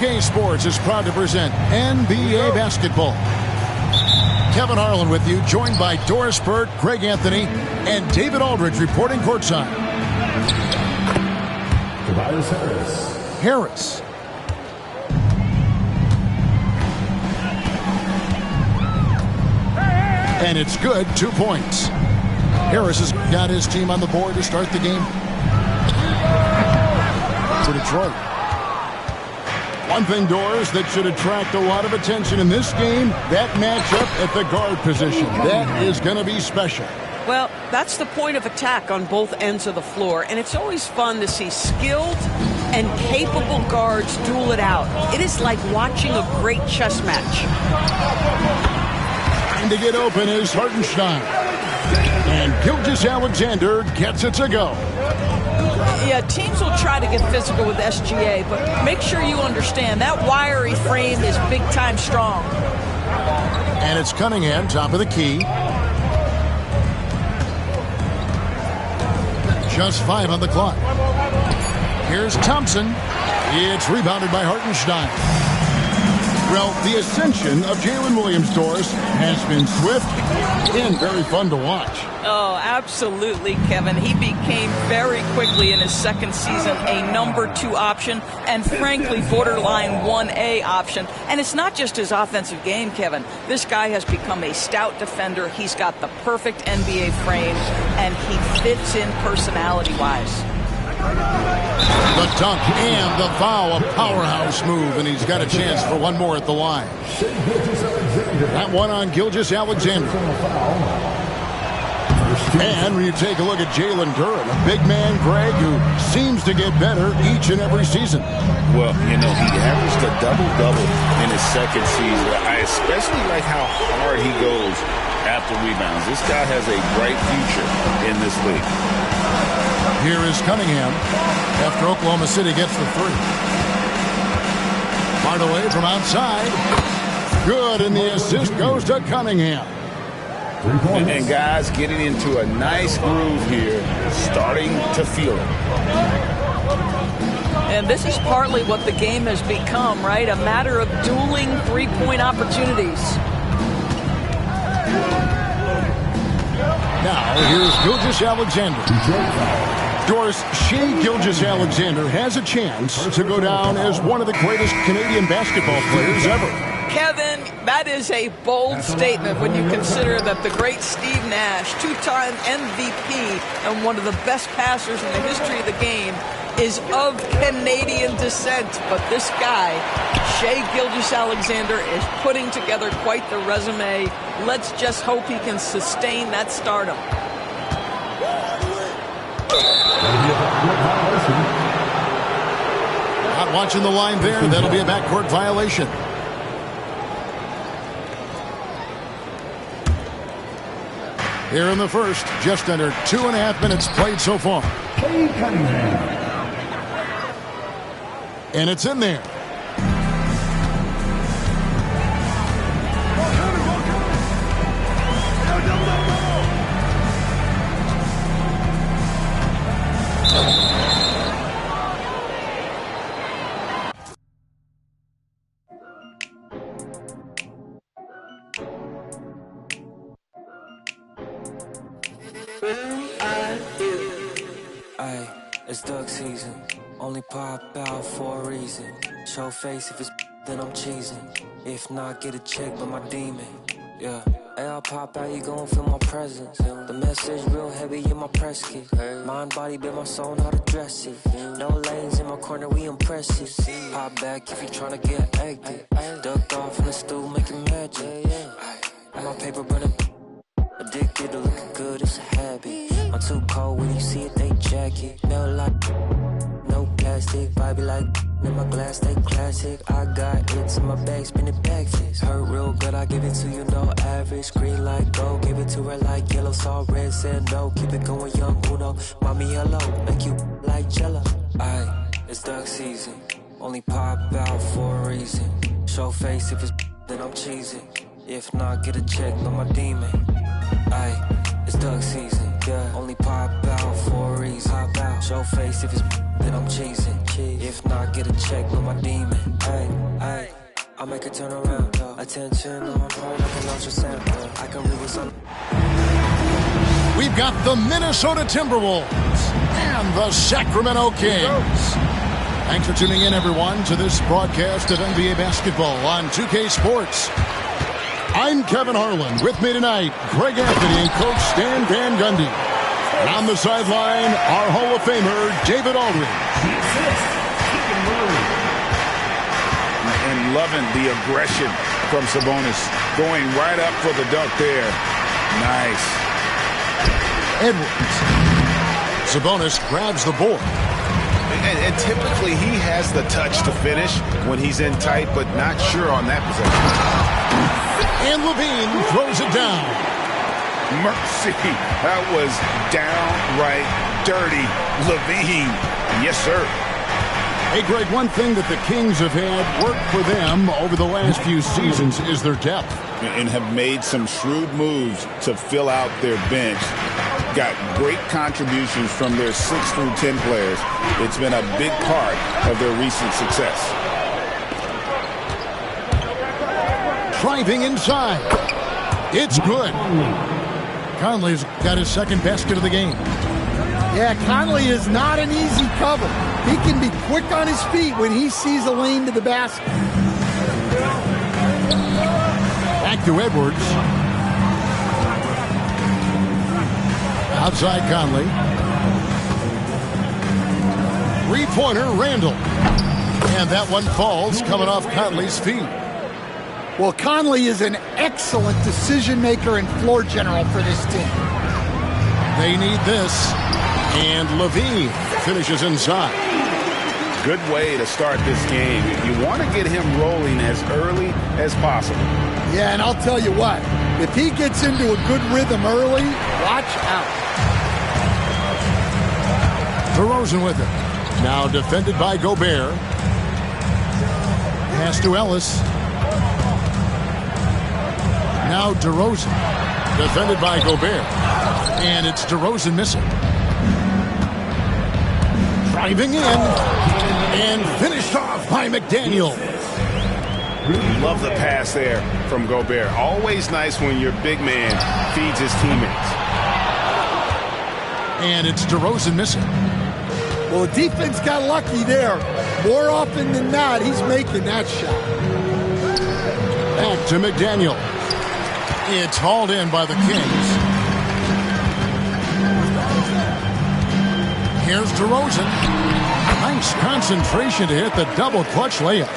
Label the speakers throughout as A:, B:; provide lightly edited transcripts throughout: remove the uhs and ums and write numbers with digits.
A: 2K Sports is proud to present NBA basketball. Kevin Harlan with you, joined by Doris Burke, Greg Anthony, and David Aldridge reporting courtside.
B: Tobias Harris.
A: Harris. And it's good, 2 points. Harris has got his team on the board to start the game. To Detroit. One thing, Doris, that should attract a lot of attention in this game, that matchup at the guard position. That is going to be special.
C: Well, that's the point of attack on both ends of the floor, and it's always fun to see skilled and capable guards duel it out. It is like watching a great chess match.
A: Trying to get open is Hartenstein. And Gilgeous-Alexander gets it to go.
C: Yeah, teams will try to get physical with SGA, but make sure you understand that wiry frame is big-time strong.
A: And it's Cunningham, top of the key. Just 5 on the clock. Here's Thompson. It's rebounded by Hartenstein. Well, the ascension of Jalen Williams, Doris, has been swift and very fun to watch.
C: Oh, absolutely, Kevin. He became very quickly in his second season a number 2 option and, frankly, borderline 1A option. And it's not just his offensive game, Kevin. This guy has become a stout defender. He's got the perfect NBA frame, and he fits in personality-wise.
A: The dunk and the foul, a powerhouse move, and he's got a chance for one more at the line. That one on Gilgeous-Alexander. And when you take a look at Jalen Duren, a big man, Greg, who seems to get better each and every season.
D: Well, you know, he averaged a double-double in his second season. I especially like how hard he goes after rebounds. This guy has a bright future in this league.
A: Here is Cunningham after Oklahoma City gets the 3. Hardaway from outside. Good, and the assist goes to Cunningham.
D: And guys getting into a nice groove here, starting to feel it.
C: And this is partly what the game has become, right? A matter of dueling three-point opportunities.
A: Now, here's Gilgeous-Alexander. Doris, Shai Gilgeous-Alexander has a chance to go down as one of the greatest Canadian basketball players ever.
C: Kevin, that is a bold statement when you consider that the great Steve Nash, 2-time MVP and one of the best passers in the history of the game, is of Canadian descent. But this guy, Shai Gilgeous-Alexander, is putting together quite the resume. Let's just hope he can sustain that stardom.
A: Not watching the line there. That'll be a backcourt violation. Here in the first, just under 2.5 minutes played so far. And it's in there.
E: Ay, it's duck season. Only pop out for a reason. Show face if it's then I'm cheesing. If not, get a check by my demon. Yeah. Hey, I'll pop out, you gon' feel my presence. The message real heavy in my press kit. Mind, body, build my soul, how to dress it. No lanes in my corner, we impressive. Pop back if you tryna get active. Duck off in the stool, making magic. My paper burning. Addicted to looking good, it's a habit. I'm too cold when you see it, they jacket. No like, no plastic. Vibe like, in my glass, they classic. I got hits in my bag, spinning backflips. Hurt real good, I give it to you, no average. Green light, go, give it to her like yellow. Saw red, said no, keep it going, young Uno. Mommy, hello, make you like jello. Aye, it's duck season. Only pop out for a reason. Show face if it's then I'm cheesing. If not, get a check by my demon. Aye, it's duck season. Yeah, only pop out for a reason. Pop out. Show face if it's then I'm cheesing. If not, get a check with my demon. Hey, I'll make it turn around. Attention on point, I can launch a sample. I can read what's on.
A: We've got the Minnesota Timberwolves and the Sacramento Kings. Thanks for tuning in, everyone, to this broadcast of NBA basketball on 2K Sports. I'm Kevin Harlan. With me tonight, Greg Anthony and Coach Stan Van Gundy. And on the sideline, our Hall of Famer, David Aldridge.
D: And loving the aggression from Sabonis. Going right up for the dunk there. Nice.
A: Edwards. Sabonis grabs the board.
F: And typically he has the touch to finish when he's in tight, but not sure on that possession.
A: And LaVine throws it down.
D: Mercy. That was downright dirty. LaVine. Yes, sir.
A: Hey, Greg, one thing that the Kings have had work for them over the last few seasons is their depth.
D: And have made some shrewd moves to fill out their bench. Got great contributions from their 6 through 10 players. It's been a big part of their recent success.
A: Driving inside. It's good. Conley's got his second basket of the game.
G: Yeah, Conley is not an easy cover. He can be quick on his feet when he sees a lane to the basket.
A: Back to Edwards. Outside Conley. Three-pointer, Randall. And that one falls coming off Conley's feet.
G: Well, Conley is an excellent decision maker and floor general for this team.
A: They need this. And LaVine finishes inside.
D: Good way to start this game. You want to get him rolling as early as possible.
G: Yeah, and I'll tell you what. If he gets into a good rhythm early, watch out.
A: DeRozan with it. Now defended by Gobert. Pass to Ellis. Now DeRozan. Defended by Gobert. And it's DeRozan missing. Driving in. And finished off by McDaniel.
F: Love the pass there from Gobert. Always nice when your big man feeds his teammates.
A: And it's DeRozan missing.
G: Well, the defense got lucky there. More often than not, he's making that shot.
A: Back to McDaniel. It's hauled in by the Kings. Here's DeRozan. Nice concentration to hit the double clutch layup.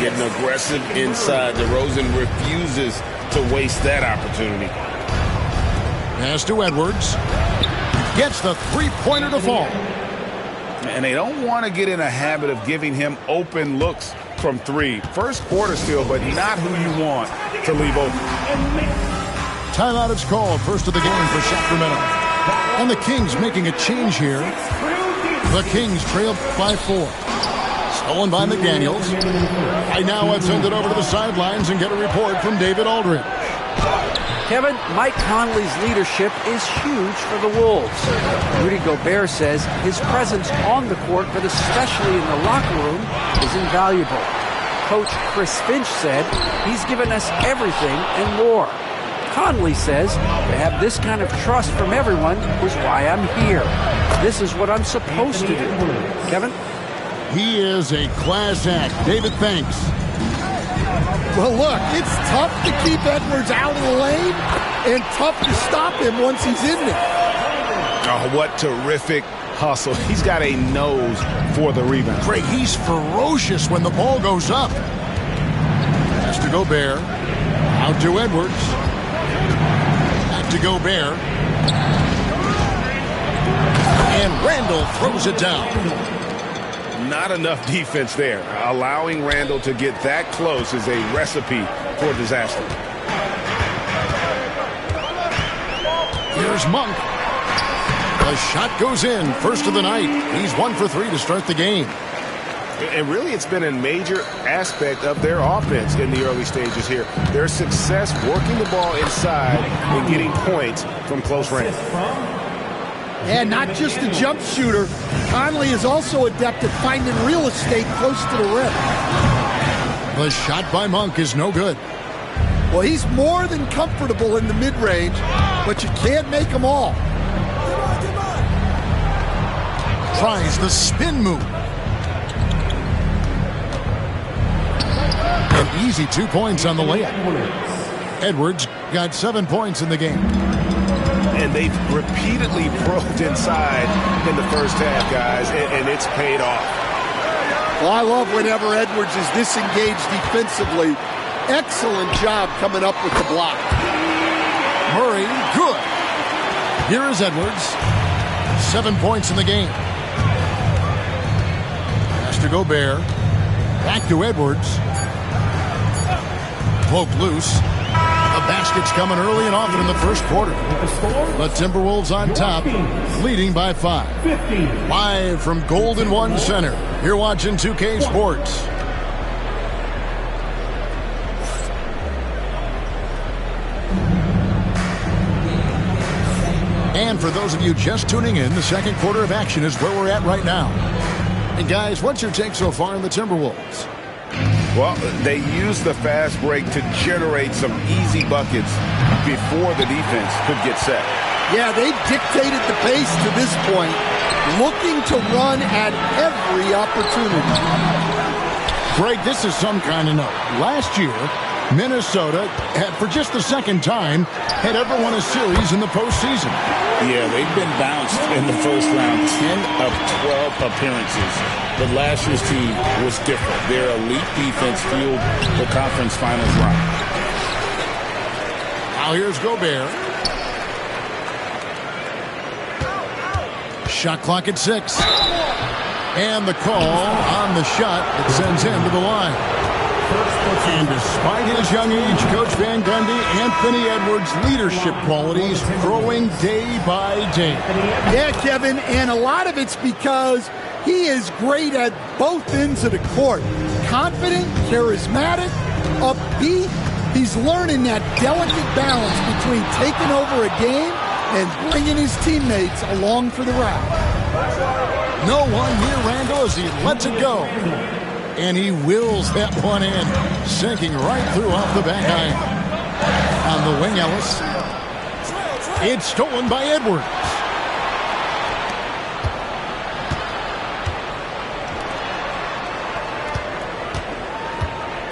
D: Getting aggressive inside. DeRozan refuses to waste that opportunity.
A: Pass to Edwards. Gets the three-pointer to fall.
D: And they don't want to get in a habit of giving him open looks from three. First quarter still, but not who you want to leave open.
A: Timeout is called. First of the game for Sacramento. And the Kings making a change here. The Kings trail by 4. Stolen by McDaniels. Right now, let's send it over to the sidelines and get a report from David Aldridge.
H: Kevin, Mike Conley's leadership is huge for the Wolves. Rudy Gobert says his presence on the court, but especially in the locker room, is invaluable. Coach Chris Finch said he's given us everything and more. Conley says to have this kind of trust from everyone is why I'm here. This is what I'm supposed to do. Kevin?
A: He is a class act. David, thanks.
G: Well, look, it's tough to keep Edwards out of the lane and tough to stop him once he's in there.
F: Oh, what terrific hustle. He's got a nose for the rebound.
A: Greg, he's ferocious when the ball goes up. Pass to Gobert. Out to Edwards. Back to Gobert. And Randall throws it down.
F: Not enough defense there. Allowing Randall to get that close is a recipe for disaster.
A: Here's Monk. The shot goes in. First of the night. He's 1 for 3 to start the game.
F: And really, it's been a major aspect of their offense in the early stages here. Their success working the ball inside and getting points from close range.
G: And not just a jump shooter, Conley is also adept at finding real estate close to the rim.
A: The shot by Monk is no good.
G: Well, he's more than comfortable in the mid-range, but you can't make them all.
A: Tries the spin move. An easy 2 points on the layup. Edwards got 7 points in the game.
F: And they've repeatedly probed inside in the first half, guys, and it's paid off.
G: Well, I love whenever Edwards is disengaged defensively. Excellent job coming up with the block.
A: Murray, good. Here is Edwards. 7 points in the game. Pass to Gobert. Back to Edwards. Poked loose. The basket's coming early and often in the first quarter. The Timberwolves on top, leading by 5. Live from Golden One Center. You're watching 2K Sports. And for those of you just tuning in, the second quarter of action is where we're at right now. And guys, what's your take so far on the Timberwolves?
F: Well, they used the fast break to generate some easy buckets before the defense could get set.
G: Yeah, they dictated the pace to this point, looking to run at every opportunity.
A: Greg, this is some kind of note. Last year, Minnesota had, for just the second time, had ever won a series in the postseason.
D: Yeah, they've been bounced in the first round, 10 of 12 appearances. But last year's team was different. Their elite defense fueled the conference finals run.
A: Now here's Gobert. Shot clock at 6. And the call on the shot that sends him to the line. And despite his young age, Coach Van Gundy, Anthony Edwards' leadership qualities growing day by day.
G: Yeah, Kevin, and a lot of it's because he is great at both ends of the court. Confident, charismatic, upbeat. He's learning that delicate balance between taking over a game and bringing his teammates along for the ride.
A: No one near Randall as he lets it go. And he wills that one in, sinking right through off the back iron. On the wing, Ellis. It's stolen by Edwards.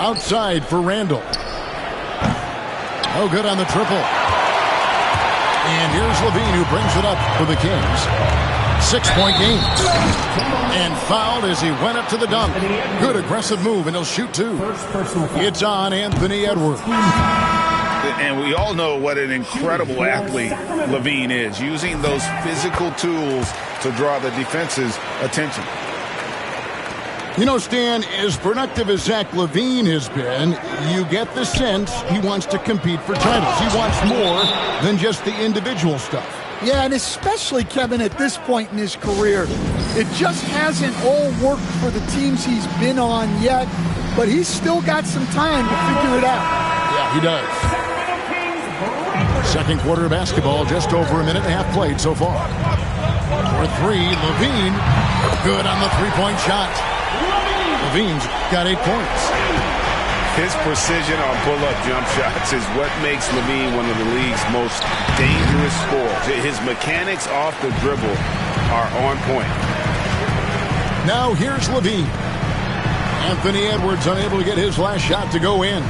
A: Outside for Randall. No good on the triple. And here's Levine who brings it up for the Kings. 6-point game. And fouled as he went up to the dunk. Good aggressive move, and he'll shoot 2. It's on Anthony Edwards.
D: And we all know what an incredible athlete Levine is, using those physical tools to draw the defense's attention.
A: You know, Stan, as productive as Zach Levine has been, you get the sense he wants to compete for titles. He wants more than just the individual stuff.
G: Yeah, and especially, Kevin, at this point in his career, it just hasn't all worked for the teams he's been on yet, but he's still got some time to figure it out.
A: Yeah, he does. Second quarter of basketball, just over a minute and a half played so far. For 3, Levine, good on the three-point shot. Levine's got 8 points.
F: His precision on pull-up jump shots is what makes Levine one of the league's most dangerous scorers. His mechanics off the dribble are on point.
A: Now here's Levine. Anthony Edwards unable to get his last shot to go in.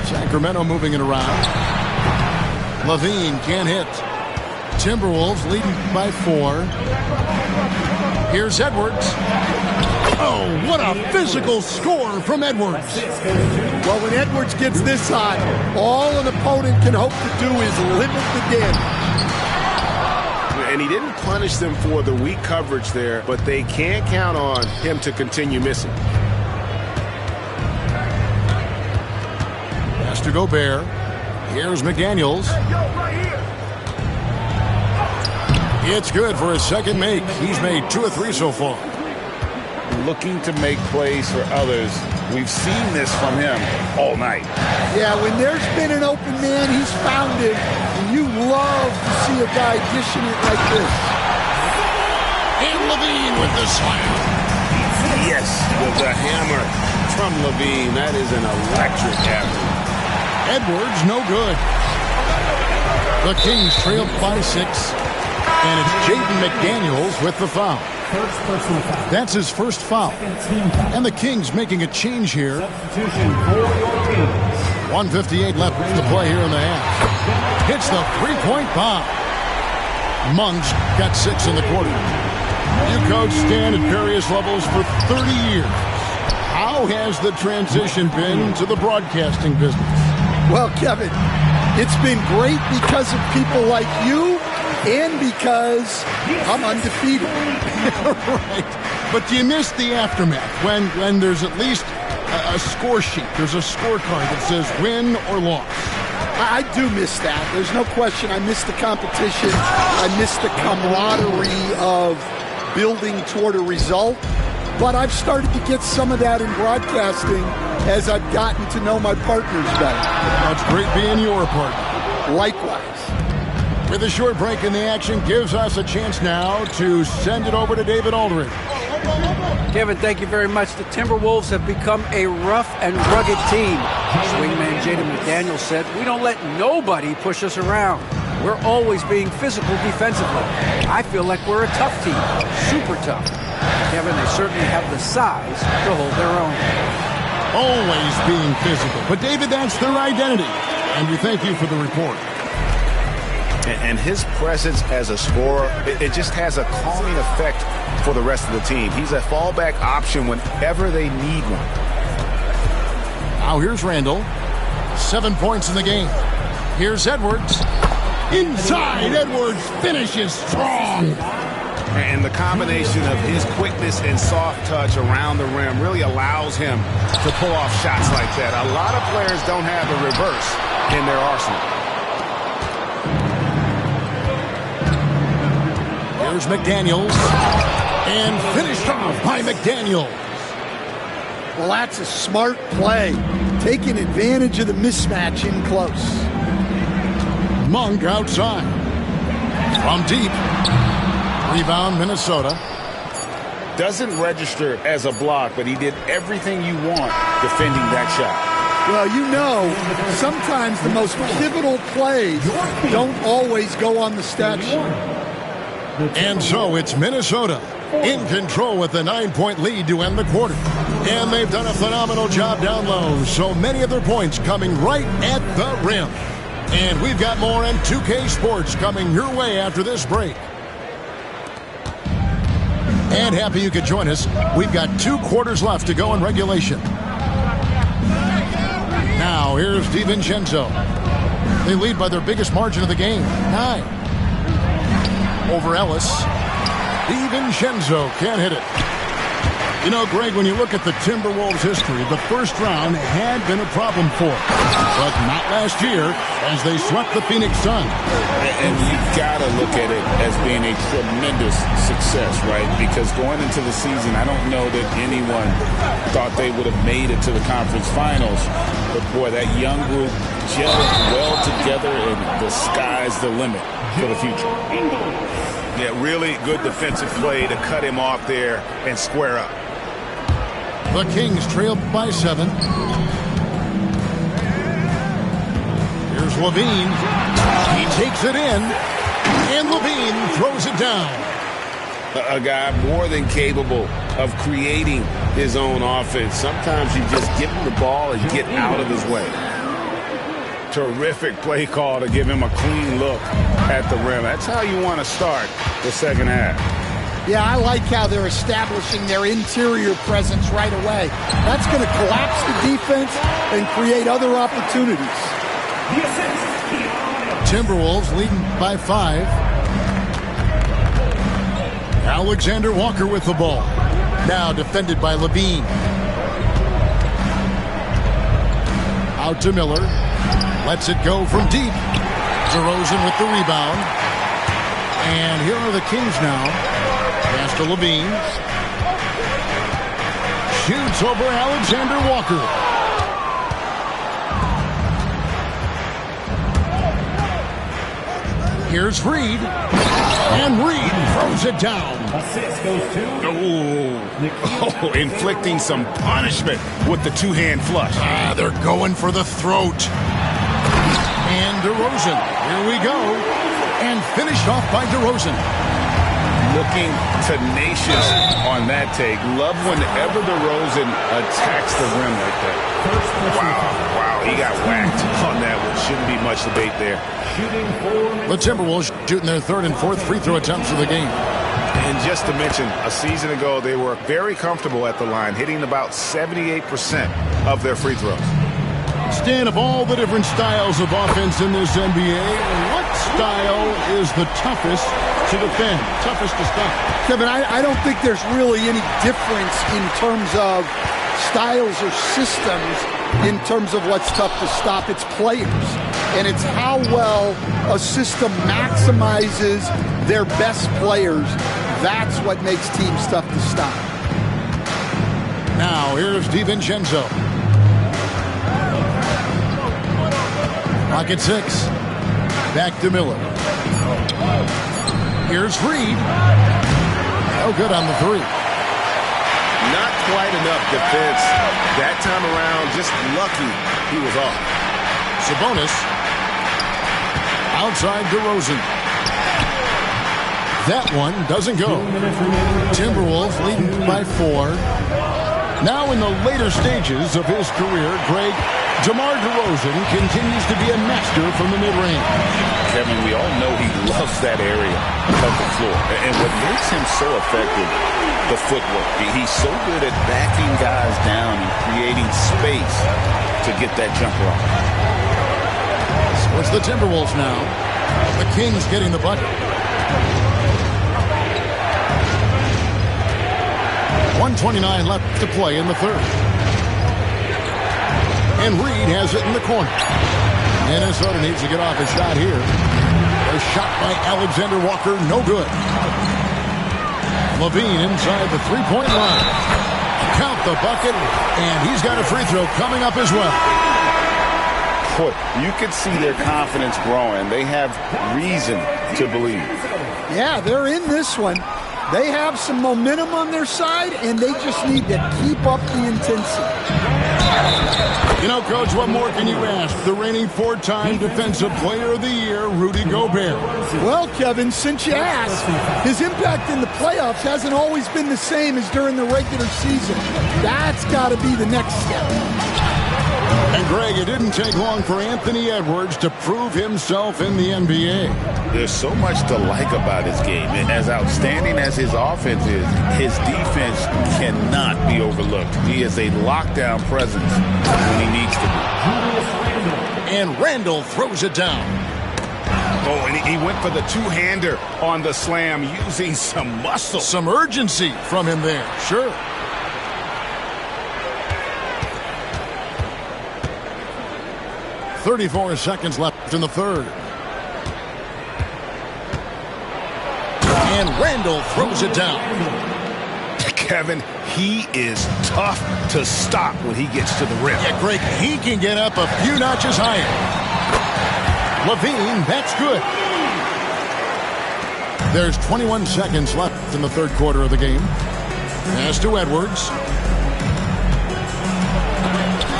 A: Sacramento moving it around. Levine can't hit. Timberwolves leading by 4. Here's Edwards. Oh, what a physical score from Edwards.
G: Well, when Edwards gets this hot, all an opponent can hope to do is limit the damage.
F: And he didn't punish them for the weak coverage there, but they can't count on him to continue missing.
A: Pass to Gobert. Here's McDaniels. It's good for his second make. He's made 2 of 3 so far.
F: looking to make plays for others. We've seen this from him all night.
G: Yeah, when there's been an open man, he's found it. And you love to see a guy dishing it like this.
A: And Levine with the slam.
F: Yes, with the hammer from Levine. That is an electric hammer.
A: Edwards, no good. The Kings trailed by 6. And it's Jaden McDaniels with the foul. That's his first foul. And the Kings making a change here. 1:58 left to play here in the half. Hits the three-point bomb. Mung's got 6 in the quarter. You coached Stan at various levels for 30 years. How has the transition been to the broadcasting business?
G: Well, Kevin, it's been great because of people like you and because I'm undefeated.
A: Right. But do you miss the aftermath when there's at least a score sheet? There's a scorecard that says win or loss.
G: I do miss that. There's no question. I miss the competition. I miss the camaraderie of building toward a result. But I've started to get some of that in broadcasting as I've gotten to know my partners better.
A: That's great being your partner.
G: Likewise.
A: With a short break in the action, gives us a chance now to send it over to David Aldridge.
H: Kevin, thank you very much. The Timberwolves have become a rough and rugged team. Swingman Jaden McDaniels said, "We don't let nobody push us around. We're always being physical defensively. I feel like we're a tough team, super tough." Kevin, they certainly have the size to hold their own.
A: Always being physical. But David, that's their identity. And we thank you for the report.
F: And his presence as a scorer, it just has a calming effect for the rest of the team. He's a fallback option whenever they need one.
A: Now here's Randall. 7 points in the game. Here's Edwards. Inside, Edwards finishes strong.
F: And the combination of his quickness and soft touch around the rim really allows him to pull off shots like that. A lot of players don't have the reverse in their arsenal.
A: Here's McDaniels. And finished off by McDaniels.
G: Well, that's a smart play. Taking advantage of the mismatch in close.
A: Monk outside. From deep. Rebound, Minnesota.
F: Doesn't register as a block, but he did everything you want defending that shot.
G: Well, you know, sometimes the most pivotal plays don't always go on the stat sheet.
A: And so it's Minnesota in control with a 9-point lead to end the quarter. And they've done a phenomenal job down low. So many of their points coming right at the rim. And we've got more in 2K Sports coming your way after this break. And happy you could join us. We've got 2 quarters left to go in regulation. Now, here's DiVincenzo. They lead by their biggest margin of the game, 9. Over Ellis. DiVincenzo can't hit it. You know, Greg, when you look at the Timberwolves' history, the first round had been a problem for them. But not last year, as they swept the Phoenix Suns.
D: And you've got to look at it as being a tremendous success, right? Because going into the season, I don't know that anyone thought they would have made it to the conference finals. But, boy, that young group gelled well together, and the sky's the limit for the future.
F: Yeah, really good defensive play to cut him off there and square up.
A: The Kings trailed by 7. Here's Levine. He takes it in, and Levine throws it down.
F: A guy more than capable of creating his own offense. Sometimes you just give him the ball and get out of his way. Terrific play call to give him a clean look at the rim. That's how you want to start the second half.
G: Yeah, I like how they're establishing their interior presence right away. That's going to collapse the defense and create other opportunities.
A: Timberwolves leading by 5. Alexander Walker with the ball. Now defended by Levine. Out to Miller. Lets it go from deep. DeRozan with the rebound. And here are the Kings now. Pass to Levine. shoots over Alexander Walker. Here's Reed. And Reed throws it down.
B: Assist goes to
F: Oh, inflicting some punishment with the two-hand flush.
A: They're going for the throat. And DeRozan. Here we go. And finished off by DeRozan.
F: Looking tenacious on that take. Love whenever DeRozan attacks the rim like that. Wow, he got whacked on that one. Shouldn't be much debate there.
A: The Timberwolves shooting their third and fourth free throw attempts of the game.
F: And just to mention, a season ago, they were very comfortable at the line, hitting about 78% of their free throws.
A: Stan, of all the different styles of offense in this NBA, what style is the toughest to defend, toughest to stop?
G: Kevin, I don't think there's really any difference in terms of styles or systems in terms of what's tough to stop. It's players, and it's how well a system maximizes their best players. That's what makes teams tough to stop.
A: Now, here's DiVincenzo. Clock at 6. Back to Miller. Here's Reed. No good on the three.
F: Not quite enough defense that time around. Just lucky he was off.
A: Sabonis. Outside DeRozan. That one doesn't go. Timberwolves leading by 4. Now in the later stages of his career, Greg, DeMar DeRozan continues to be a master from the mid-range.
F: Kevin, we all know he loves that area of the floor. And what makes him so effective, the footwork. He's so good at backing guys down and creating space to get that jumper off.
A: So it's the Timberwolves now. The Kings getting the bucket. 1:29 left to play in the third. And Reed has it in the corner. Minnesota needs to get off a shot here. A shot by Alexander Walker, no good. Levine inside the three-point line. Count the bucket, and he's got a free throw coming up as well.
F: Boy, you can see their confidence growing. They have reason to believe.
G: Yeah, they're in this one. They have some momentum on their side, and they just need to keep up the intensity.
A: You know, Coach, what more can you ask? The reigning 4-time Defensive Player of the Year, Rudy Gobert.
G: Well, Kevin, since you asked, his impact in the playoffs hasn't always been the same as during the regular season. That's got to be the next step.
A: And, Greg, it didn't take long for Anthony Edwards to prove himself in the NBA.
F: There's so much to like about his game. As outstanding as his offense is, his defense cannot be overlooked. He is a lockdown presence when he needs to be.
A: And Randall throws it down.
F: Oh, and he went for the two-hander on the slam using some muscle.
A: Some urgency from him there, sure. .34 seconds left in the third. And Randall throws it down.
F: Kevin, he is tough to stop when he gets to the rim.
A: Yeah, Greg, he can get up a few notches higher. Levine, that's good. There's 21 seconds left in the third quarter of the game. Pass to Edwards.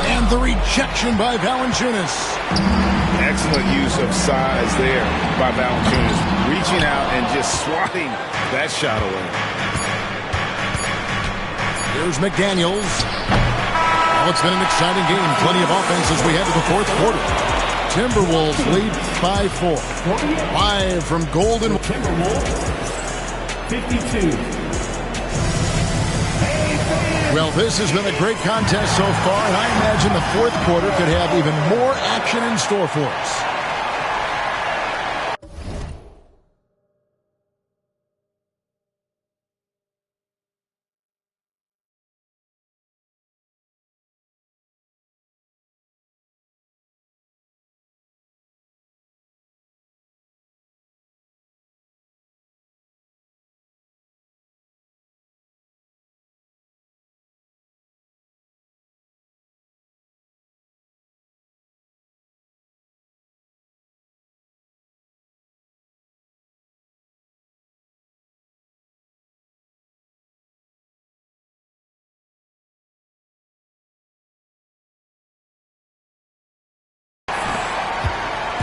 A: And the rejection by Valanciunas.
F: Excellent use of size there by Valanciunas, reaching out and just swatting that shot away.
A: Here's McDaniels. Well, it's been an exciting game. Plenty of offense as we head to the fourth quarter. Timberwolves lead by 4. Live from Golden.
B: Timberwolves, 52.
A: Well, this has been a great contest so far, and I imagine the fourth quarter could have even more action in store for us.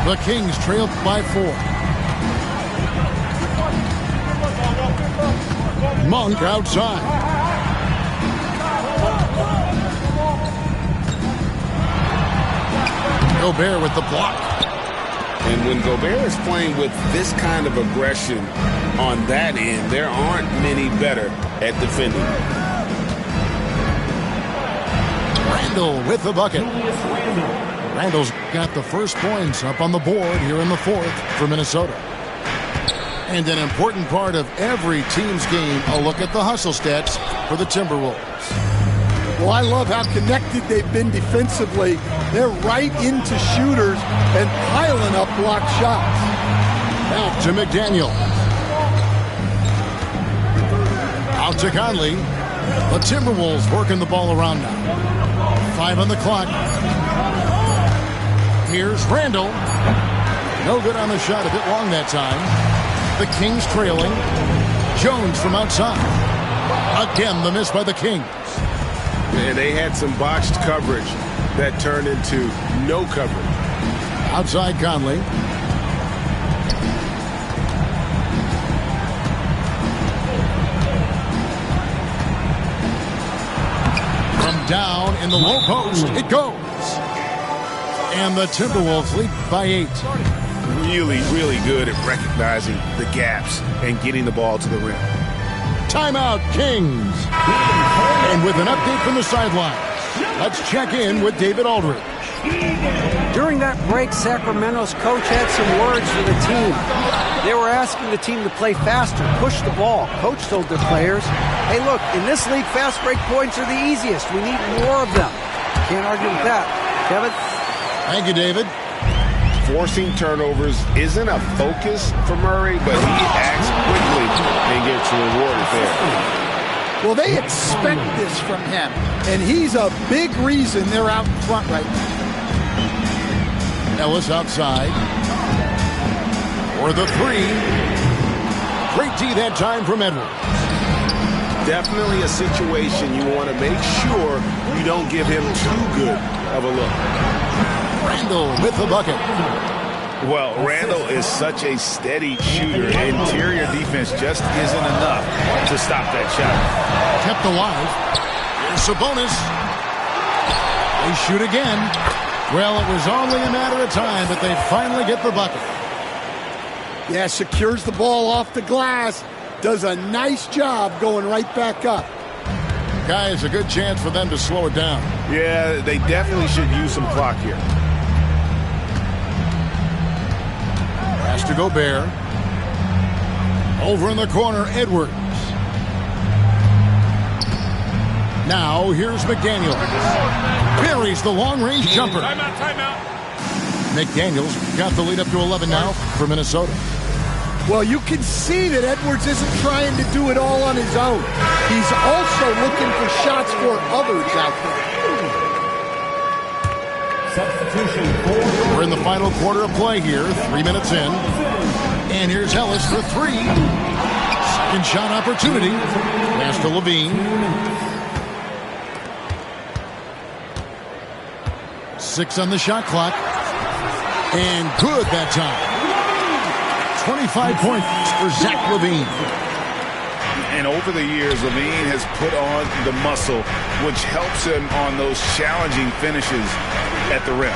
A: The Kings trail by 4. Monk outside. Gobert with the block.
D: And when Gobert is playing with this kind of aggression on that end, there aren't many better at defending.
A: Randall with the bucket. Randall's got the first points up on the board here in the 4th for Minnesota. And an important part of every team's game, a look at the hustle stats for the Timberwolves.
G: Well, I love how connected they've been defensively. They're right into shooters and piling up blocked shots.
A: Back to McDaniel. Out to Conley. The Timberwolves working the ball around now. 5 on the clock. Here's Randall. No good on the shot, a bit long that time. The Kings trailing. Jones from outside. Again, the miss by the Kings.
D: And they had some botched coverage that turned into no coverage.
A: Outside Conley. From down in the low post, it goes. And the Timberwolves lead by 8.
D: Really, really good at recognizing the gaps and getting the ball to the rim.
A: Timeout, Kings. And with an update from the sidelines, let's check in with David Aldridge.
H: During that break, Sacramento's coach had some words for the team. They were asking the team to play faster, push the ball. Coach told their players, hey, look, in this league, fast break points are the easiest. We need more of them. Can't argue with that. Kevin?
A: Thank you, David.
D: Forcing turnovers isn't a focus for Murray, but he acts quickly and gets rewarded there.
G: Well, they expect this from him, and he's a big reason they're out in front right now.
A: Ellis outside. For the 3. Great D that time from Edwards.
D: Definitely a situation you want to make sure you don't give him too good of a look.
A: Randall with the bucket.
F: Well, Randall is such a steady shooter. Interior defense just isn't enough to stop that shot.
A: Kept alive. Here's Sabonis. They shoot again. Well, it was only a matter of time, but they finally get the bucket.
G: Yeah, secures the ball off the glass. Does a nice job going right back up.
A: Guys, a good chance for them to slow it down.
D: Yeah, they definitely should use some clock here.
A: Pass to Gobert. Over in the corner, Edwards. Now, here's McDaniel. Buries the long-range jumper.
B: Timeout.
A: McDaniel's got the lead up to 11 now for Minnesota.
G: Well, you can see that Edwards isn't trying to do it all on his own. He's also looking for shots for others out there.
B: Substitution.
A: We're in the final quarter of play here, 3 minutes in. And here's Ellis for 3. Second shot opportunity. Pass to Levine. 6 on the shot clock. And good that time. 25 points for Zach LaVine.
F: And over the years, LaVine has put on the muscle, which helps him on those challenging finishes at the rim.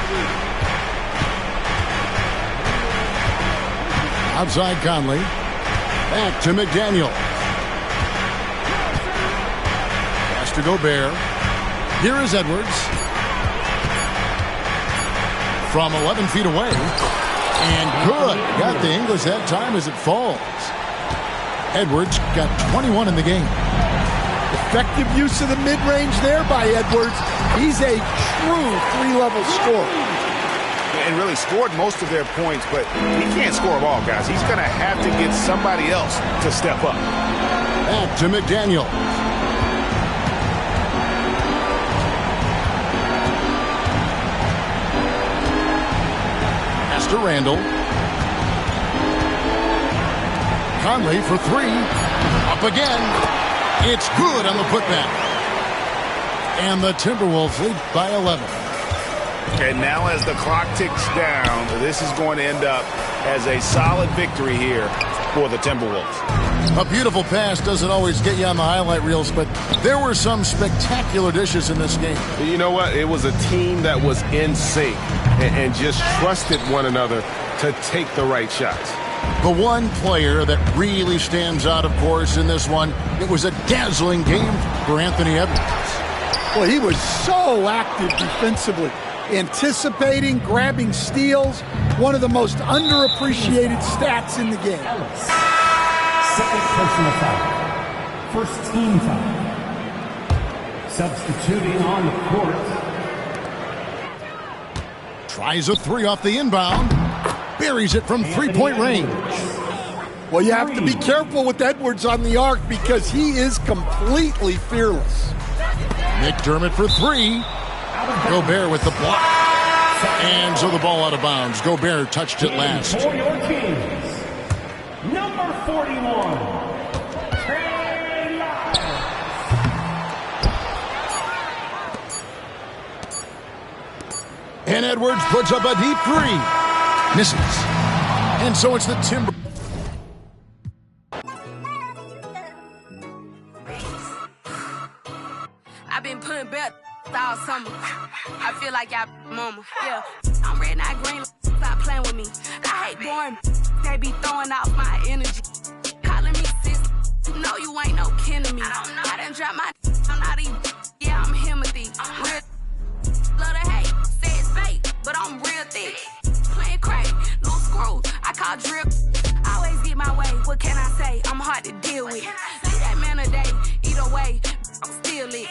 A: Outside Conley. Back to McDaniel. Pass to Gobert. Here is Edwards. From 11 feet away. And good. Got the English that time as it falls. Edwards got 21 in the game.
G: Effective use of the mid-range there by Edwards. He's a true 3-level scorer.
F: And really scored most of their points, but he can't score them all, guys. He's going to have to get somebody else to step up.
A: Back to McDaniel. Pass to Randall. Conley for 3. Up again. It's good on the putback. And the Timberwolves lead by 11.
F: And now as the clock ticks down, this is going to end up as a solid victory here for the Timberwolves.
A: A beautiful pass doesn't always get you on the highlight reels, but there were some spectacular dishes in this game.
I: You know what? It was a team that was in sync and just trusted one another to take the right shots.
A: The one player that really stands out, of course, in this one, it was a dazzling game for Anthony Edwards.
G: Well, he was so active defensively, anticipating, grabbing steals, one of the most underappreciated stats in the game.
B: Second personal foul. First team foul. Substituting on the court.
A: Tries a three off the inbound. Buries it from three-point range.
G: Well, you have to be careful with Edwards on the arc because he is completely fearless.
A: McDermott for three. Gobert with the block. And so the ball out of bounds. Gobert touched it last.
B: For your Kings, number 41, Trey Lyles.
A: And Edwards puts up a deep three. Misses. And so it's the Timber.
J: I've been putting bet all summer. I feel like y'all mama. Yeah, I'm red, not green. Stop playing with me. I hate boring. They be throwing off my energy. Calling me sis. You know you ain't no kin to me. I done dropped my. I'm not even. Yeah, I'm Timothy. Real. Love to hate. Say it's fake, but I'm real thick. Playing crazy. No screws. I call drip. Always get my way. What can I say? I'm hard to deal with. Leave that man a day. Either way, I'm still lit.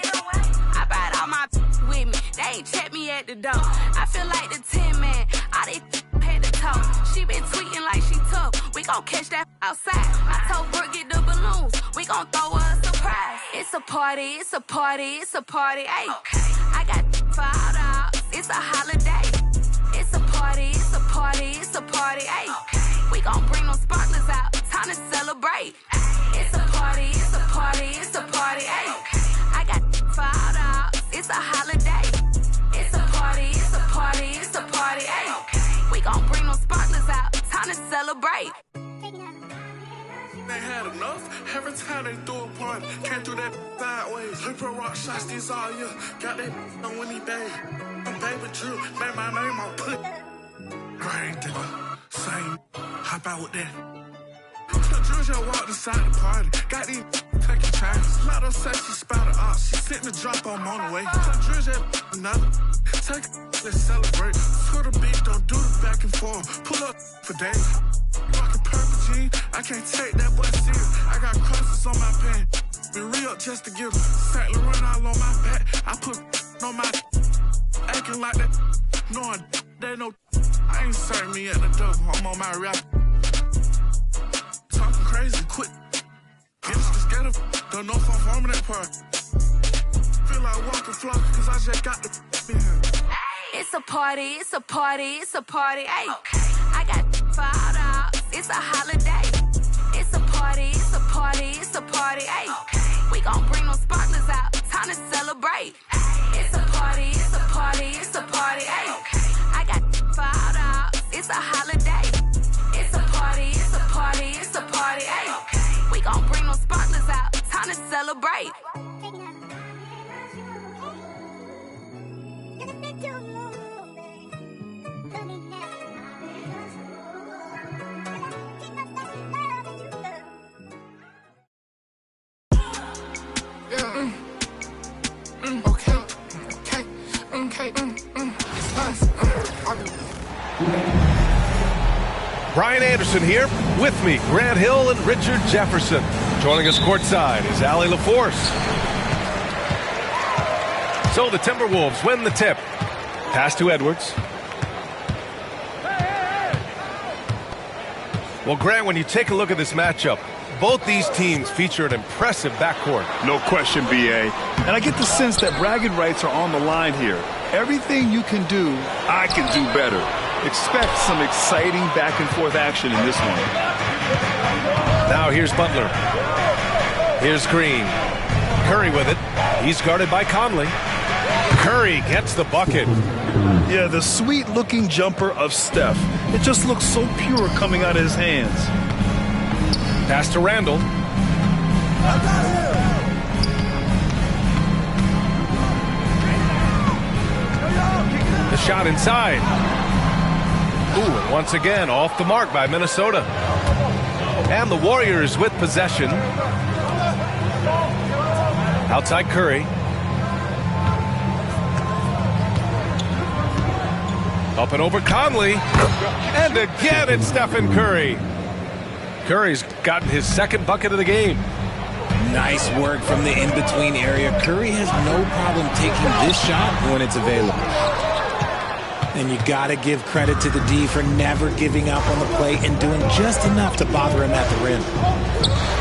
J: I brought all my with me. They ain't check me at the door. I feel like the 10 man. All they had to talk. She been tweeting like she tough. We gon' catch that outside. I told Brooke get the balloons. We gon' throw her a surprise. It's a party. It's a party. It's a party. Ay. I got $5. It's a holiday. It's a party. It's a party. It's a party. Ay. We gon' bring them sparklers out. Time to celebrate. It's a party. It's a party. It's a party. Ay. I got $5. It's a holiday. It's a party. It's a party. It's a party. Ay. We gon' bring them sparklers out. Time to celebrate.
K: They had enough. Every time they threw a party, can't do that sideways. We put rock shots these all year. Got that on winning day. I'm baby Drew, made my name on put. Great digger, same. Hop out with that. Drew just walked inside the party. Got these taking chances. Let her say she spotted up. She sitting to drop on the way. Drew just another. Take let's celebrate. Put a beat, don't do the back and forth. Pull up for days. Rockin' purple jeans, I can't take that boy serious. I got crosses on my pants. Been real just to give St. Laurent all on my back. I put on my acting like that. Knowing they know I ain't serving me at the door. I'm on my rap. Talking crazy, quick. Gangsta scared of. Don't know if I'm forming that part. Feel like walking flock, cause I just got the in here.
J: It's a party, it's a party, it's a party. Ay. I got $5. It's a holiday. It's a party, it's a party, it's a party. Ay. We gon' bring them sparklers out. Time to celebrate. It's a party, it's a party, it's a party. Ay. I got $5. It's a holiday. It's a party, it's a party, it's a party. Ay. We gon' bring them sparklers out. Time to celebrate.
I: Brian Anderson here. With me, Grant Hill and Richard Jefferson. Joining us courtside is Allie LaForce. So the Timberwolves win the tip. Pass to Edwards. Well, Grant, when you take a look at this matchup, both these teams feature an impressive backcourt.
L: No question, B.A. And I get the sense that bragging rights are on the line here. Everything you can do, I can do better. Expect some exciting back-and-forth action in this one.
I: Now here's Butler. Here's Green. Curry with it. He's guarded by Conley. Curry gets the bucket.
L: Yeah, the sweet-looking jumper of Steph. It just looks so pure coming out of his hands.
I: Pass to Randall. The shot inside. Ooh, and once again, off the mark by Minnesota. And the Warriors with possession. Outside Curry. Up and over Conley. And again, it's Stephen Curry. Curry's gotten his second bucket of the game.
M: Nice work from the in-between area. Curry has no problem taking this shot when it's available. And you got to give credit to the D for never giving up on the play and doing just enough to bother him at the rim.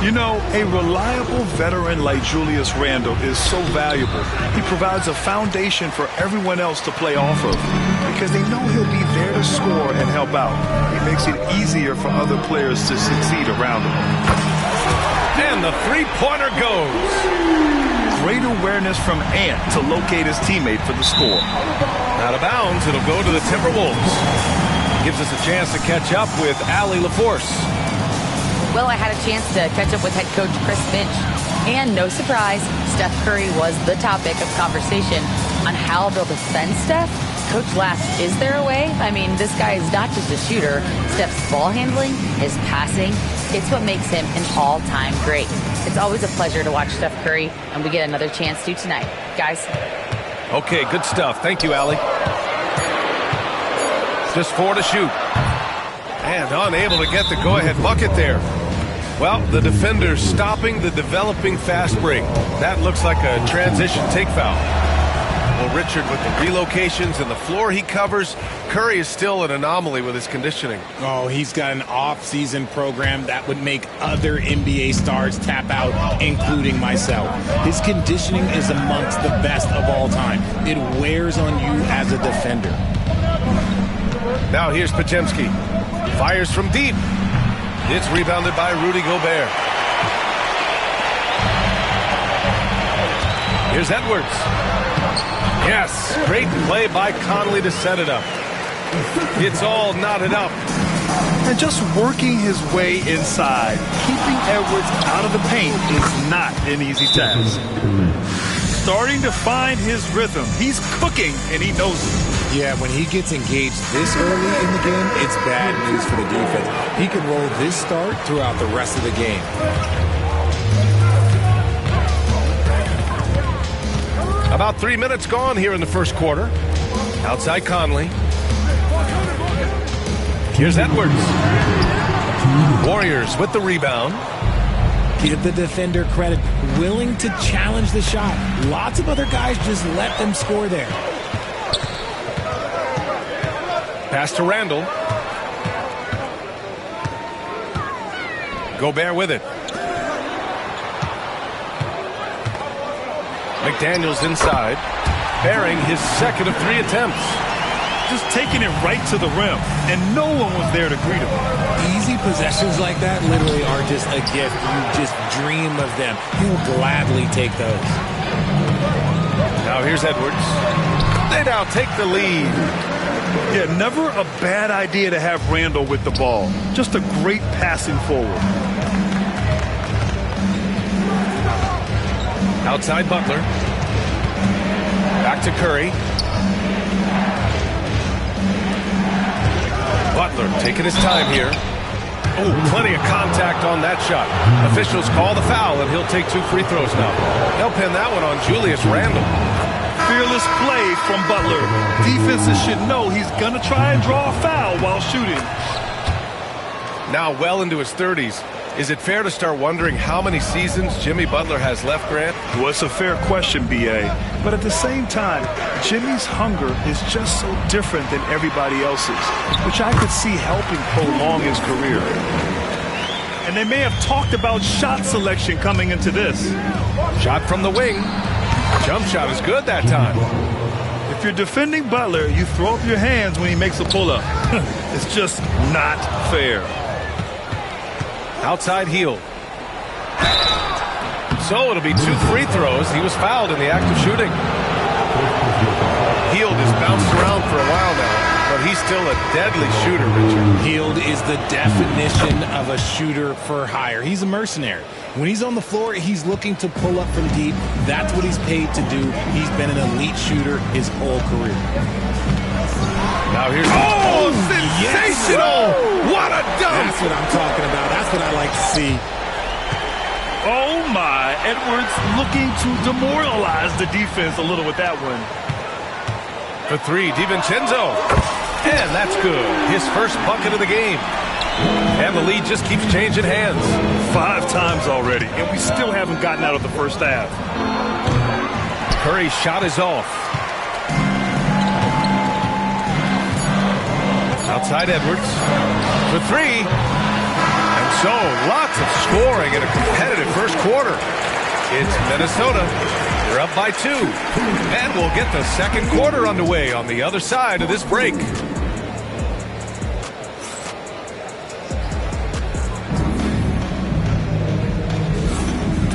L: You know, a reliable veteran like Julius Randle is so valuable. He provides a foundation for everyone else to play off of because they know he'll be there to score and help out. It makes it easier for other players to succeed around him.
I: And the three-pointer goes.
L: Great awareness from Ant to locate his teammate for the score.
I: Out of bounds, it'll go to the Timberwolves. Gives us a chance to catch up with Allie LaForce.
N: Well, I had a chance to catch up with head coach Chris Finch. And no surprise, Steph Curry was the topic of conversation on how they'll defend Steph. Coach laughed, is there a way? I mean, this guy is not just a shooter. Steph's ball handling, his passing, it's what makes him an all-time great. It's always a pleasure to watch Steph Curry, and we get another chance to tonight. Guys.
I: Okay, good stuff. Thank you, Allie. Just 4 to shoot. And unable to get the go-ahead bucket there. Well, the defender stopping the developing fast break. That looks like a transition take foul. Well, Richard, with the relocations and the floor he covers, Curry is still an anomaly with his conditioning.
M: Oh, he's got an off-season program that would make other NBA stars tap out, including myself. His conditioning is amongst the best of all time. It wears on you as a defender.
I: Now here's Podziemski. Fires from deep. It's rebounded by Rudy Gobert. Here's Edwards. Yes, great play by Conley to set it up. It's all knotted up.
L: And just working his way inside, keeping Edwards out of the paint is not an easy task. Starting to find his rhythm. He's cooking, and he knows it.
M: Yeah, when he gets engaged this early in the game, it's bad news for the defense. He can roll this start throughout the rest of the game.
I: About 3 minutes gone here in the first quarter. Outside Conley. Here's Edwards. Warriors with the rebound.
M: Give the defender credit. Willing to challenge the shot. Lots of other guys just let them score there.
I: Pass to Randall. Gobert with it. McDaniels inside, bearing his second of 3 attempts.
L: Just taking it right to the rim, and no one was there to greet him.
M: Easy possessions like that literally are just a gift. You just dream of them. He'll gladly take those.
I: Now here's Edwards. They now take the lead.
L: Yeah, never a bad idea to have Randall with the ball. Just a great passing forward.
I: Outside Butler. Back to Curry. Butler taking his time here. Oh, plenty of contact on that shot. Officials call the foul, and he'll take 2 free throws now. They'll pin that one on Julius Randle.
L: Fearless play from Butler. Defenses should know he's going to try and draw a foul while shooting.
I: Now well into his 30s. Is it fair to start wondering how many seasons Jimmy Butler has left, Grant?
L: Well, it's a fair question, B.A. But at the same time, Jimmy's hunger is just so different than everybody else's, which I could see helping prolong his career. And they may have talked about shot selection coming into this.
I: Shot from the wing. Jump shot is good that time.
L: If you're defending Butler, you throw up your hands when he makes a pull-up. It's just not fair.
I: Outside heel. So it'll be 2 free throws. He was fouled in the act of shooting. Hield has bounced around for a while now, but he's still a deadly shooter, Richard.
M: Hield is the definition of a shooter for hire. He's a mercenary. When he's on the floor, he's looking to pull up from deep. That's what he's paid to do. He's been an elite shooter his whole career.
I: Now here's sensational!
M: Yes.
I: What a dunk!
M: That's what I'm talking about. That's what I like to see.
L: Oh my, Edwards looking to demoralize the defense a little with that one.
I: For three, DiVincenzo. And that's good. His first bucket of the game. And the lead just keeps changing hands.
L: 5 times already, and we still haven't gotten out of the first half.
I: Curry's shot is off. Outside Edwards. For three. And so, lots of scoring in a competitive first quarter. It's Minnesota. They're up by 2. And we'll get the second quarter underway on the other side of this break.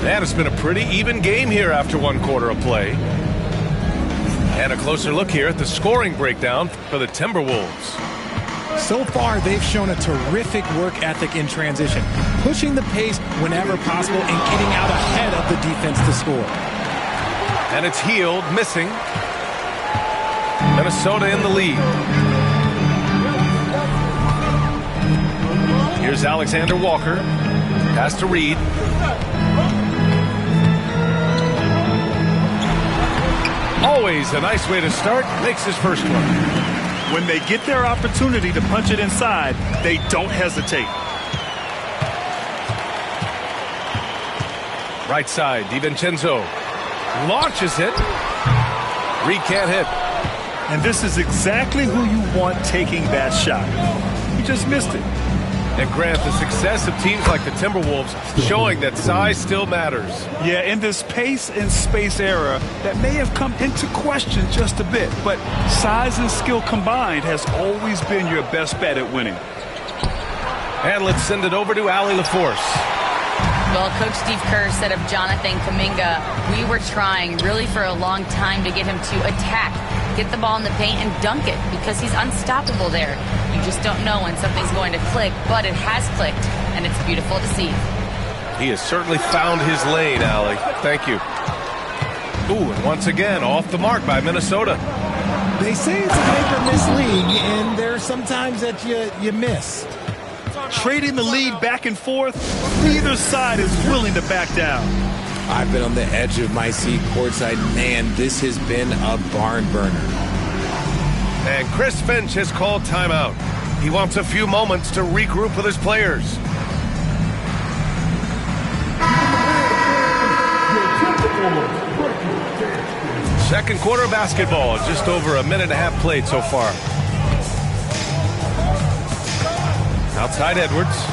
I: And it's been a pretty even game here after 1 quarter of play. And a closer look here at the scoring breakdown for the Timberwolves.
M: So far, they've shown a terrific work ethic in transition, pushing the pace whenever possible and getting out ahead of the defense to score.
I: And it's Hield missing. Minnesota in the lead. Here's Alexander Walker. Pass to Reed. Always a nice way to start. Makes his first one.
L: When they get their opportunity to punch it inside, they don't hesitate.
I: Right side, DiVincenzo launches it. Reed can't hit.
L: And this is exactly who you want taking that shot. He just missed it.
I: And Grant, the success of teams like the Timberwolves showing that size still matters.
L: Yeah, in this pace and space era, that may have come into question just a bit, but size and skill combined has always been your best bet at winning.
I: And let's send it over to Allie LaForce.
N: Well, Coach Steve Kerr said of Jonathan Kuminga, we were trying really for a long time to get him to attack, get the ball in the paint and dunk it because he's unstoppable there. You just don't know when something's going to click, but it has clicked, and it's beautiful to see.
I: He has certainly found his lane, Allie. Thank you. Ooh, and once again, off the mark by Minnesota.
M: They say it's a make-or-miss league, and there are some times that you miss.
L: Trading the lead back and forth, neither side is willing to back down.
M: I've been on the edge of my seat courtside. Man, this has been a barn burner.
I: And Chris Finch has called timeout. He wants a few moments to regroup with his players. Second quarter basketball, just over a minute and a half played so far. Outside Edwards.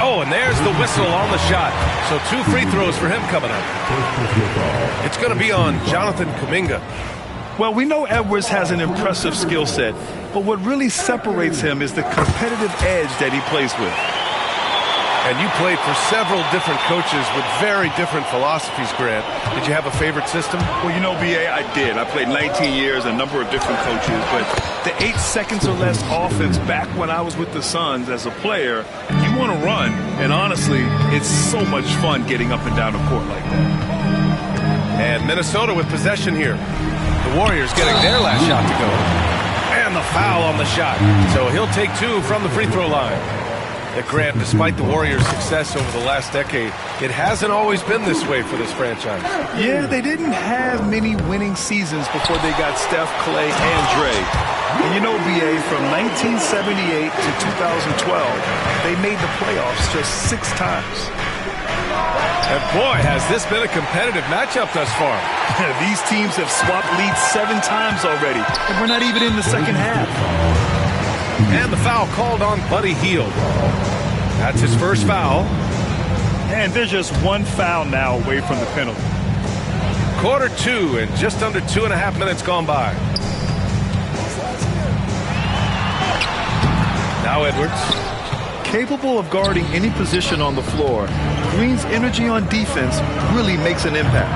I: Oh, and there's the whistle on the shot. So 2 free throws for him coming up. It's going to be on Jonathan Kuminga.
L: Well, we know Edwards has an impressive skill set, but what really separates him is the competitive edge that he plays with.
I: And you played for several different coaches with very different philosophies, Grant. Did you have a favorite system?
L: Well, you know, B.A., I did. I played 19 years, a number of different coaches, but the 8 seconds or less offense back when I was with the Suns as a player, you want to run, and honestly, it's so much fun getting up and down the court like that.
I: And Minnesota with possession here. The Warriors getting their last shot to go. And the foul on the shot. So he'll take 2 from the free throw line. Grant, despite the Warriors' success over the last decade, it hasn't always been this way for this franchise.
L: Yeah, they didn't have many winning seasons before they got Steph, Clay, and Dre. And you know, B.A., from 1978 to 2012, they made the playoffs just 6 times.
I: And boy, has this been a competitive matchup thus far.
L: These teams have swapped leads 7 times already, and we're not even in the second half.
I: And the foul called on Buddy Hield. That's his first foul.
L: And there's just 1 foul now away from the penalty.
I: Quarter 2 and just under 2.5 minutes gone by. Now Edwards.
L: Capable of guarding any position on the floor, Green's energy on defense really makes an impact.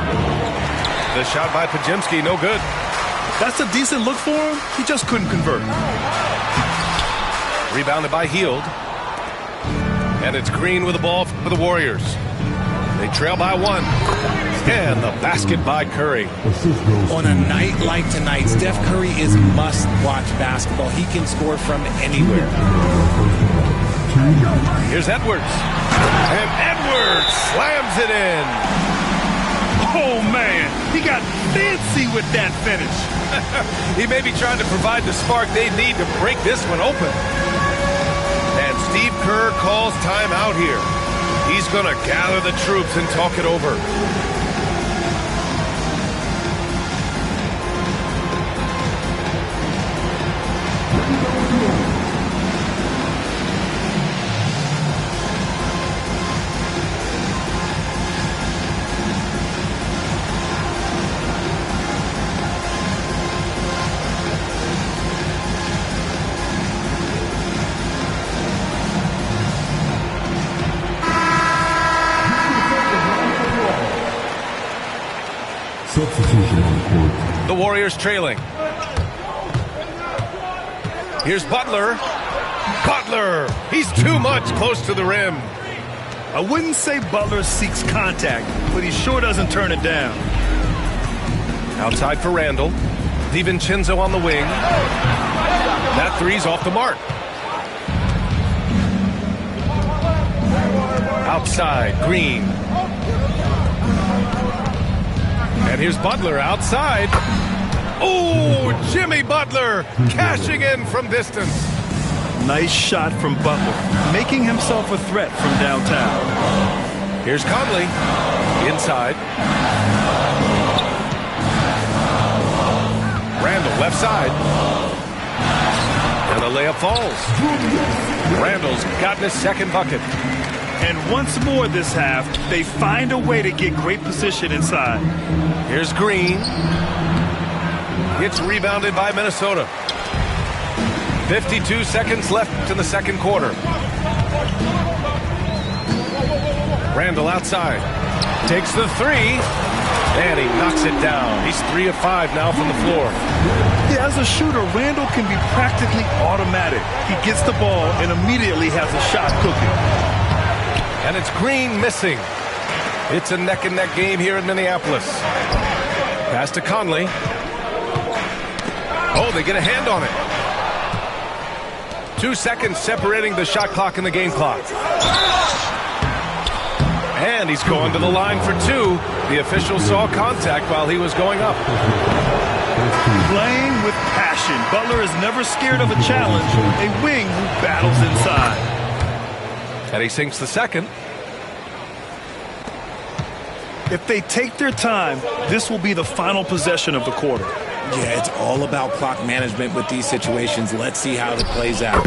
I: The shot by Podziemski, no good.
L: That's a decent look for him. He just couldn't convert.
I: Rebounded by Hield. And it's Green with the ball for the Warriors. They trail by 1. And the basket by Curry.
M: On a night like tonight, Steph Curry is must-watch basketball. He can score from anywhere.
I: Here's Edwards. And Edwards slams it in.
L: Oh, man. He got fancy with that finish.
I: He may be trying to provide the spark they need to break this one open. And Steve Kerr calls timeout here. He's going to gather the troops and talk it over.
B: Substitution on the court.
I: The Warriors trailing. Here's Butler. Butler! He's too much close to the rim.
L: I wouldn't say Butler seeks contact, but he sure doesn't turn it down.
I: Outside for Randall. DiVincenzo on the wing. That three's off the mark. Outside, Green. And here's Butler outside. Oh, Jimmy Butler cashing in from distance.
L: Nice shot from Butler, making himself a threat from downtown.
I: Here's Conley inside. Randall left side. And the layup falls. Randall's gotten his second bucket.
L: And once more this half, they find a way to get great position inside.
I: Here's Green. It's rebounded by Minnesota. 52 seconds left in the second quarter. Randall outside. Takes the three. And he knocks it down. He's 3 of 5 now from the floor.
L: Yeah, as a shooter, Randall can be practically automatic. He gets the ball and immediately has a shot cooking.
I: And it's Green missing. It's a neck-and-neck game here in Minneapolis. Pass to Conley. Oh, they get a hand on it. 2 seconds separating the shot clock and the game clock. And he's going to the line for 2. The official saw contact while he was going up.
L: Playing with passion. Butler is never scared of a challenge. A wing who battles inside.
I: And he sinks the second.
L: If they take their time, this will be the final possession of the quarter.
M: Yeah, it's all about clock management with these situations. Let's see how it plays out.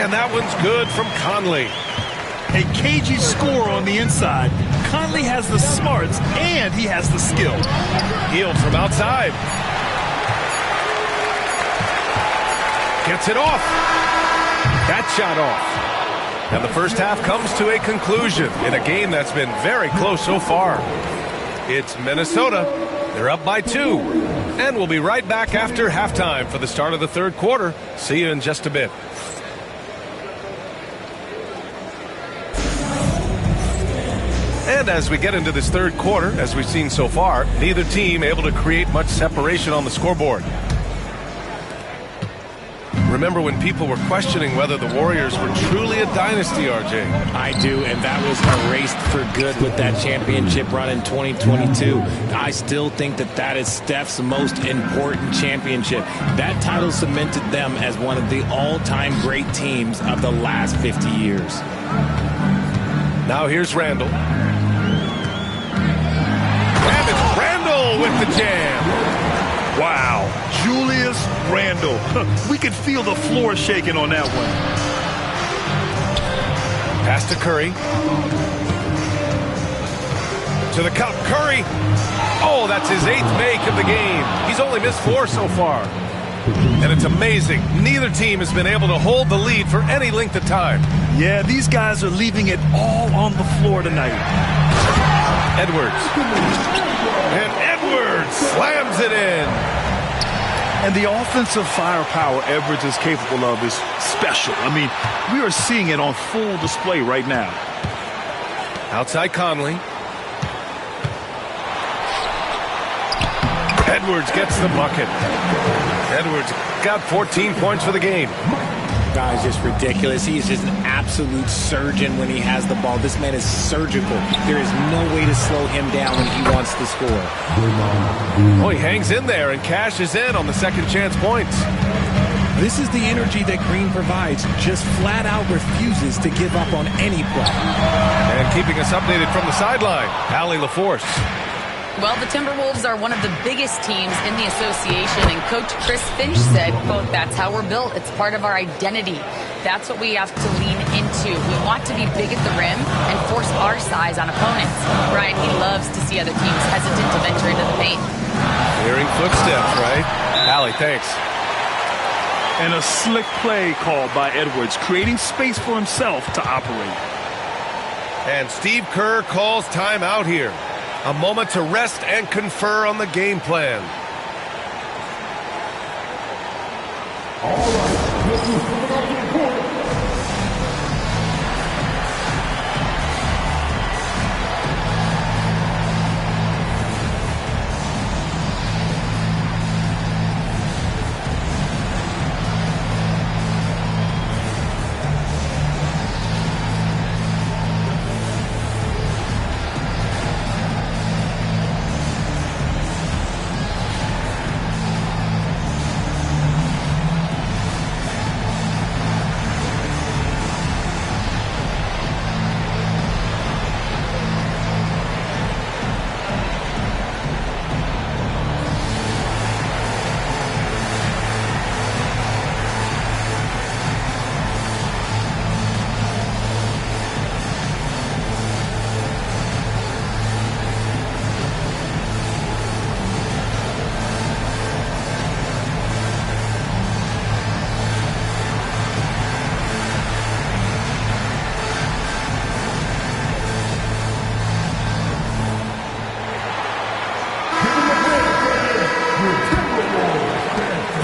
I: And that one's good from Conley.
L: A cagey score on the inside. Conley has the smarts and he has the skill.
I: Hield from outside. Gets it off. That shot off. And the first half comes to a conclusion in a game that's been very close so far. It's Minnesota. They're up by 2. And we'll be right back after halftime for the start of the third quarter. See you in just a bit. And as we get into this third quarter, as we've seen so far, neither team able to create much separation on the scoreboard. Remember when people were questioning whether the Warriors were truly a dynasty, RJ?
M: I do, and that was erased for good with that championship run in 2022. I still think that is Steph's most important championship. That title cemented them as one of the all-time great teams of the last 50 years.
I: Now here's Randall. And it's Randall with the jam.
L: Wow, Julius Randle. We could feel the floor shaking on that one.
I: Pass to Curry. To the cup, Curry. Oh, that's his 8th make of the game. He's only missed 4 so far. And it's amazing. Neither team has been able to hold the lead for any length of time.
L: Yeah, these guys are leaving it all on the floor tonight.
I: Edwards. And Edwards slams it in.
L: And the offensive firepower Edwards is capable of is special. I mean, we are seeing it on full display right now.
I: Outside Conley. Edwards gets the bucket. Edwards got 14 points for the game.
M: Guy's just ridiculous. He is just an absolute surgeon when he has the ball. This man is surgical. There is no way to slow him down when he wants to score.
I: Oh, he hangs in there and cashes in on the second chance points.
M: This is the energy that Green provides. Just flat out refuses to give up on any play.
I: And keeping us updated from the sideline, Allie LaForce.
N: Well, the Timberwolves are one of the biggest teams in the association, and Coach Chris Finch said, quote, "That's how we're built. It's part of our identity. That's what we have to lean into. We want to be big at the rim and force our size on opponents." Brian, he loves to see other teams hesitant to venture into the paint.
I: Hearing footsteps, right? Allie, thanks.
L: And a slick play called by Edwards, creating space for himself to operate.
I: And Steve Kerr calls timeout here. A moment to rest and confer on the game plan.
B: All right.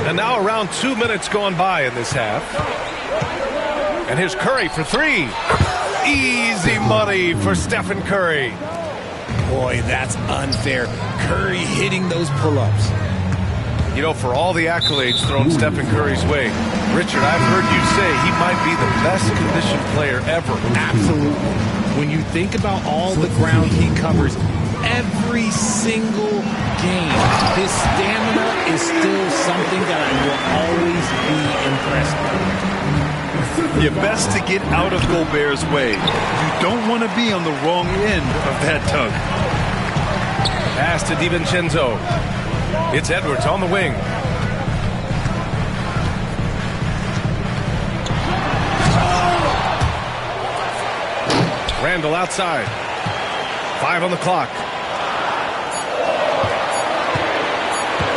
I: And now around 2 minutes gone by in this half. And here's Curry for three. Easy money for Stephen Curry.
M: Boy, that's unfair. Curry hitting those pull-ups.
I: You know, for all the accolades thrown Stephen Curry's way, Richard, I've heard you say he might be the best conditioned player ever.
M: Absolutely. When you think about all the ground he covers every single game, his stamina is still something that I will always be impressed with.
L: You're best to get out of Gobert's way. You don't want to be on the wrong end of that tug.
I: Pass to DiVincenzo. It's Edwards on the wing. Randall outside. 5 on the clock.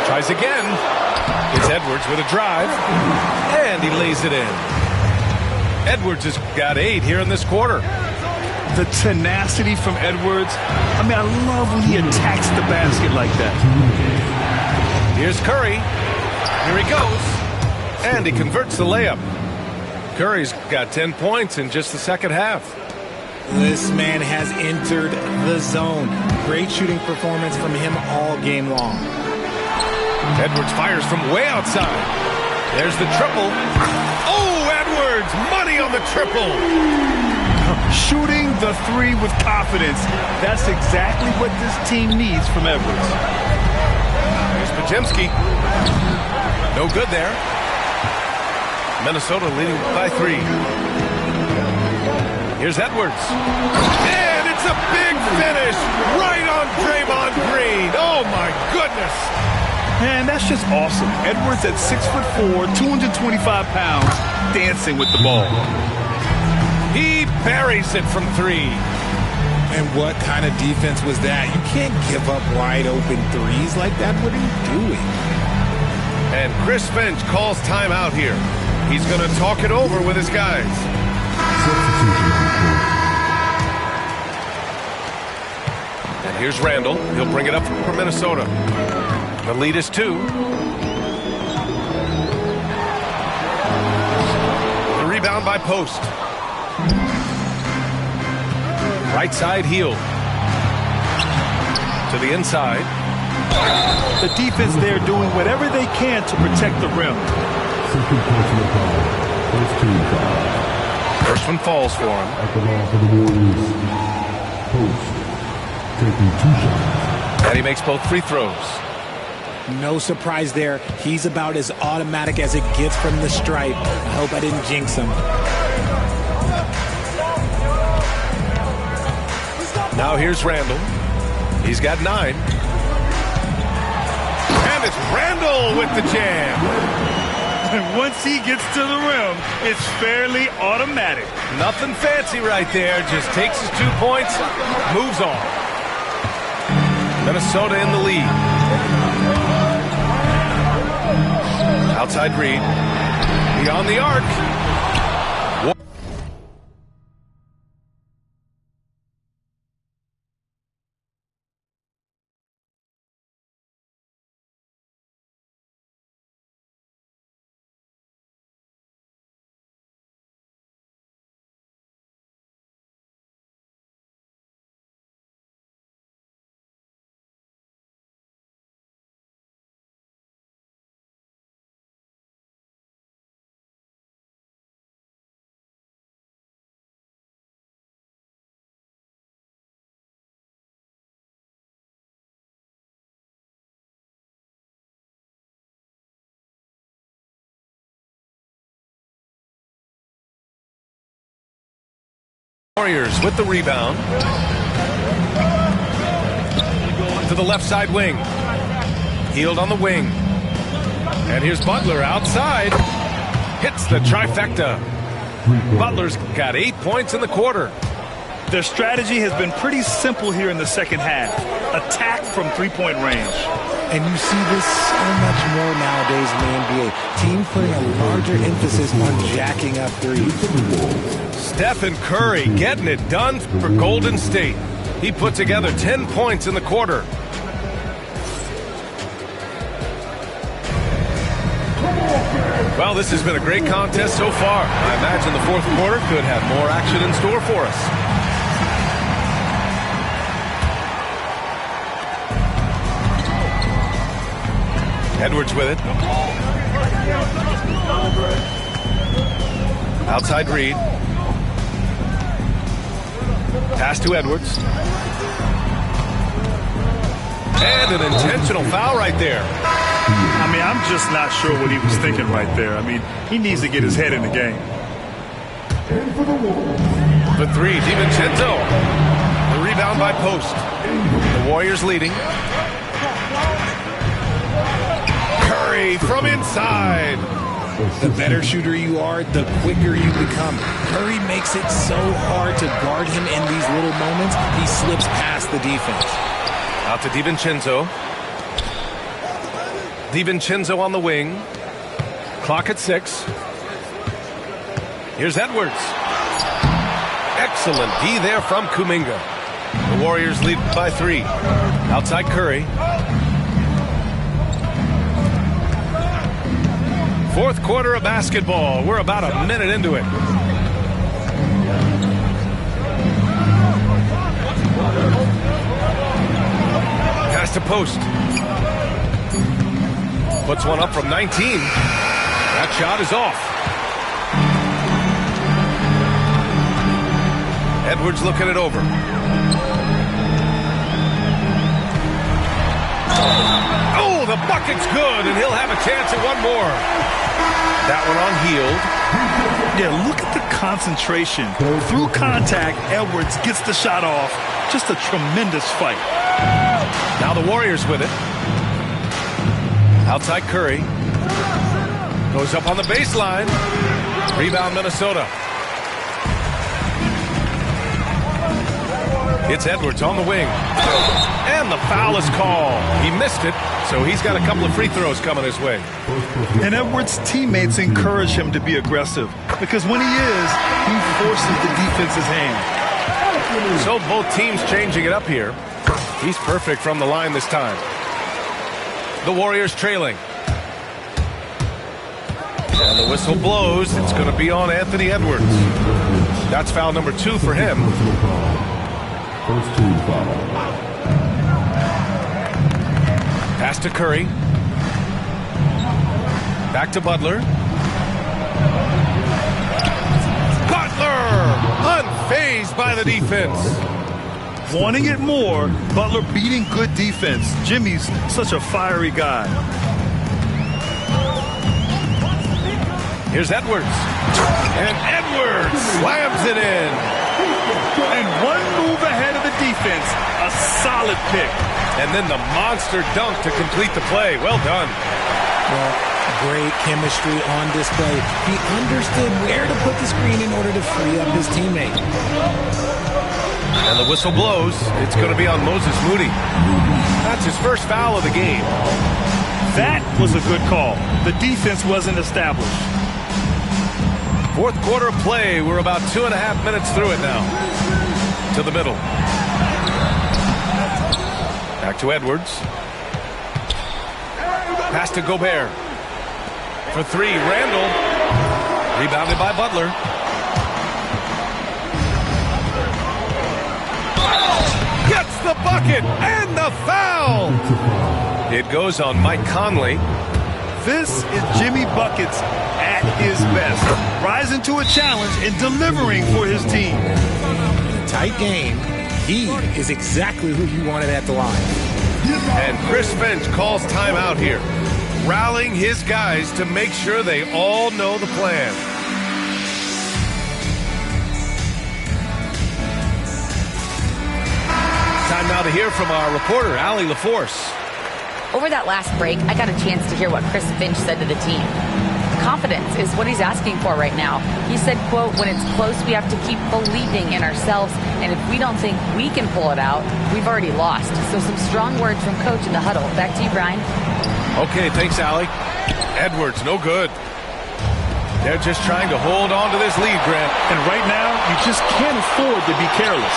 I: Tries again. It's Edwards with a drive. And he lays it in. Edwards has got 8 here in this quarter.
L: The tenacity from Edwards. I mean, I love when he attacks the basket like that.
I: Here's Curry. Here he goes. And he converts the layup. Curry's got 10 points in just the second half.
M: This man has entered the zone. Great shooting performance from him all game long.
I: Edwards fires from way outside. There's the triple. Oh, Edwards! Money on the triple.
L: Shooting the three with confidence. That's exactly what this team needs from Edwards.
I: Here's Podziemski. No good there. Minnesota leading by 3. Here's Edwards. And it's a big finish right on Draymond Green. Oh, my goodness.
L: Man, that's just awesome. Edwards at 6'4", 225 pounds, dancing with the ball.
I: He buries it from 3.
M: And what kind of defense was that? You can't give up wide open threes like that. What are you doing?
I: And Chris Finch calls timeout here. He's going to talk it over with his guys. And here's Randall. He'll bring it up for Minnesota. The lead is 2. The rebound by Post. Right side heel. To the inside.
L: The defense there doing whatever they can to protect the rim.
I: First one falls for him.
B: At the line for the Warriors, Post taking 2 shots.
I: And he makes both free throws.
M: No surprise there. He's about as automatic as it gets from the stripe. I hope I didn't jinx him.
I: Now here's Randall. He's got 9. And it's Randall with the jam.
L: And once he gets to the rim, it's fairly automatic.
I: Nothing fancy right there. Just takes his 2 points, moves on. Minnesota in the lead. Outside Reed. Beyond the arc. Warriors with the rebound. To the left side wing. Healed on the wing. And here's Butler outside. Hits the trifecta. Butler's got 8 points in the quarter.
L: Their strategy has been pretty simple here in the second half. Attack from 3-point range.
M: And you see this so much more nowadays in the NBA. Teams putting a larger emphasis on jacking up threes.
I: Stephen Curry getting it done for Golden State. He put together 10 points in the quarter. Well, this has been a great contest so far. I imagine the fourth quarter could have more action in store for us. Edwards with it. Outside Reed. Pass to Edwards. And an intentional foul right there.
L: I mean, I'm just not sure what he was thinking right there. I mean, he needs to get his head in the game.
I: For 3, DiVincenzo. The rebound by Post. The Warriors leading. Curry from inside.
M: The better shooter you are, the quicker you become. Curry makes it so hard to guard him in these little moments. He slips past the defense.
I: Out to DiVincenzo. DiVincenzo on the wing. Clock at 6. Here's Edwards. Excellent D there from Kuminga. The Warriors lead by 3. Outside Curry. Fourth quarter of basketball. We're about a minute into it. Pass to Post. Puts one up from 19. That shot is off. Edwards looking it over. Oh, the bucket's good, and he'll have a chance at one more. That one on Hield.
L: Yeah, look at the concentration. Through contact, Edwards gets the shot off. Just a tremendous fight.
I: Now the Warriors with it. Outside Curry. Goes up on the baseline. Rebound Minnesota. It's Edwards on the wing. And the foul is called. He missed it, so he's got a couple of free throws coming his way.
L: And Edwards' teammates encourage him to be aggressive because when he is, he forces the defense's hand.
I: So both teams changing it up here. He's perfect from the line this time. The Warriors trailing. And the whistle blows. It's going to be on Anthony Edwards. That's foul number 2 for him.
B: First team foul.
I: Pass to Curry. Back to Butler. Butler! Unfazed by the defense.
L: Wanting it more, Butler beating good defense. Jimmy's such a fiery guy.
I: Here's Edwards. And Edwards slams it in.
L: And one move ahead of the defense. A solid pick.
I: And then the monster dunk to complete the play. Well done.
M: Well, great chemistry on display. He understood where to put the screen in order to free up his teammate.
I: And the whistle blows. It's going to be on Moses Moody. That's his first foul of the game.
L: That was a good call. The defense wasn't established.
I: Fourth quarter play. We're about 2.5 minutes through it now. To the middle. Back to Edwards. Pass to Gobert. For 3, Randall. Rebounded by Butler. Gets the bucket and the foul. It goes on Mike Conley.
L: This is Jimmy Buckets at his best. Rising to a challenge and delivering for his team.
M: In a tight game, he is exactly who you wanted at the line.
I: And Chris Finch calls timeout here, rallying his guys to make sure they all know the plan. Time now to hear from our reporter, Allie LaForce.
N: Over that last break, I got a chance to hear what Chris Finch said to the team. Confidence is what he's asking for right now. He said, quote, when it's close, we have to keep believing in ourselves, and if we don't think we can pull it out, we've already lost. So some strong words from Coach in the huddle. Back to you, Brian.
I: Okay, thanks, Allie. Edwards, no good. They're just trying to hold on to this lead, Grant.
L: And right now, you just can't afford to be careless.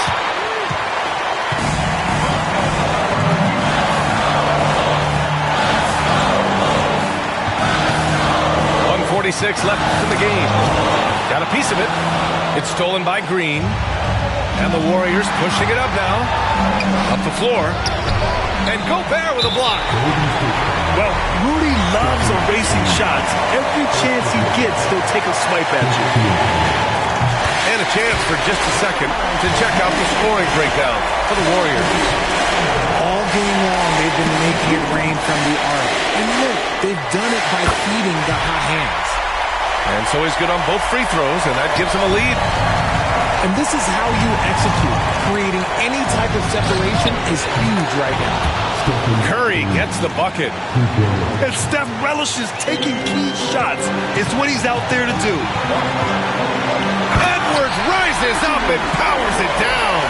I: 1:46 left in the game. Got a piece of it. It's stolen by Green. And the Warriors pushing it up now. Up the floor. And Gobert with a block.
L: Well, Rudy loves erasing shots. Every chance he gets, he'll take a swipe at you.
I: And a chance for just a second to check out the scoring breakdown for the Warriors.
M: All game long, they've been making it rain from the arc. And look, they've done it by feeding the hot hands.
I: And so he's good on both free throws, and that gives him a lead.
M: And this is how you execute. Creating any type of separation is huge right now.
I: Curry gets the bucket.
L: And Steph relishes taking key shots. It's what he's out there to do.
I: Edwards rises up and powers it down.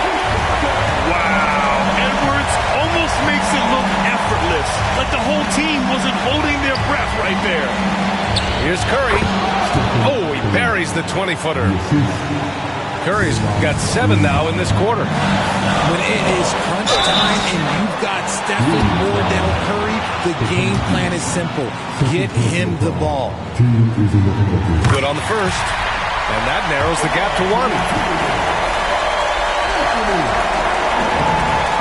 L: Wow. Edwards almost makes it look effortless. Like the whole team wasn't holding their breath right there.
I: Here's Curry. Oh, he buries the 20-footer. Curry's got 7 now in this quarter.
M: When it is crunch time and you've got Stephen Wardell Curry, the game plan is simple. Get him the ball.
I: Good on the first. And that narrows the gap to 1.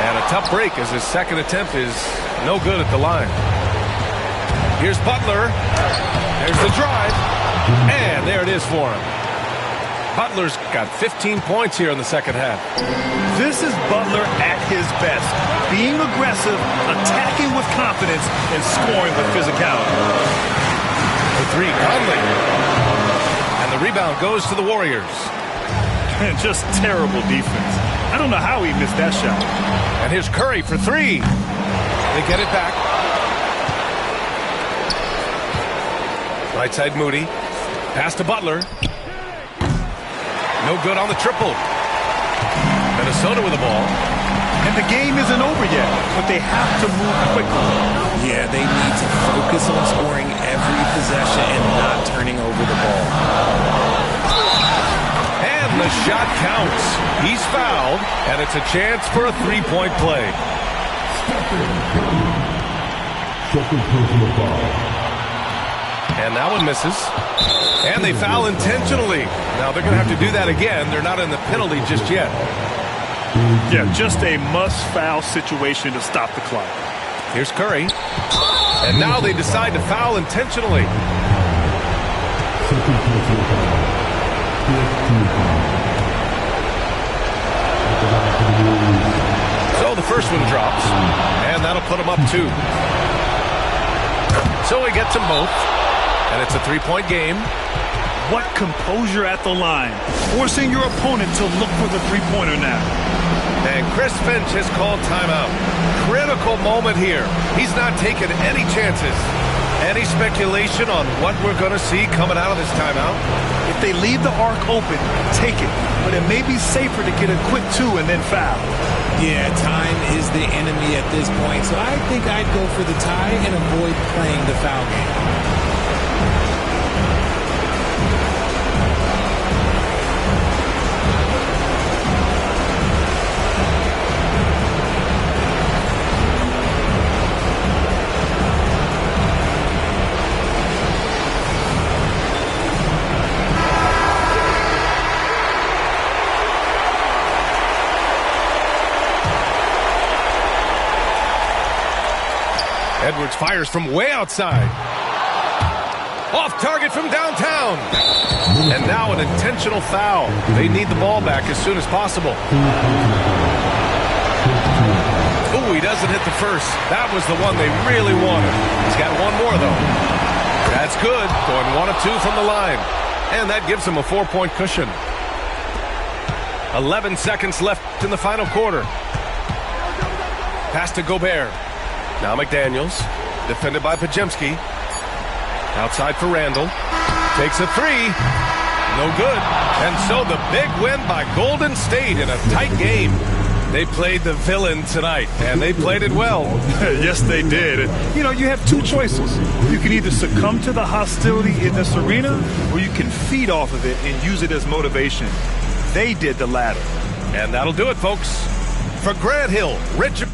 I: And a tough break as his second attempt is no good at the line. Here's Butler. There's the drive. And there it is for him. Butler's got 15 points here in the second half.
L: This is Butler at his best. Being aggressive, attacking with confidence, and scoring with physicality.
I: The 3, Conley. And the rebound goes to the Warriors.
L: And just terrible defense. I don't know how he missed that shot.
I: And here's Curry for 3. They get it back. Right side Moody. Pass to Butler. No good on the triple. Minnesota with the ball.
L: And the game isn't over yet, but they have to move quickly.
M: Yeah, they need to focus on scoring every possession and not turning over the ball.
I: And the shot counts. He's fouled, and it's a chance for a three-point play.
B: Second personal foul.
I: And that one misses. And they foul intentionally. Now they're going to have to do that again. They're not in the penalty just yet.
L: Yeah, just a must-foul situation to stop the clock.
I: Here's Curry. And now they decide to foul intentionally.
B: Second personal foul.
I: So the first one drops. And that'll put them up 2. So he gets them both. And it's a three-point game.
L: What composure at the line, forcing your opponent to look for the three-pointer now.
I: And Chris Finch has called timeout. Critical moment here. He's not taking any chances. Any speculation on what we're going to see coming out of this timeout?
L: If they leave the arc open, take it. But it may be safer to get a quick 2 and then foul.
M: Yeah, time is the enemy at this point, so I think I'd go for the tie and avoid playing the foul game.
I: Edwards fires from way outside. Off target from downtown. And now an intentional foul. They need the ball back as soon as possible. Ooh, he doesn't hit the first. That was the one they really wanted. He's got one more, though. That's good. Going 1 of 2 from the line. And that gives him a 4-point cushion. 11 seconds left in the final quarter. Pass to Gobert. Now McDaniels, defended by Podziemski. Outside for Randall. Takes a 3. No good. And so the big win by Golden State in a tight game. They played the villain tonight, and they played it well.
L: Yes, they did. You know, you have 2 choices. You can either succumb to the hostility in this arena, or you can feed off of it and use it as motivation. They did the latter.
I: And that'll do it, folks. For Grant Hill, Richard.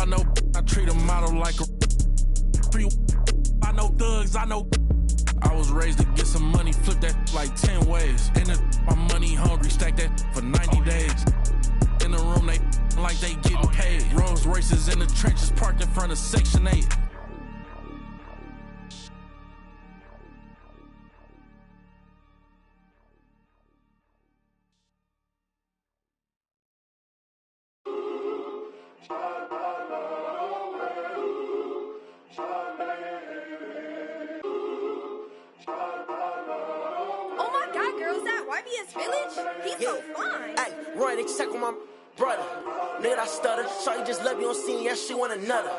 K: I know I treat a model like a I know thugs, I know I was raised to get some money, flip that like 10 ways. In the my money hungry, stack that for 90 days. In the room, they like they getting paid. Rolls Royces in the trenches, parked in front of Section 8.
O: Hey, Roy, they check on my brother. Nigga, I stutter. Shorty just love me on scene, yeah, she want another.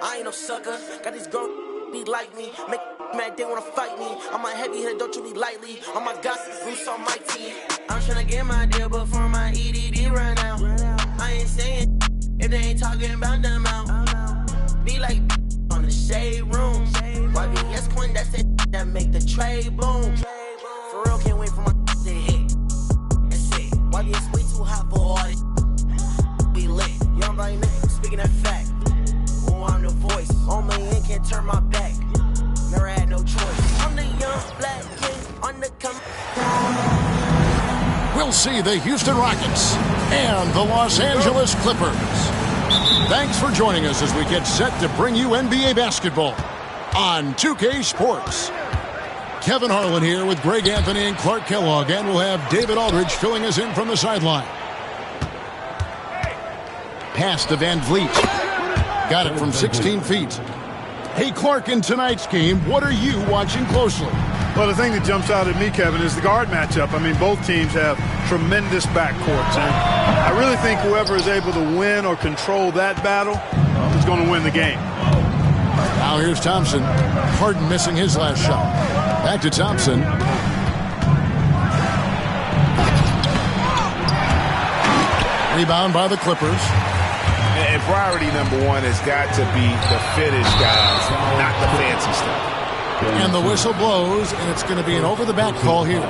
O: I ain't no sucker. Got these girls be like me. Make mad, they wanna fight me. I'm a heavy hitter, don't you be lightly. On my gossip, Bruce on my team. I'm tryna get my deal before my EDD run out. I ain't saying if they ain't talking about them out. Be like on the shade room. YBS Quinn, that's it that make the trade boom. For real, can't wait for my to hit. YBS way too hot for all this. Be lit. Young Brian Nick, speaking that fact. Oh, I'm the voice. On my end, can't turn my back. Never had no choice. I'm the young black king on the come.
A: We'll see the Houston Rockets and the Los Angeles Clippers. Thanks for joining us as we get set to bring you NBA basketball on 2K Sports. Kevin Harlan here with Greg Anthony and Clark Kellogg, and we'll have David Aldridge filling us in from the sideline. Pass to Van Vliet. Got it from 16 feet. Hey, Clark, in tonight's game, what are you watching closely?
P: Well, the thing that jumps out at me, Kevin, is the guard matchup. I mean, both teams have tremendous backcourts, and I really think whoever is able to win or control that battle is going to win the game.
A: Now here's Thompson. Harden missing his last shot. Back to Thompson. Rebound by the Clippers.
F: And priority number one has got to be the finish, guys, not the fancy stuff.
A: And the whistle blows, and it's going to be an over-the-back call here.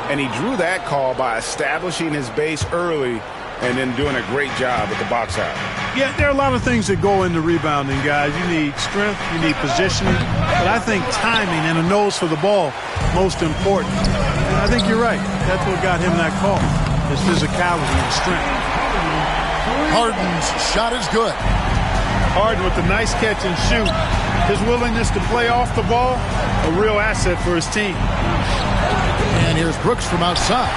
F: And he drew that call by establishing his base early and then doing a great job at the box out.
P: Yeah, there are a lot of things that go into rebounding, guys. You need strength, you need positioning, but I think timing and a nose for the ball most important. And I think you're right. That's what got him that call, his physicality and strength.
A: Harden's shot is good.
P: Harden with the nice catch and shoot. His willingness to play off the ball, a real asset for his team.
A: And here's Brooks from outside.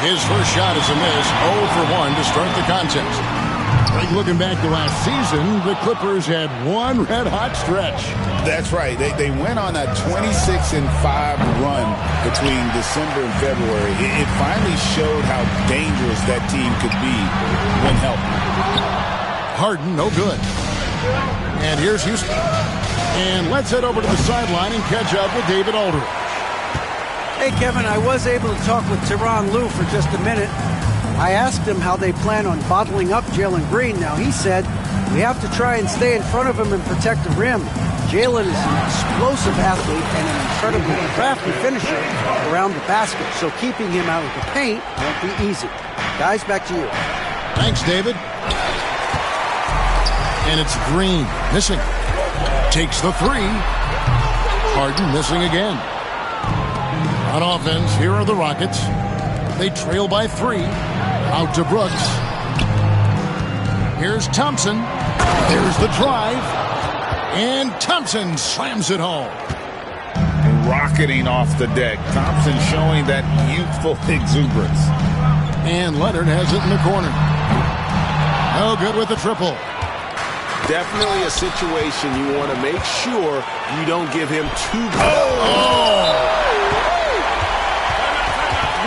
A: His first shot is a miss, 0 for 1 to start the contest. Looking back to last season, the Clippers had one red-hot stretch.
F: That's right. They went on a 26-5 run between December and February. It finally showed how dangerous that team could be when healthy.
A: Harden, no good. And here's Houston. And let's head over to the sideline and catch up with David Aldridge.
H: Hey, Kevin, I was able to talk with Tyronn Lue for just a minute. I asked him how they plan on bottling up Jalen Green. Now, he said, we have to try and stay in front of him and protect the rim. Jalen is an explosive athlete and an incredibly crafty finisher around the basket, so keeping him out of the paint won't be easy. Guys, back to you.
A: Thanks, David. And it's Green missing. Takes the three. Harden missing again. On offense, here are the Rockets. They trail by 3. Out to Brooks. Here's Thompson. There's the drive. And Thompson slams it home.
F: Rocketing off the deck. Thompson showing that youthful exuberance.
A: And Leonard has it in the corner. No good with the triple.
I: Definitely a situation you want to make sure you don't give him too much.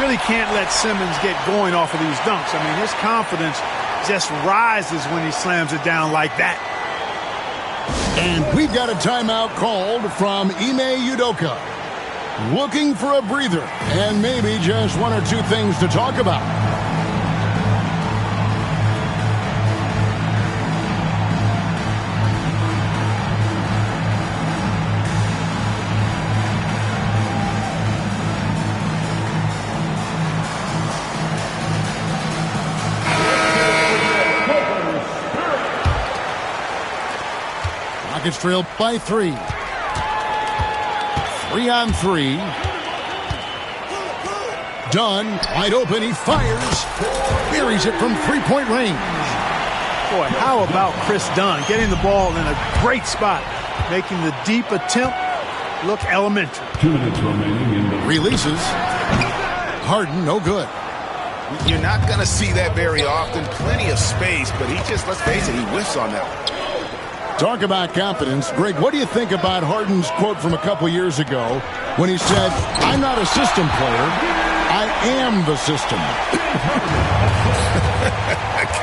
P: Really can't let Simmons get going off of these dunks. I mean, his confidence just rises when he slams it down like that.
A: And we've got a timeout called from Ime Udoka. Looking for a breather and maybe just 1 or 2 things to talk about. Rockets trail by 3. 3-on-3. Dunn, wide open, he fires. Buries it from three-point range.
P: Boy, how about Chris Dunn getting the ball in a great spot, making the deep attempt look elementary.
B: 2 minutes remaining in the
A: Releases. Harden, no good.
F: You're not going to see that very often. Plenty of space, but he just, let's face it, he whiffs on that one.
A: Talk about confidence. Greg, what do you think about Harden's quote from a couple years ago when he said, "I'm not a system player, I am the system"?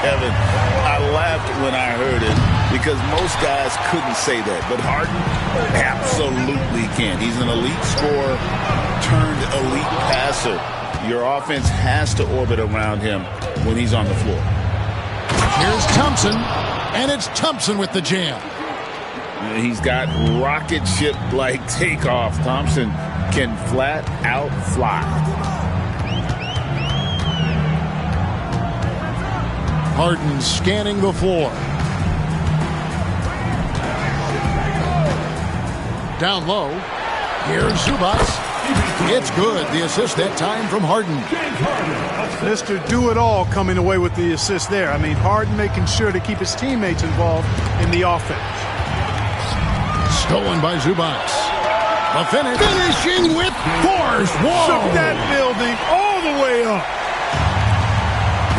F: Kevin, I laughed when I heard it because most guys couldn't say that, but Harden absolutely can. He's an elite scorer turned elite passer. Your offense has to orbit around him when he's on the floor.
A: Here's Thompson, and it's Thompson with the jam.
F: He's got rocket ship-like takeoff. Thompson can flat out fly.
A: Harden scanning the floor. Down low. Here's Zubac. It's good. The assist that time from Harden.
P: Mr. Do-It-All coming away with the assist there. I mean, Harden making sure to keep his teammates involved in the offense.
A: Stolen by Zubac. The finish. Finishing with force. Whoa.
P: Shook that building all the way up.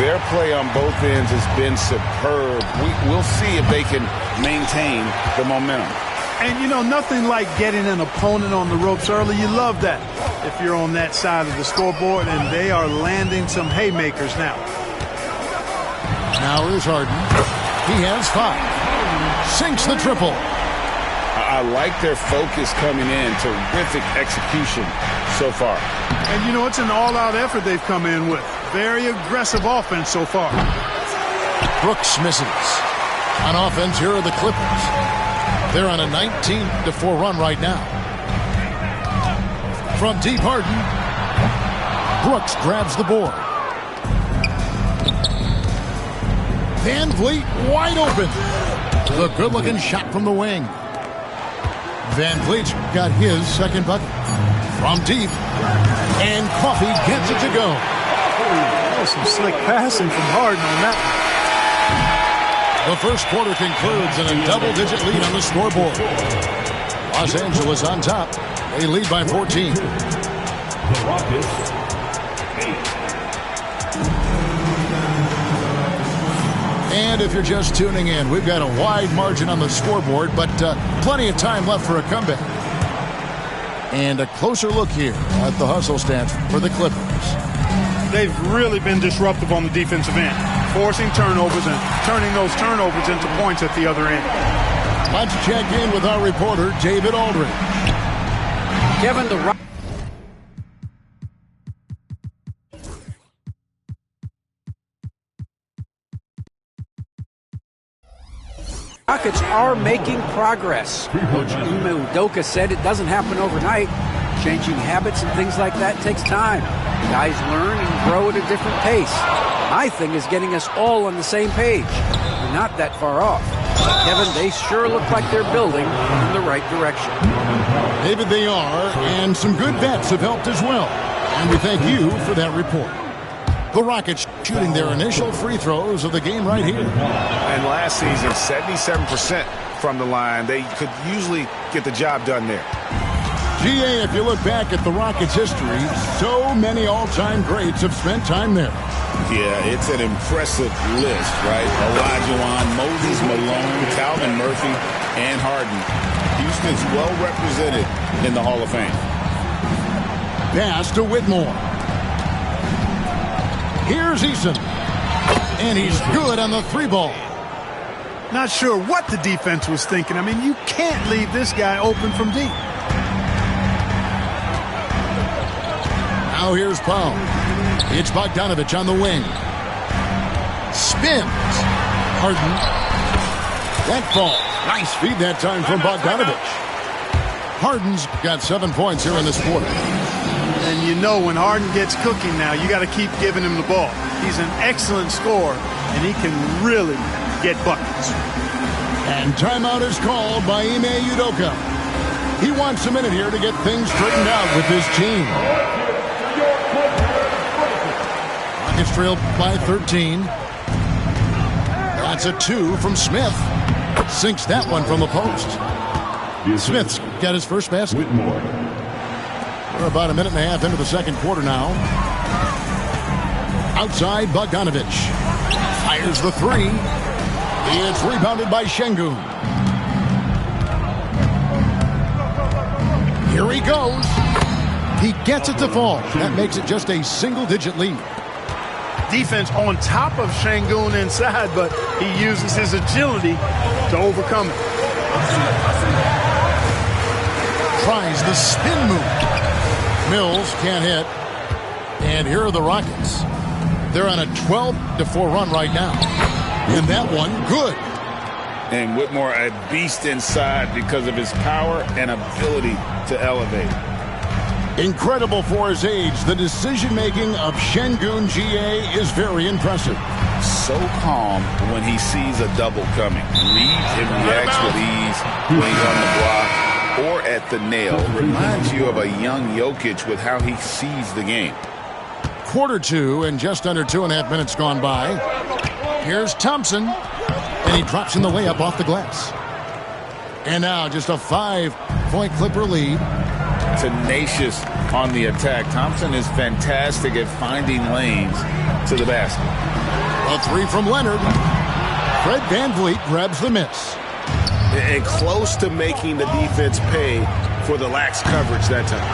F: Their play on both ends has been superb. We'll see if they can maintain the momentum.
P: And, you know, nothing like getting an opponent on the ropes early. You love that if you're on that side of the scoreboard, and they are landing some haymakers now.
A: Now here's Harden. He has 5. Sinks the triple.
F: I like their focus coming in. Terrific execution so far.
P: And, you know, it's an all-out effort they've come in with. Very aggressive offense so far.
A: Brooks misses. On offense, here are the Clippers. They're on a 19-4 run right now. From deep, Harden. Brooks grabs the board. Van Vliet wide open. The good-looking shot from the wing. Van Vliet's got his second bucket. From deep. And Coffey gets it to go.
P: Oh, some slick passing from Harden on that one.
A: The first quarter concludes in a double-digit lead on the scoreboard. Los Angeles on top. They lead by 14.
B: The Rockets, 8.
A: And if you're just tuning in, we've got a wide margin on the scoreboard, but plenty of time left for a comeback. And a closer look here at the hustle stats for the Clippers.
P: They've really been disruptive on the defensive end, forcing turnovers and turning those turnovers into points at the other end.
A: Let's check in with our reporter, David Aldridge.
H: Kevin, the Rockets are making progress. Coach Ime Udoka said it doesn't happen overnight. Changing habits and things like that takes time. Guys learn and grow at a different pace. My thing is getting us all on the same page. We're not that far off. Kevin, they sure look like they're building in the right direction.
A: David, they are, and some good vets have helped as well. And we thank you for that report. The Rockets shooting their initial free throws of the game right here.
F: And last season, 77% from the line. They could usually get the job done there.
A: GA, if you look back at the Rockets' history, so many all-time greats have spent time there.
F: Yeah, it's an impressive list, right? Olajuwon, Moses Malone, Calvin Murphy, and Harden. Houston's well represented in the Hall of Fame.
A: Pass to Whitmore. Here's Eason. And he's good on the 3-ball.
P: Not sure what the defense was thinking. I mean, you can't leave this guy open from deep.
A: Now here's Powell. It's Bogdanovich on the wing. Spins. Harden. That ball. Nice feed that time from Bogdanovich. Harden's got 7 points here in this quarter.
P: And you know when Harden gets cooking now, you got to keep giving him the ball. He's an excellent scorer, and he can really get buckets.
A: And timeout is called by Ime Udoka. He wants a minute here to get things straightened out with his team. Rockets trail by 13. That's a 2 from Smith. Sinks that one from the post. Smith's got his first basket. We're about a minute and a half into the second quarter now. Outside, Bogdanovich fires the 3. It's rebounded by Şengün. Here he goes. He gets it to fall. That makes it just a single-digit lead.
P: Defense on top of Şengün inside, but he uses his agility to overcome it.
A: Tries the spin move. Mills can't hit. And here are the Rockets. They're on a 12-4 run right now. And that one, good.
D: And Whitmore, a beast inside because of his power and ability to elevate.
A: Incredible for his age. The decision-making of Şengün GA is very impressive.
D: So calm when he sees a double coming. Reads and reacts with ease when he's on the block or at the nail. Reminds you of a young Jokic with how he sees the game.
A: Quarter 2 and just under 2.5 minutes gone by. Here's Thompson, and he drops in the layup off the glass. And now just a 5-point Clipper lead.
D: Tenacious on the attack. Thompson is fantastic at finding lanes to the basket.
A: A 3 from Leonard. Fred VanVleet grabs the miss.
I: And close to making the defense pay for the lax coverage that time.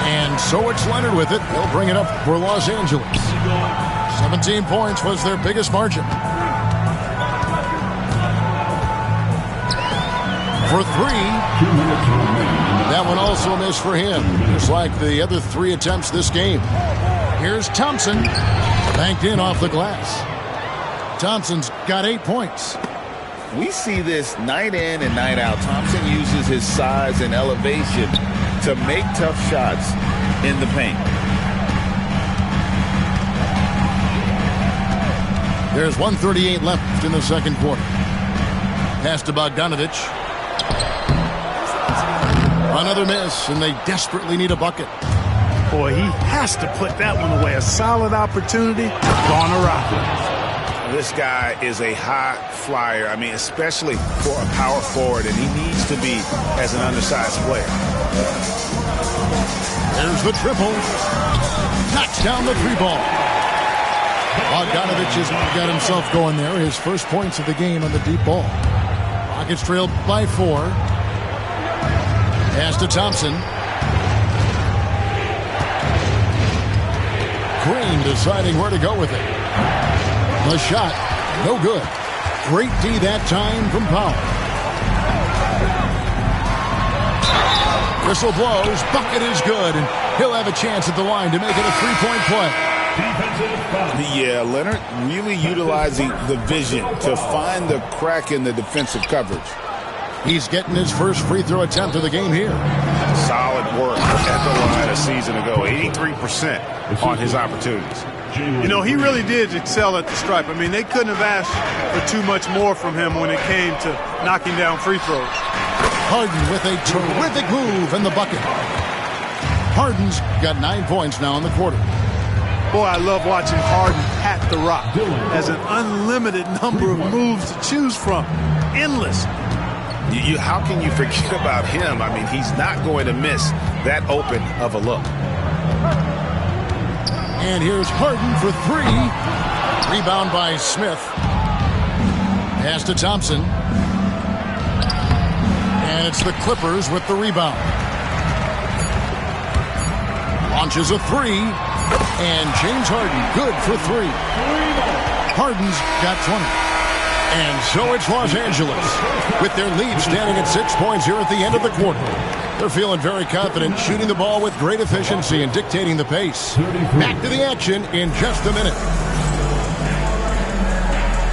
A: And so it's Leonard with it. They'll bring it up for Los Angeles. 17 points was their biggest margin. For 3. That one also missed for him, just like the other 3 attempts this game. Here's Thompson. Banked in off the glass. Thompson's got 8 points.
D: We see this night in and night out. Thompson uses his size and elevation to make tough shots in the paint.
A: There's 1:38 left in the second quarter. Pass to Bogdanovich. Another miss, and they desperately need a bucket.
P: Boy, he has to put that one away. A solid opportunity, gone awry.
I: This guy is a high flyer. I mean, especially for a power forward, and he needs to be as an undersized player.
A: There's the triple. Knocks down the 3-ball. Bogdanovich has got himself going there. His first points of the game on the deep ball. Rockets trailed by 4. Pass to Thompson. Green deciding where to go with it. The shot, no good. Great D that time from Powell. Whistle blows, bucket is good, and he'll have a chance at the line to make it a 3-point play.
D: Yeah, Leonard really utilizing the vision to find the crack in the defensive coverage.
A: He's getting his first free throw attempt of the game here.
I: Solid work at the line a season ago. 83% on his opportunities.
P: You know, he really did excel at the stripe. I mean, they couldn't have asked for too much more from him when it came to knocking down free throws.
A: Harden with a terrific move in the bucket. Harden's got 9 points now in the quarter.
P: Boy, I love watching Harden hat the rock. Has an unlimited number of moves to choose from. Endless.
I: How can you forget about him? I mean, he's not going to miss that open of a look.
A: And here's Harden for 3. Rebound by Smith. Pass to Thompson. And it's the Clippers with the rebound. Launches a 3. And James Harden good for 3. Harden's got 20. And so it's Los Angeles with their lead standing at 6 points here at the end of the quarter. They're feeling very confident, shooting the ball with great efficiency and dictating the pace. Back to the action in just a minute.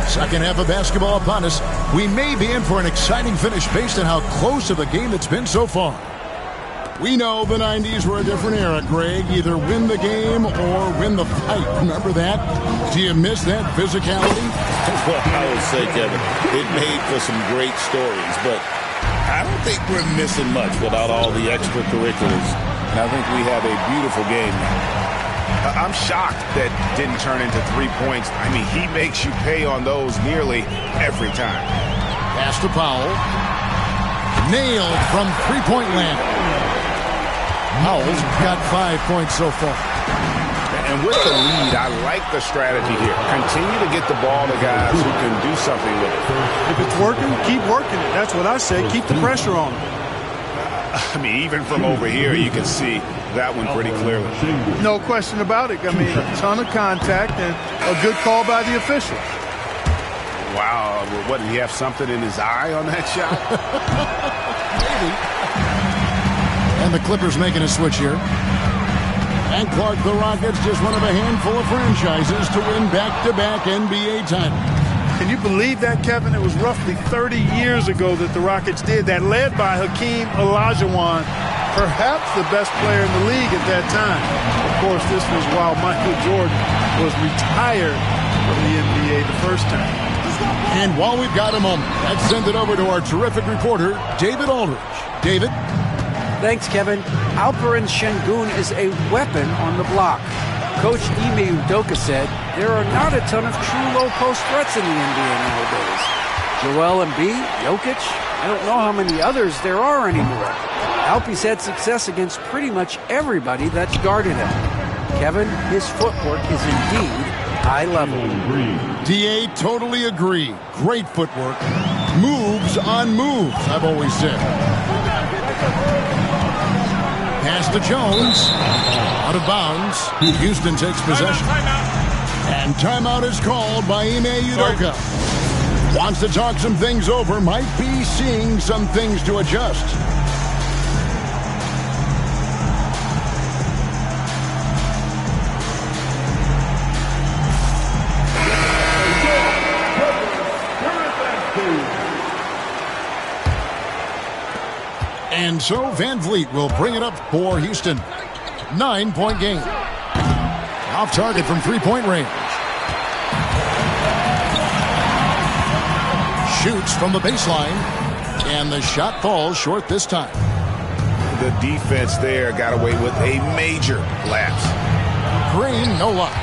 A: Second half of basketball upon us. We may be in for an exciting finish based on how close of a game it's been so far. We know the 90s were a different era, Greg. Either win the game or win the fight. Remember that? Do you miss that physicality?
F: Well, I would say, Kevin, it made for some great stories, but I don't think we're missing much without all the extracurriculars. And I think we have a beautiful game now.
I: I'm shocked that didn't turn into 3 points. I mean, he makes you pay on those nearly every time.
A: Pass to Powell. Nailed from three-point land. Powell's got 5 points so far.
I: And with the lead, I like the strategy here. Continue to get the ball to guys who can do something with it.
P: If it's working, keep working it. That's what I say. Keep the pressure on them.
I: I mean, even from over here, you can see that one pretty clearly.
P: No question about it. I mean, a ton of contact and a good call by the official.
I: Wow. What, did he have something in his eye on that shot?
A: Maybe. And the Clippers making a switch here. And Clark, the Rockets, just one of a handful of franchises to win back-to-back NBA titles.
P: Can you believe that, Kevin? It was roughly 30 years ago that the Rockets did that, led by Hakeem Olajuwon, perhaps the best player in the league at that time. Of course, this was while Michael Jordan was retired from the NBA the first time.
A: And while we've got a moment, let's send it over to our terrific reporter, David Aldridge. David?
H: Thanks, Kevin. Alperen Şengün is a weapon on the block. Coach Ime Udoka said there are not a ton of true low-post threats in the NBA nowadays. Joel Embiid, Jokic, I don't know how many others there are anymore. Alpie's had success against pretty much everybody that's guarded him. Kevin, his footwork is indeed high level.
A: DA, totally agree. Great footwork. Moves on moves, I've always said. Pass to Jones. Out of bounds. Houston takes possession. And timeout is called by Ime Udoka. Wants to talk some things over. Might be seeing some things to adjust. And so Van Vliet will bring it up for Houston. 9-point game. Off target from three-point range. Shoots from the baseline. And the shot falls short this time.
I: The defense there got away with a major lapse.
A: Green, no luck.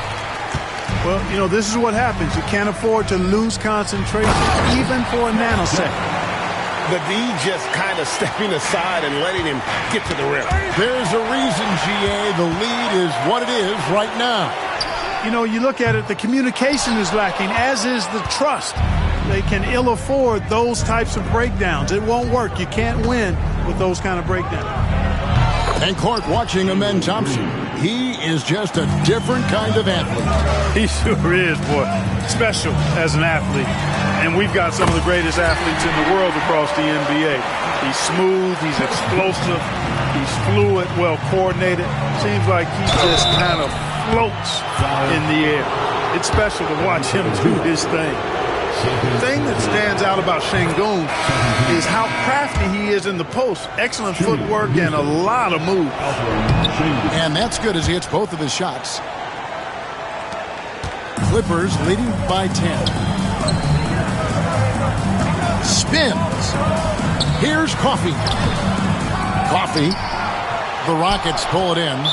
P: Well, you know, this is what happens. You can't afford to lose concentration, even for a nanosecond.
I: The D just kind of stepping aside and letting him get to the rim.
A: There's a reason, GA, the lead is what it is right now.
P: You know, you look at it, the communication is lacking, as is the trust. They can ill afford those types of breakdowns. It won't work. You can't win with those kind of breakdowns.
A: And Clark watching Amen Thompson. He is just a different kind of athlete.
P: He sure is, boy. Special as an athlete. And we've got some of the greatest athletes in the world across the NBA. He's smooth, he's explosive, he's fluid, well coordinated. Seems like he just kind of floats in the air. It's special to watch him do his thing. The thing that stands out about Şengün is how crafty he is in the post. Excellent footwork and a lot of moves.
A: And that's good as he hits both of his shots. Clippers leading by 10. Spins. Here's Coffey. Coffey. The Rockets pull it in.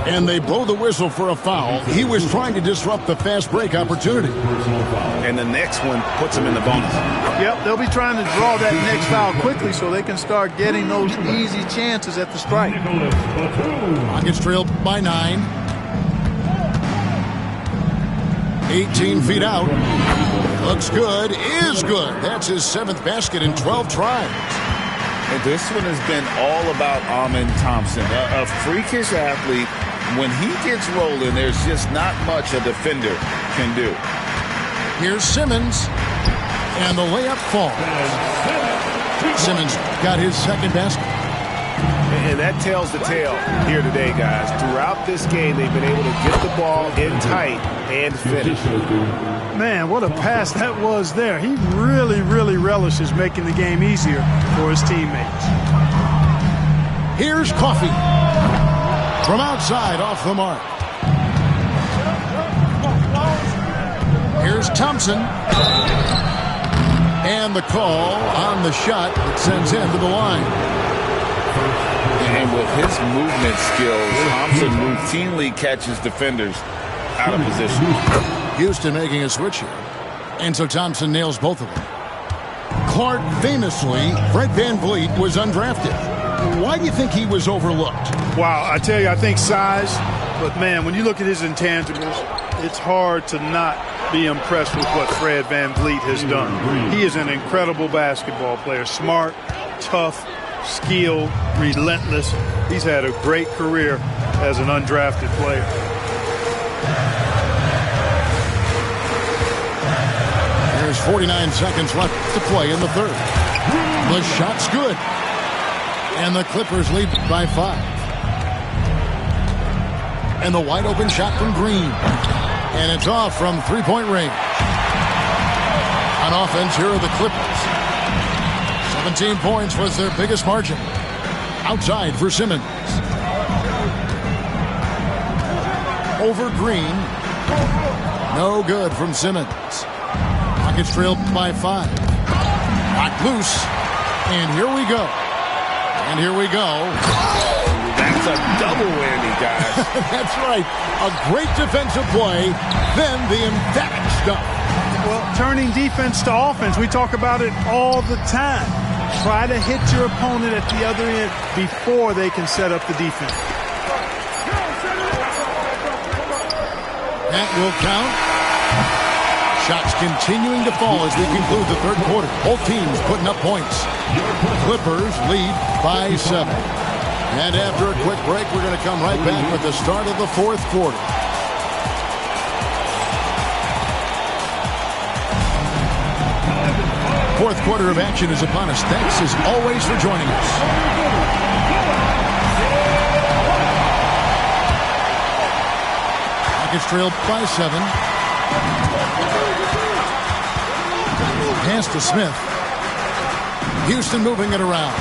A: And they blow the whistle for a foul. He was trying to disrupt the fast break opportunity.
I: And the next one puts him in the bonus.
P: Yep, they'll be trying to draw that next foul quickly so they can start getting those easy chances at the strike.
A: Rockets trailed by 9. 18 feet out. Looks good. Is good. That's his 7th basket in 12 tries.
F: And this one has been all about Amen Thompson, a freakish athlete. When he gets rolling, there's just not much a defender can do.
A: Here's Simmons, and the layup falls. Simmons got his 2nd basket.
I: And that tells the tale here today, guys. Throughout this game, they've been able to get the ball in tight and finish.
P: Man, what a pass that was there. He really, really relishes making the game easier for his teammates.
A: Here's Coffey. From outside, off the mark. Here's Thompson. And the call on the shot that sends him to the line.
D: And with his movement skills, Thompson routinely catches defenders out of position.
A: Houston making a switch here. And so Thompson nails both of them. Clark famously, Fred VanVleet was undrafted. Why do you think he was overlooked?
P: Wow, I tell you, I think size. But, man, when you look at his intangibles, it's hard to not be impressed with what Fred VanVleet has done. He is an incredible basketball player. Smart, tough, skilled, relentless. He's had a great career as an undrafted player.
A: There's 49 seconds left to play in the third. The shot's good. And the Clippers lead by 5. And the wide open shot from Green. And it's off from three-point range. On offense, here are the Clippers. 17 points was their biggest margin. Outside for Simmons. Over Green. No good from Simmons. Rockets trailed by 5. Knocked loose. And here we go. And here we go.
D: That's a double whammy, guys.
A: That's right. A great defensive play, then the emphatic stuff.
P: Well, turning defense to offense, we talk about it all the time. Try to hit your opponent at the other end before they can set up the defense.
A: That will count. Shots continuing to fall as we conclude the third quarter. Both teams putting up points. Clippers lead by 7. And after a quick break, we're going to come right back with the start of the fourth quarter. Fourth quarter of action is upon us. Thanks as always for joining us. Rockets trailed by 7. Pass to Smith. Houston moving it around.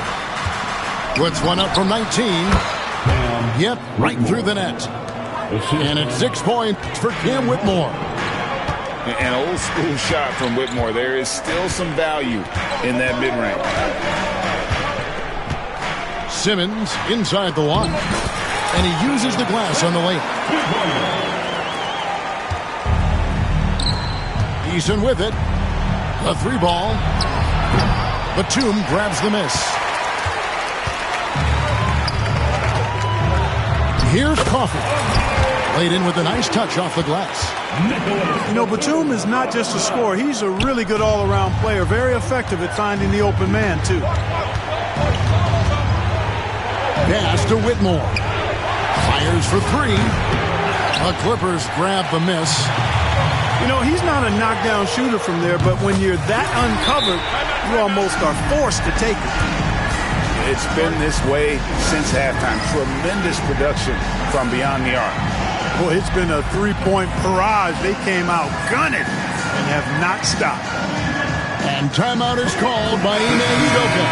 A: Puts one up from 19. Yep, right through the net. And it's 6 points for Cam Whitmore.
D: An old school shot from Whitmore. There is still some value in that mid-range.
A: Simmons inside the line. And he uses the glass on the lane. Eason with it. A 3-ball. Batum grabs the miss. Here's Coffey. Laid in with a nice touch off the glass.
P: You know, Batum is not just a scorer. He's a really good all-around player. Very effective at finding the open man, too.
A: Pass to Whitmore. Fires for 3. The Clippers grab the miss.
P: You know, he's not a knockdown shooter from there, but when you're that uncovered, you almost are forced to take it.
D: It's been this way since halftime. Tremendous production from beyond the arc.
P: Boy, it's been a 3-point barrage. They came out gunning and have not stopped.
A: And timeout is called by Ime Udoka.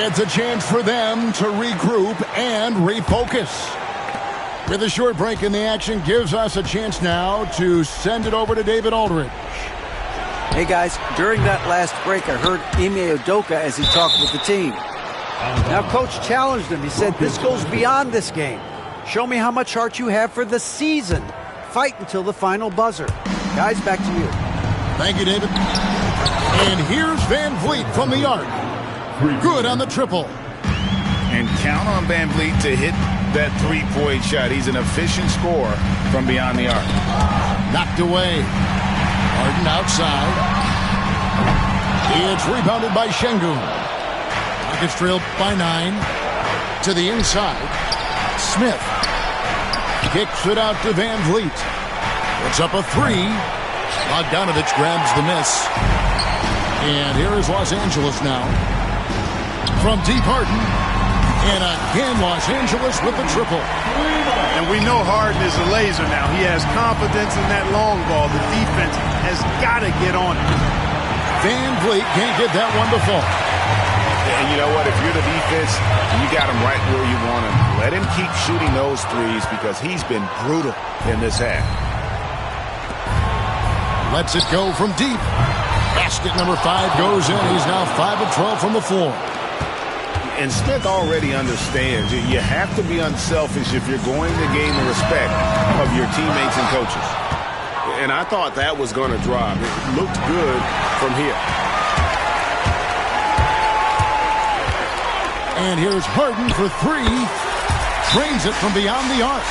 A: It's a chance for them to regroup and refocus. With a short break in the action, gives us a chance now to send it over to David Aldridge.
H: Hey, guys, during that last break, I heard Ime Udoka as he talked with the team. Now, Coach challenged him. He said, this goes beyond this game. Show me how much heart you have for the season. Fight until the final buzzer. Guys, back to you.
A: Thank you, David. And here's VanVleet from the arc. Good on the triple.
D: And count on VanVleet to hit that 3-point shot. He's an efficient scorer from beyond the arc.
A: Knocked away. Harden outside. It's rebounded by Şengün. Rockets trailed by 9. To the inside. Smith. Kicks it out to VanVleet. Puts up a 3. Bogdanović grabs the miss. And here is Los Angeles now. From deep, Harden. And again, Los Angeles with the triple.
P: And we know Harden is a laser now. He has confidence in that long ball. The defense has got to get on it.
A: VanVleet can't get that one to fall.
I: And you know what? If you're the defense, you got him right where you want him. Let him keep shooting those threes because he's been brutal in this half.
A: Lets it go from deep. Basket number 5 goes in. He's now 5 of 12 from the floor.
I: And Smith already understands you have to be unselfish if you're going to gain the respect of your teammates and coaches. And I thought that was going to drop. It looked good from here.
A: And here's Harden for 3. Drains it from beyond the arc.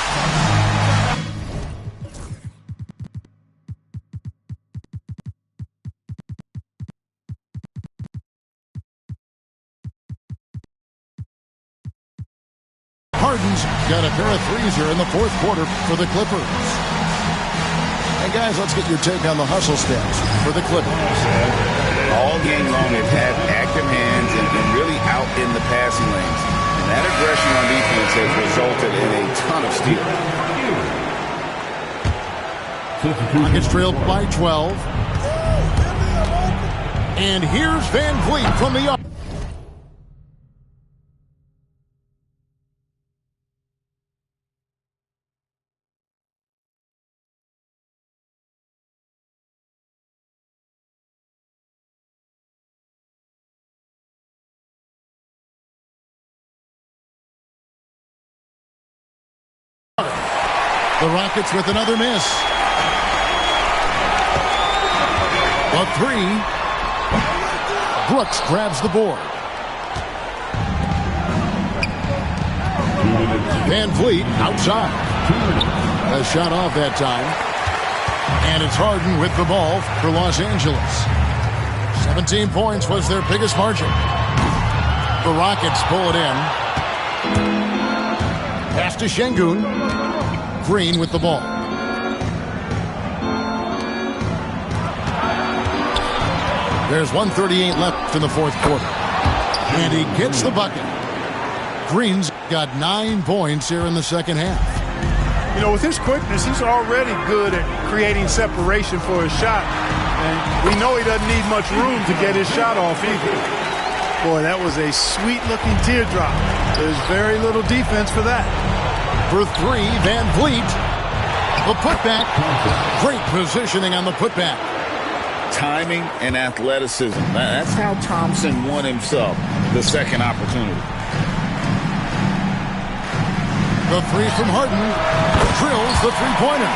A: Harden's got a pair of threes here in the fourth quarter for the Clippers. And guys, let's get your take on the hustle stats for the Clippers.
F: All game long, they've had active hands and been really out in the passing lanes. And that aggression on defense has resulted in a ton of steals.
A: Rockets trailed by 12. And here's Van Vliet from the arc. The Rockets with another miss. A 3. Brooks grabs the board. Van Vliet outside. A shot off that time. And it's Harden with the ball for Los Angeles. 17 points was their biggest margin. The Rockets pull it in. Pass to Şengün. Green with the ball. There's 1:38 left in the fourth quarter. And he gets the bucket. Green's got 9 points here in the second half.
P: You know, with his quickness, he's already good at creating separation for his shot. And we know he doesn't need much room to get his shot off either. Boy, that was a sweet-looking teardrop. There's very little defense for that.
A: For 3, Van Vliet. The putback. Great positioning on the putback.
F: Timing and athleticism. That's how Thompson won himself the second opportunity.
A: The 3 from Harden. Drills the three-pointer.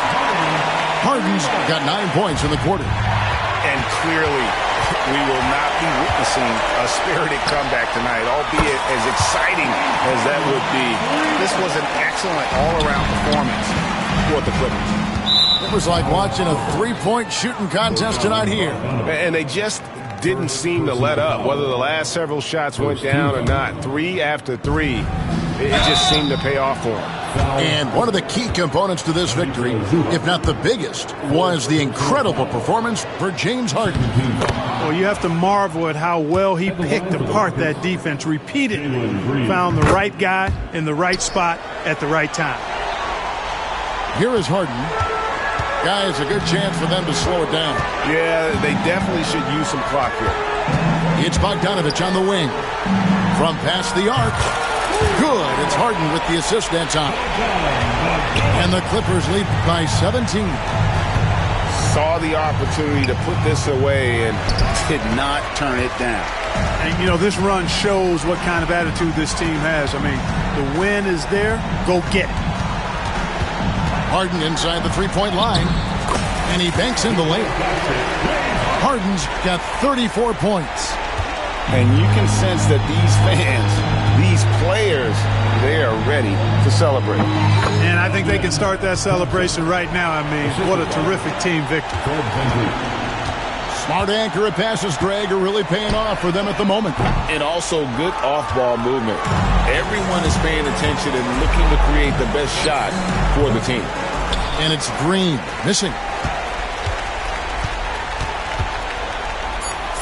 A: Harden's got 9 points in the quarter.
I: And clearly, we will not be witnessing a spirited comeback tonight, albeit as exciting as that would be. This was an excellent all-around performance for the Clippers.
A: It was like watching a three-point shooting contest tonight here.
I: And they just didn't seem to let up, whether the last several shots went down or not. 3 after 3, it just seemed to pay off for them.
A: And one of the key components to this victory, if not the biggest, was the incredible performance for James Harden.
P: Well, you have to marvel at how well he picked apart that defense repeatedly. Found the right guy in the right spot at the right time.
A: Here is Harden. Guys, a good chance for them to slow it down.
I: Yeah, they definitely should use some clock here.
A: It's Bogdanovich on the wing. From past the arc. Good. It's Harden with the assist that time. And the Clippers lead by 17.
F: Saw the opportunity to put this away and did not turn it down.
P: And, you know, this run shows what kind of attitude this team has. I mean, the win is there. Go get it.
A: Harden inside the three-point line. And he banks in the layup. Harden's got 34 points.
F: And you can sense that these fans, these players, they are ready to celebrate.
P: And I think they can start that celebration right now. I mean, what a terrific team victory.
A: Smart accurate passes, Greg, are really paying off for them at the moment.
F: And also good off-ball movement. Everyone is paying attention and looking to create the best shot for the team.
A: And it's Green missing.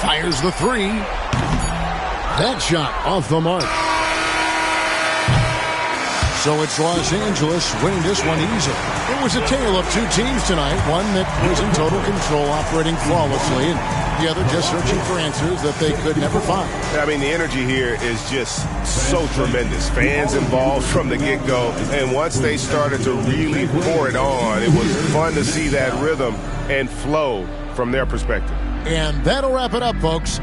A: Fires the 3. That shot off the mark. So it's Los Angeles winning this one easy. It was a tale of two teams tonight. One that was in total control, operating flawlessly. And together just searching for answers that they could never find.
I: I mean, the energy here is just so tremendous. Fans involved from the get-go. And once they started to really pour it on, it was fun to see that rhythm and flow from their perspective.
A: And that'll wrap it up, folks.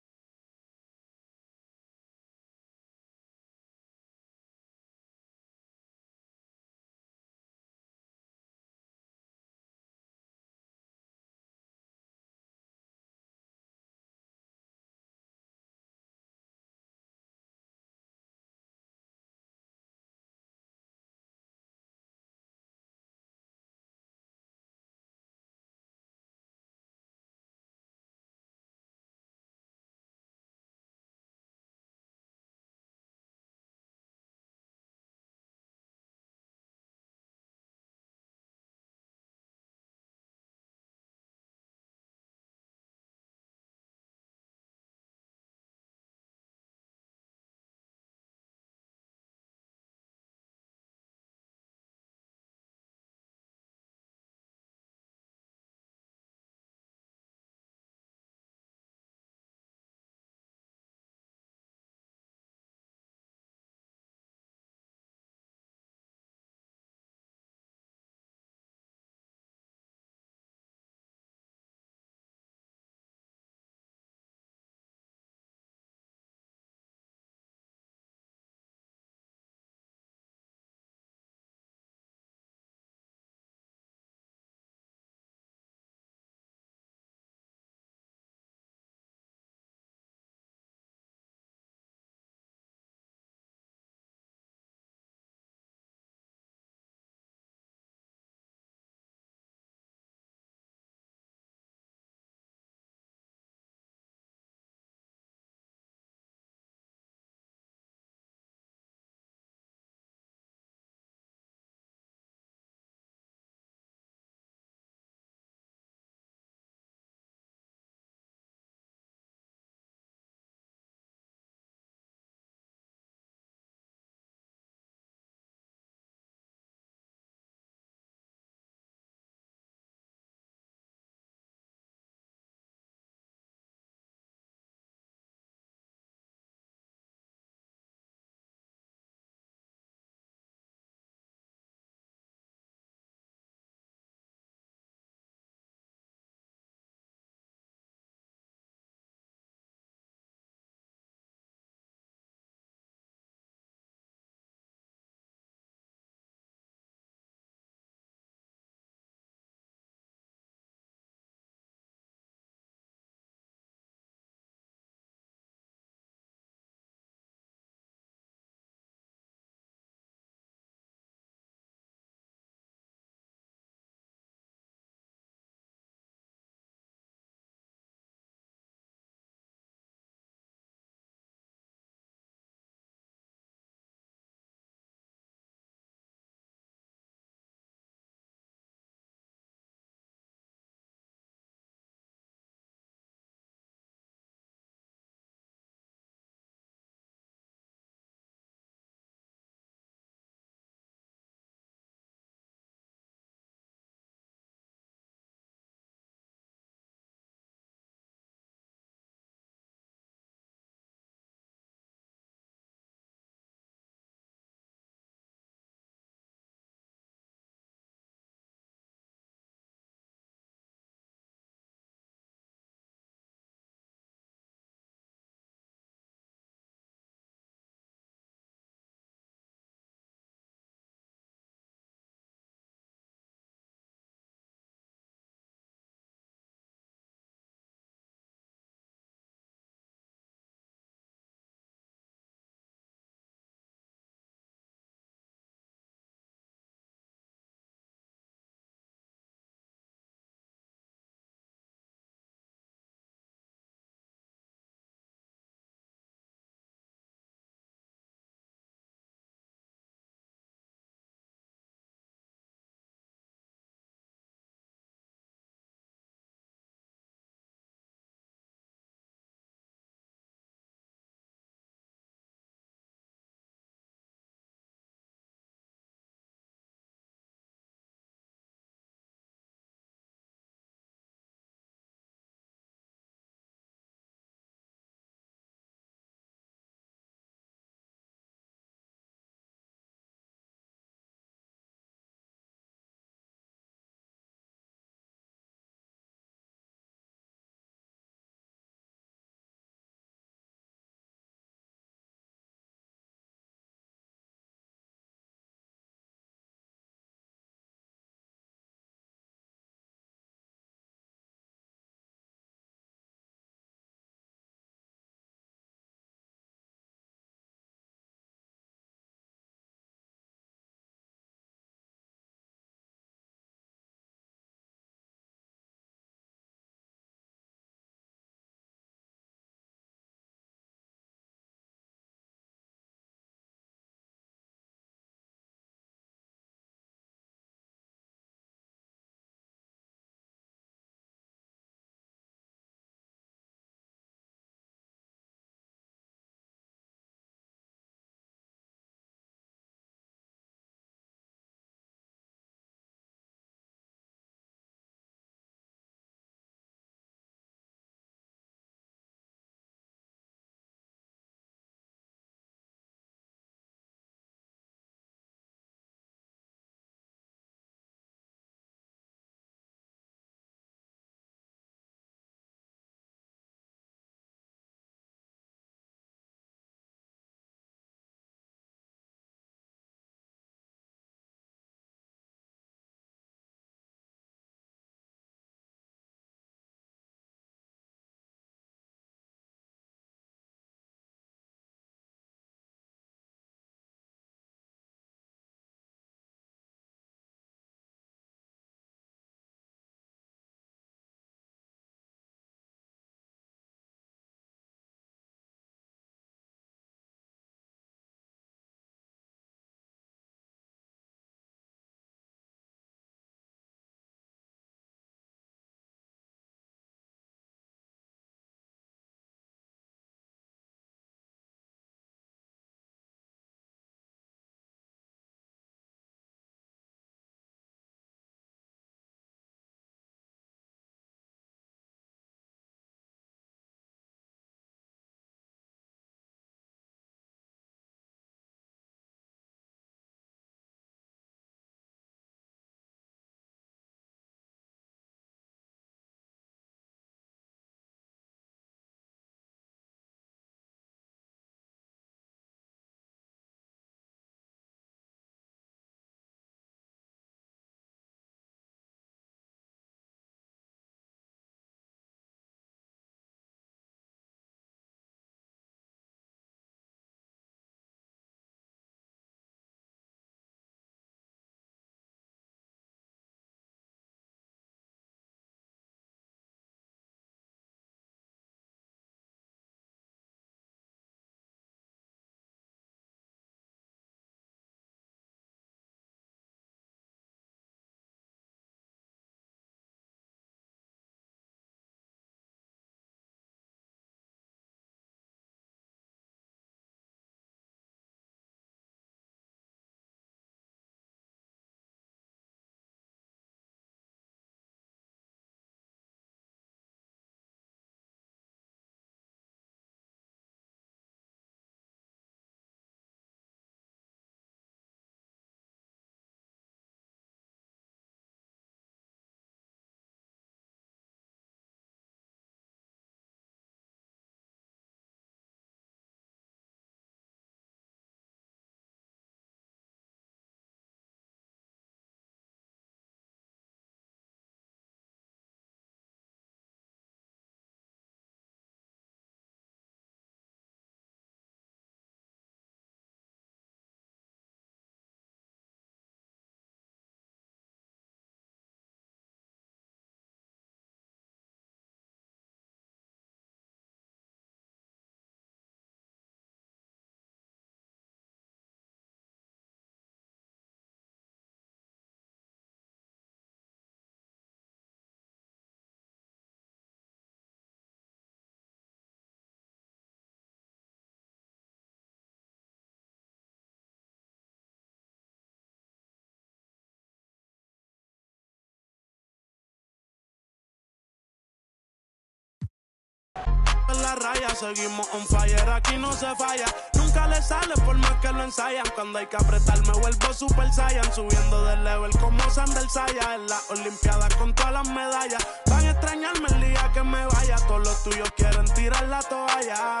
K: la raya. Seguimos on fire, aquí no se falla. Nunca le sale por más que lo ensayan. Cuando hay que apretar me vuelvo Super Saiyan. Subiendo de level como Sander Saya. En las Olimpiadas con todas las medallas. Van a extrañarme el día que me vaya. Todos los tuyos quieren tirar la toalla.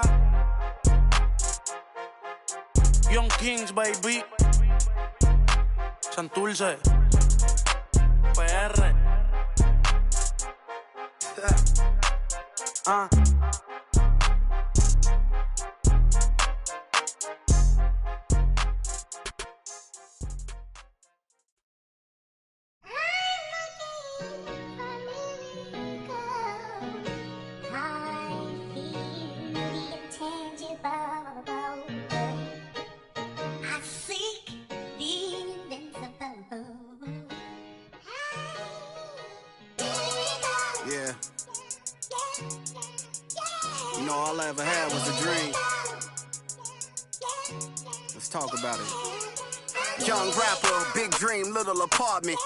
K: Young Kings, baby. Santurce. PR.
Q: Yeah. You know, all I ever had was a dream. Let's talk about it. Young rapper, big dream, little apartment.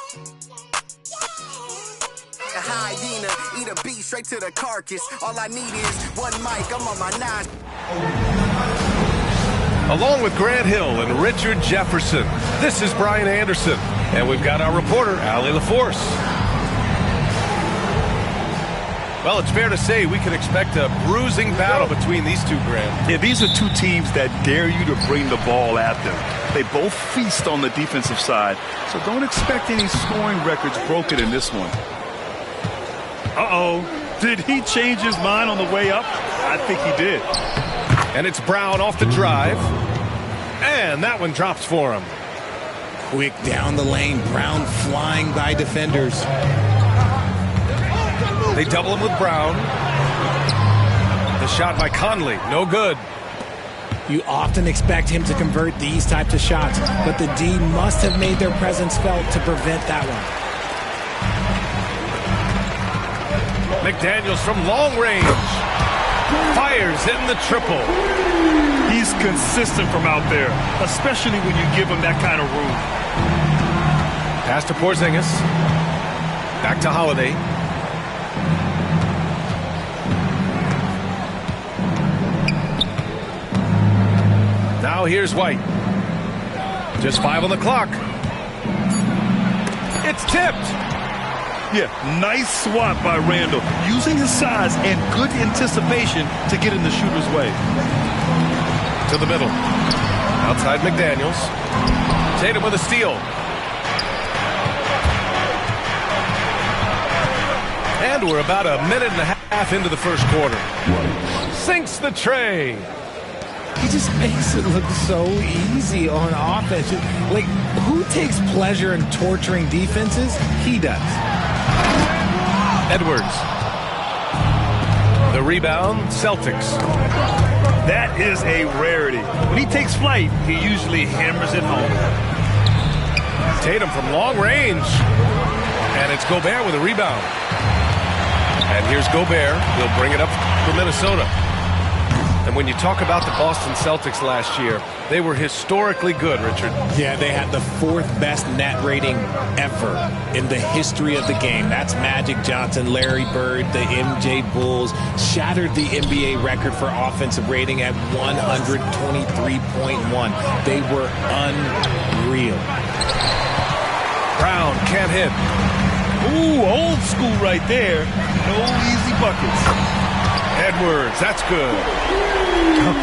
Q: A hyena, eat a beat straight to the carcass. All I need is one mic, I'm on my 9.
I: Along with Grant Hill and Richard Jefferson, this is Brian Anderson. And we've got our reporter, Allie LaForce. Well, it's fair to say we can expect a bruising battle between these two, Grant.
L: Yeah, these are two teams that dare you to bring the ball at them. They both feast on the defensive side, so don't expect any scoring records broken in this one. Uh-oh. Did he change his mind on the way up? I think he did.
I: And it's Brown off the drive. And that one drops for him.
M: Quick down the lane. Brown flying by defenders.
I: They double him with Brown. The shot by Conley, no good.
M: You often expect him to convert these types of shots, but the D must have made their presence felt to prevent that one.
I: McDaniels from long range. Fires in the triple.
L: He's consistent from out there, especially when you give him that kind of room.
I: Pass to Porzingis. Back to Holiday. Now here's White. Just 5 on the clock. It's tipped.
L: Yeah, nice swat by Randall, using his size and good anticipation to get in the shooter's way.
I: To the middle. Outside McDaniels. Tatum with a steal. And we're about a minute and a half into the first quarter. Sinks the tray.
M: He just makes it look so easy on offense. Like, who takes pleasure in torturing defenses? He does.
I: Edwards. The rebound, Celtics.
L: That is a rarity. When he takes flight, he usually hammers it home.
I: Tatum from long range. And it's Gobert with a rebound. And here's Gobert. He'll bring it up for Minnesota. And when you talk about the Boston Celtics last year, they were historically good, Richard.
M: Yeah, they had the 4th best net rating ever in the history of the game. That's Magic Johnson, Larry Bird, the MJ Bulls. Shattered the NBA record for offensive rating at 123.1. They were unreal.
I: Brown can't hit.
L: Ooh, old school right there. No easy buckets.
I: Edwards, that's good.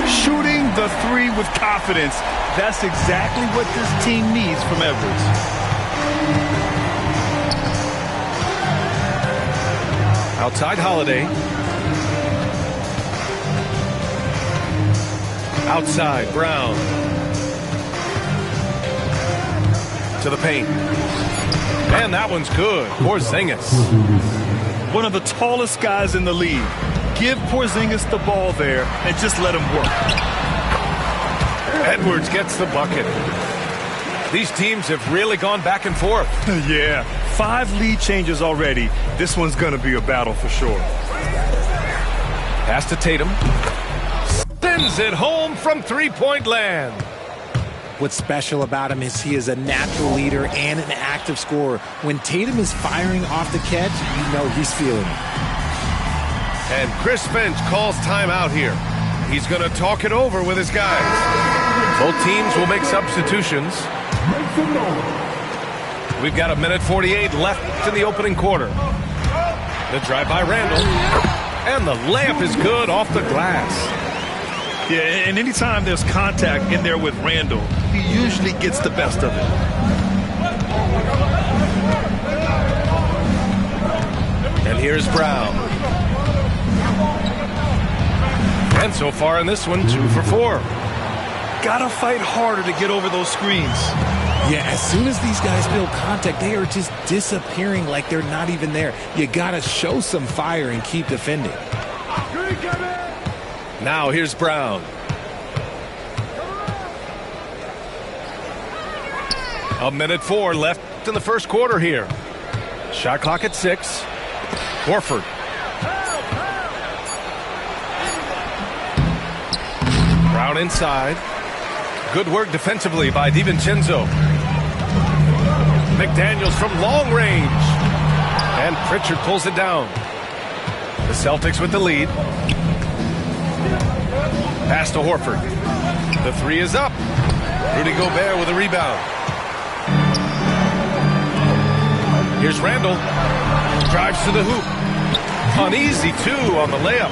L: Shooting the 3 with confidence. That's exactly what this team needs from Edwards.
I: Outside Holiday. Outside Brown. To the paint. And that one's good. Porzingis.
L: One of the tallest guys in the league. Give Porzingis the ball there and just let him work.
I: Edwards gets the bucket. These teams have really gone back and forth.
L: Yeah, 5 lead changes already. This one's going to be a battle for sure.
I: Pass to Tatum. Sends it home from three-point land.
M: What's special about him is he is a natural leader and an active scorer. When Tatum is firing off the catch, you know he's feeling it.
I: And Chris Finch calls timeout here. He's going to talk it over with his guys. Both teams will make substitutions. We've got 1:48 left in the opening quarter. The drive by Randall. And the layup is good off the glass.
L: Yeah, and anytime there's contact in there with Randall, he usually gets the best of it.
I: And here's Brown. And so far in this one, 2 for 4.
L: Gotta fight harder to get over those screens.
M: Yeah, as soon as these guys feel contact, they are just disappearing like they're not even there. You gotta show some fire and keep defending.
I: Now here's Brown. 1:04 left in the first quarter here. Shot clock at 6. Horford. Brown inside. Good work defensively by DiVincenzo. McDaniels from long range. And Pritchard pulls it down. The Celtics with the lead. Pass to Horford. The 3 is up. Rudy Gobert with a rebound. Here's Randall. Drives to the hoop. Uneasy 2 on the layup.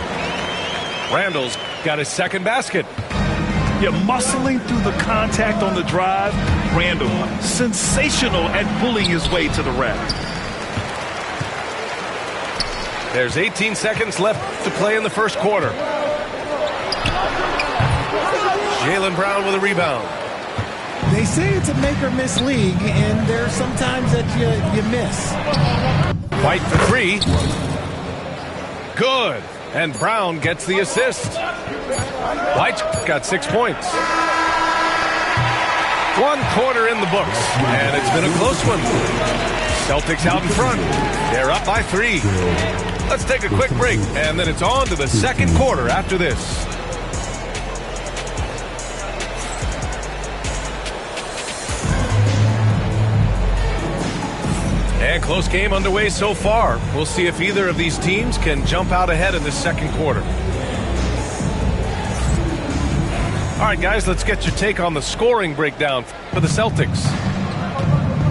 I: Randall's got his second basket.
L: Yeah, muscling through the contact on the drive. Randall, sensational at pulling his way to the rack.
I: There's 18 seconds left to play in the first quarter. Jaylen Brown with a rebound.
M: They say it's a make-or-miss league, and there are some times that you miss.
I: White for 3. Good. And Brown gets the assist. White got 6 points. 1 quarter in the books, and it's been a close one. Celtics out in front. They're up by 3. Let's take a quick break, and then it's on to the second quarter after this. And close game underway so far. We'll see if either of these teams can jump out ahead in the second quarter. All right, guys, let's get your take on the scoring breakdown for the Celtics.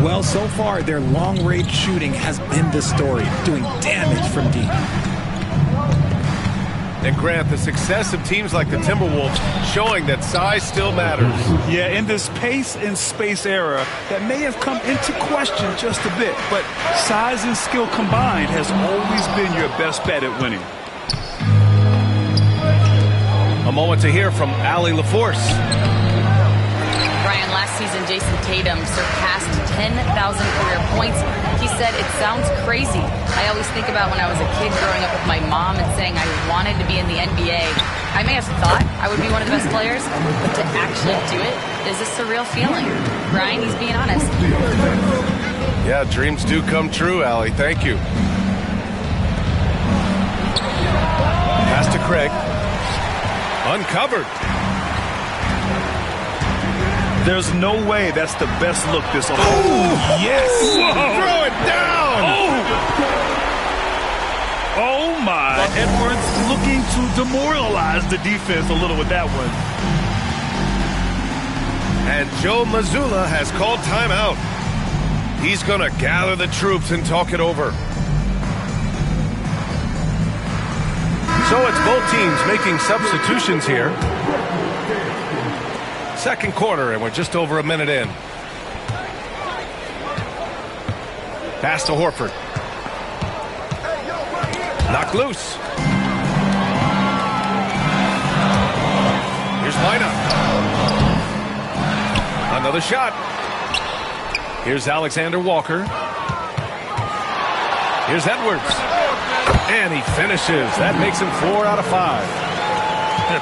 M: Well, so far, their long-range shooting has been the story, doing damage from deep.
I: And Grant, the success of teams like the Timberwolves showing that size still matters.
L: Yeah, in this pace and space era, that may have come into question just a bit, but size and skill combined has always been your best bet at winning.
I: A moment to hear from Allie LaForce.
N: Brian, last season, Jason Tatum surpassed 10,000 career points. He said, "It sounds crazy. I always think about when I was a kid growing up with my mom and saying I wanted to be in the NBA. I may have thought I would be one of the best players, but to actually do it is a surreal feeling." Brian, he's being honest.
I: Yeah, dreams do come true, Allie. Thank you. Pass to Craig. Uncovered.
L: There's no way that's the best look this whole.
I: Oh, yes! Whoa. Throw it down!
L: Oh, my. Edwards looking to demoralize the defense a little with that one.
I: And Joe Mazzulla has called timeout. He's going to gather the troops and talk it over. So it's both teams making substitutions here. Second quarter, and we're just over a minute in. Pass to Horford. Knocked loose. Here's lineup. Another shot. Here's Alexander Walker. Here's Edwards. And he finishes. That makes him 4 out of 5.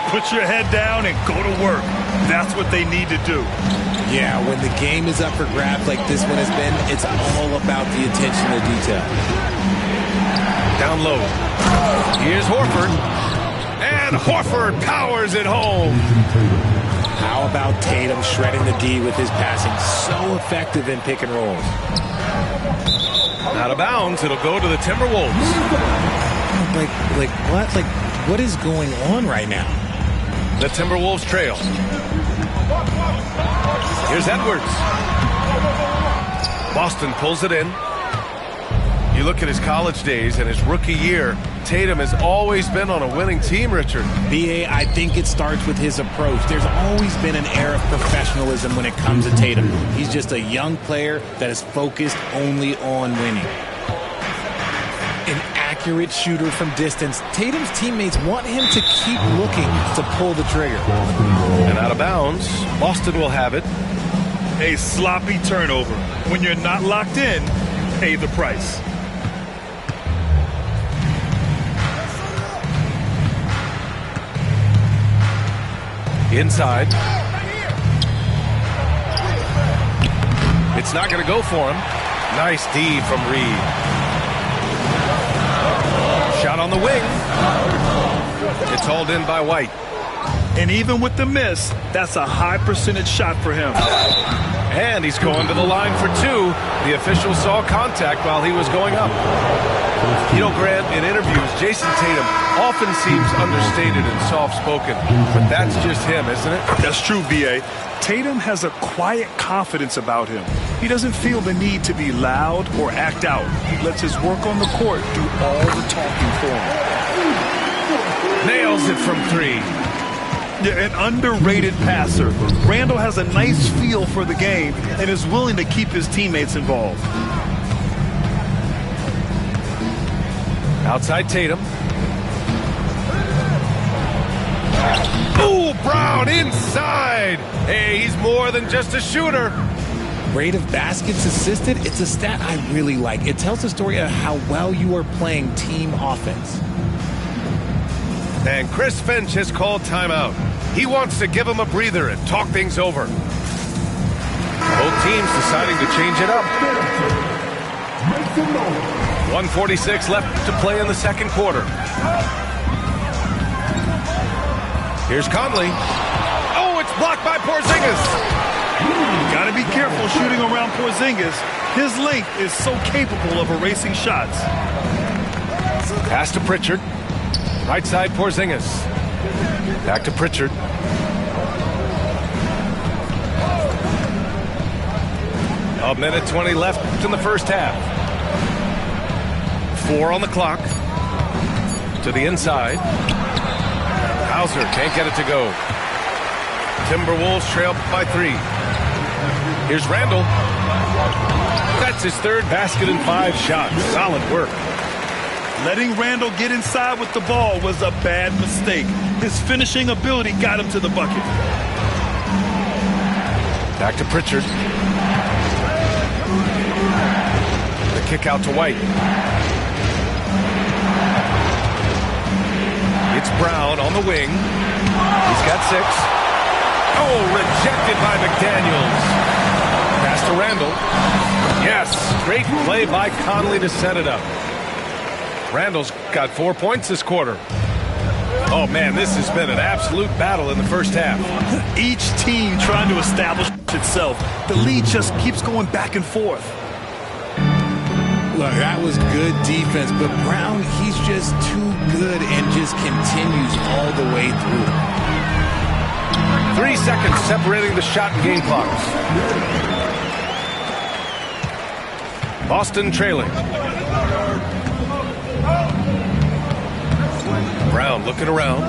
L: Put your head down and go to work. That's what they need to do.
M: Yeah, when the game is up for grabs like this one has been, it's all about the attention to detail.
I: Down low. Here's Horford. And Horford powers it home.
M: How about Tatum shredding the D with his passing? So effective in pick and rolls.
I: Out of bounds. It'll go to the Timberwolves.
M: Like what? Like, what is going on right now?
I: The Timberwolves trail. Here's Edwards. Boston pulls it in. You look at his college days and his rookie year, Tatum has always been on a winning team, Richard.
M: B.A., I think it starts with his approach. There's always been an air of professionalism when it comes to Tatum. He's just a young player that is focused only on winning. An accurate shooter from distance. Tatum's teammates want him to keep looking to pull the trigger.
I: And out of bounds, Boston will have it.
L: A sloppy turnover. When you're not locked in, pay the price.
I: Inside. It's not going to go for him. Nice D from Reed. Shot on the wing. It's hauled in by White.
L: And even with the miss, that's a high percentage shot for him.
I: And he's going to the line for two. The official saw contact while he was going up. You know, Grant, in interviews, Jason Tatum often seems understated and soft-spoken, but that's just him, isn't it?
L: That's true, B.A. Tatum has a quiet confidence about him. He doesn't feel the need to be loud or act out. He lets his work on the court do all the talking for him.
I: Nails it from three.
L: Yeah, an underrated passer. Randall has a nice feel for the game and is willing to keep his teammates involved.
I: Outside Tatum. Ooh, Brown inside. Hey, he's more than just a shooter.
M: Rate of baskets assisted, it's a stat I really like. It tells the story of how well you are playing team offense.
I: And Chris Finch has called timeout. He wants to give him a breather and talk things over. Both teams deciding to change it up. 1:46 left to play in the second quarter. Here's Conley. Oh, it's blocked by Porzingis.
L: Got to be careful shooting around Porzingis. His length is so capable of erasing shots.
I: Pass to Pritchard. Right side Porzingis. Back to Pritchard. A minute 20 left in the first half. 4 on the clock. To the inside. Hauser can't get it to go. Timberwolves trail by 3. Here's Randall. That's his third basket in 5 shots. Solid work.
L: Letting Randall get inside with the ball was a bad mistake. His finishing ability got him to the bucket.
I: Back to Pritchard. The kick out to White. It's Brown on the wing. He's got 6. Oh, rejected by McDaniels. Pass to Randall. Yes, great play by Conley to set it up. Randall's got 4 points this quarter. Oh, man, this has been an absolute battle in the first half.
L: Each team trying to establish itself. The lead just keeps going back and forth.
M: Look, that was good defense, but Brown, he's just too good and just continues all the way through.
I: 3 seconds separating the shot and game clocks. Boston trailing. Brown looking around.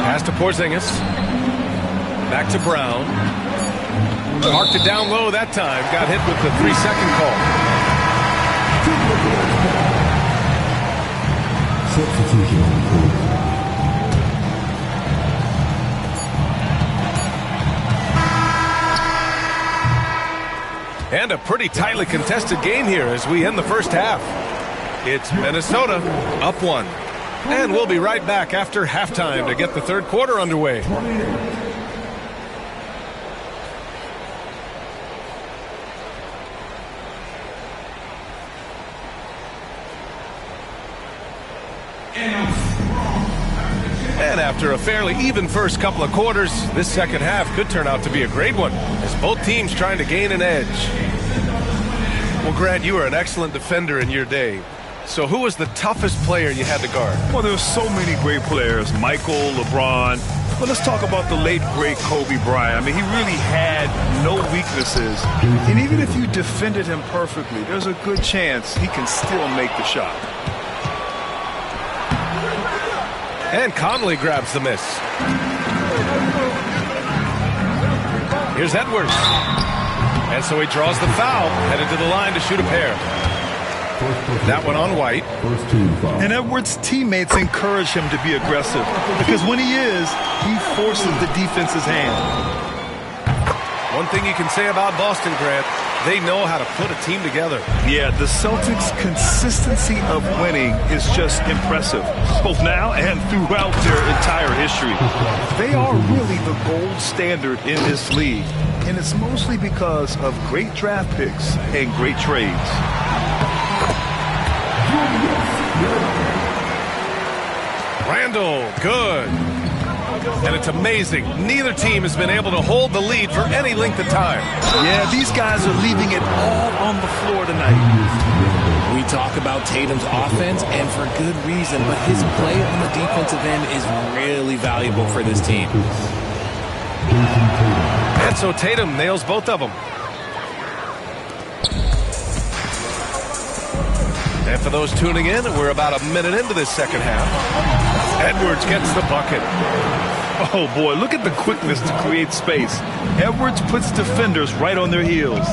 I: Pass to Porzingis. Back to Brown. Marked it down low that time. Got hit with the 3-second call.
B: Substitution on the court.
I: And a pretty tightly contested game here as we end the first half. It's Minnesota up 1. And we'll be right back after halftime to get the third quarter underway. And after a fairly even first couple of quarters, this second half could turn out to be a great one as both teams trying to gain an edge. Well, Grant, you were an excellent defender in your day. So who was the toughest player you had to guard?
L: Well, there were so many great players. Michael, LeBron. But let's talk about the late, great Kobe Bryant. I mean, he really had no weaknesses. And even if you defended him perfectly, there's a good chance he can still make the shot.
I: And Conley grabs the miss. Here's Edwards. And so he draws the foul, headed to the line to shoot a pair. That one on White.
L: And Edwards' teammates encourage him to be aggressive because when he is, he forces the defense's hand.
I: One thing you can say about Boston, Grant, they know how to put a team together.
L: Yeah, the Celtics' consistency of winning is just impressive, both now and throughout their entire history. They are really the gold standard in this league, and it's mostly because of great draft picks and great trades.
I: Randall, good. And it's amazing. Neither team has been able to hold the lead for any length of time.
L: Yeah, these guys are leaving it all on the floor tonight.
M: We talk about Tatum's offense, and for good reason, but his play on the defensive end is really valuable for this team.
I: And so Tatum nails both of them. And for those tuning in, we're about a minute into this second half. Edwards gets the bucket.
L: Oh, boy, look at the quickness to create space. Edwards puts defenders right on their heels.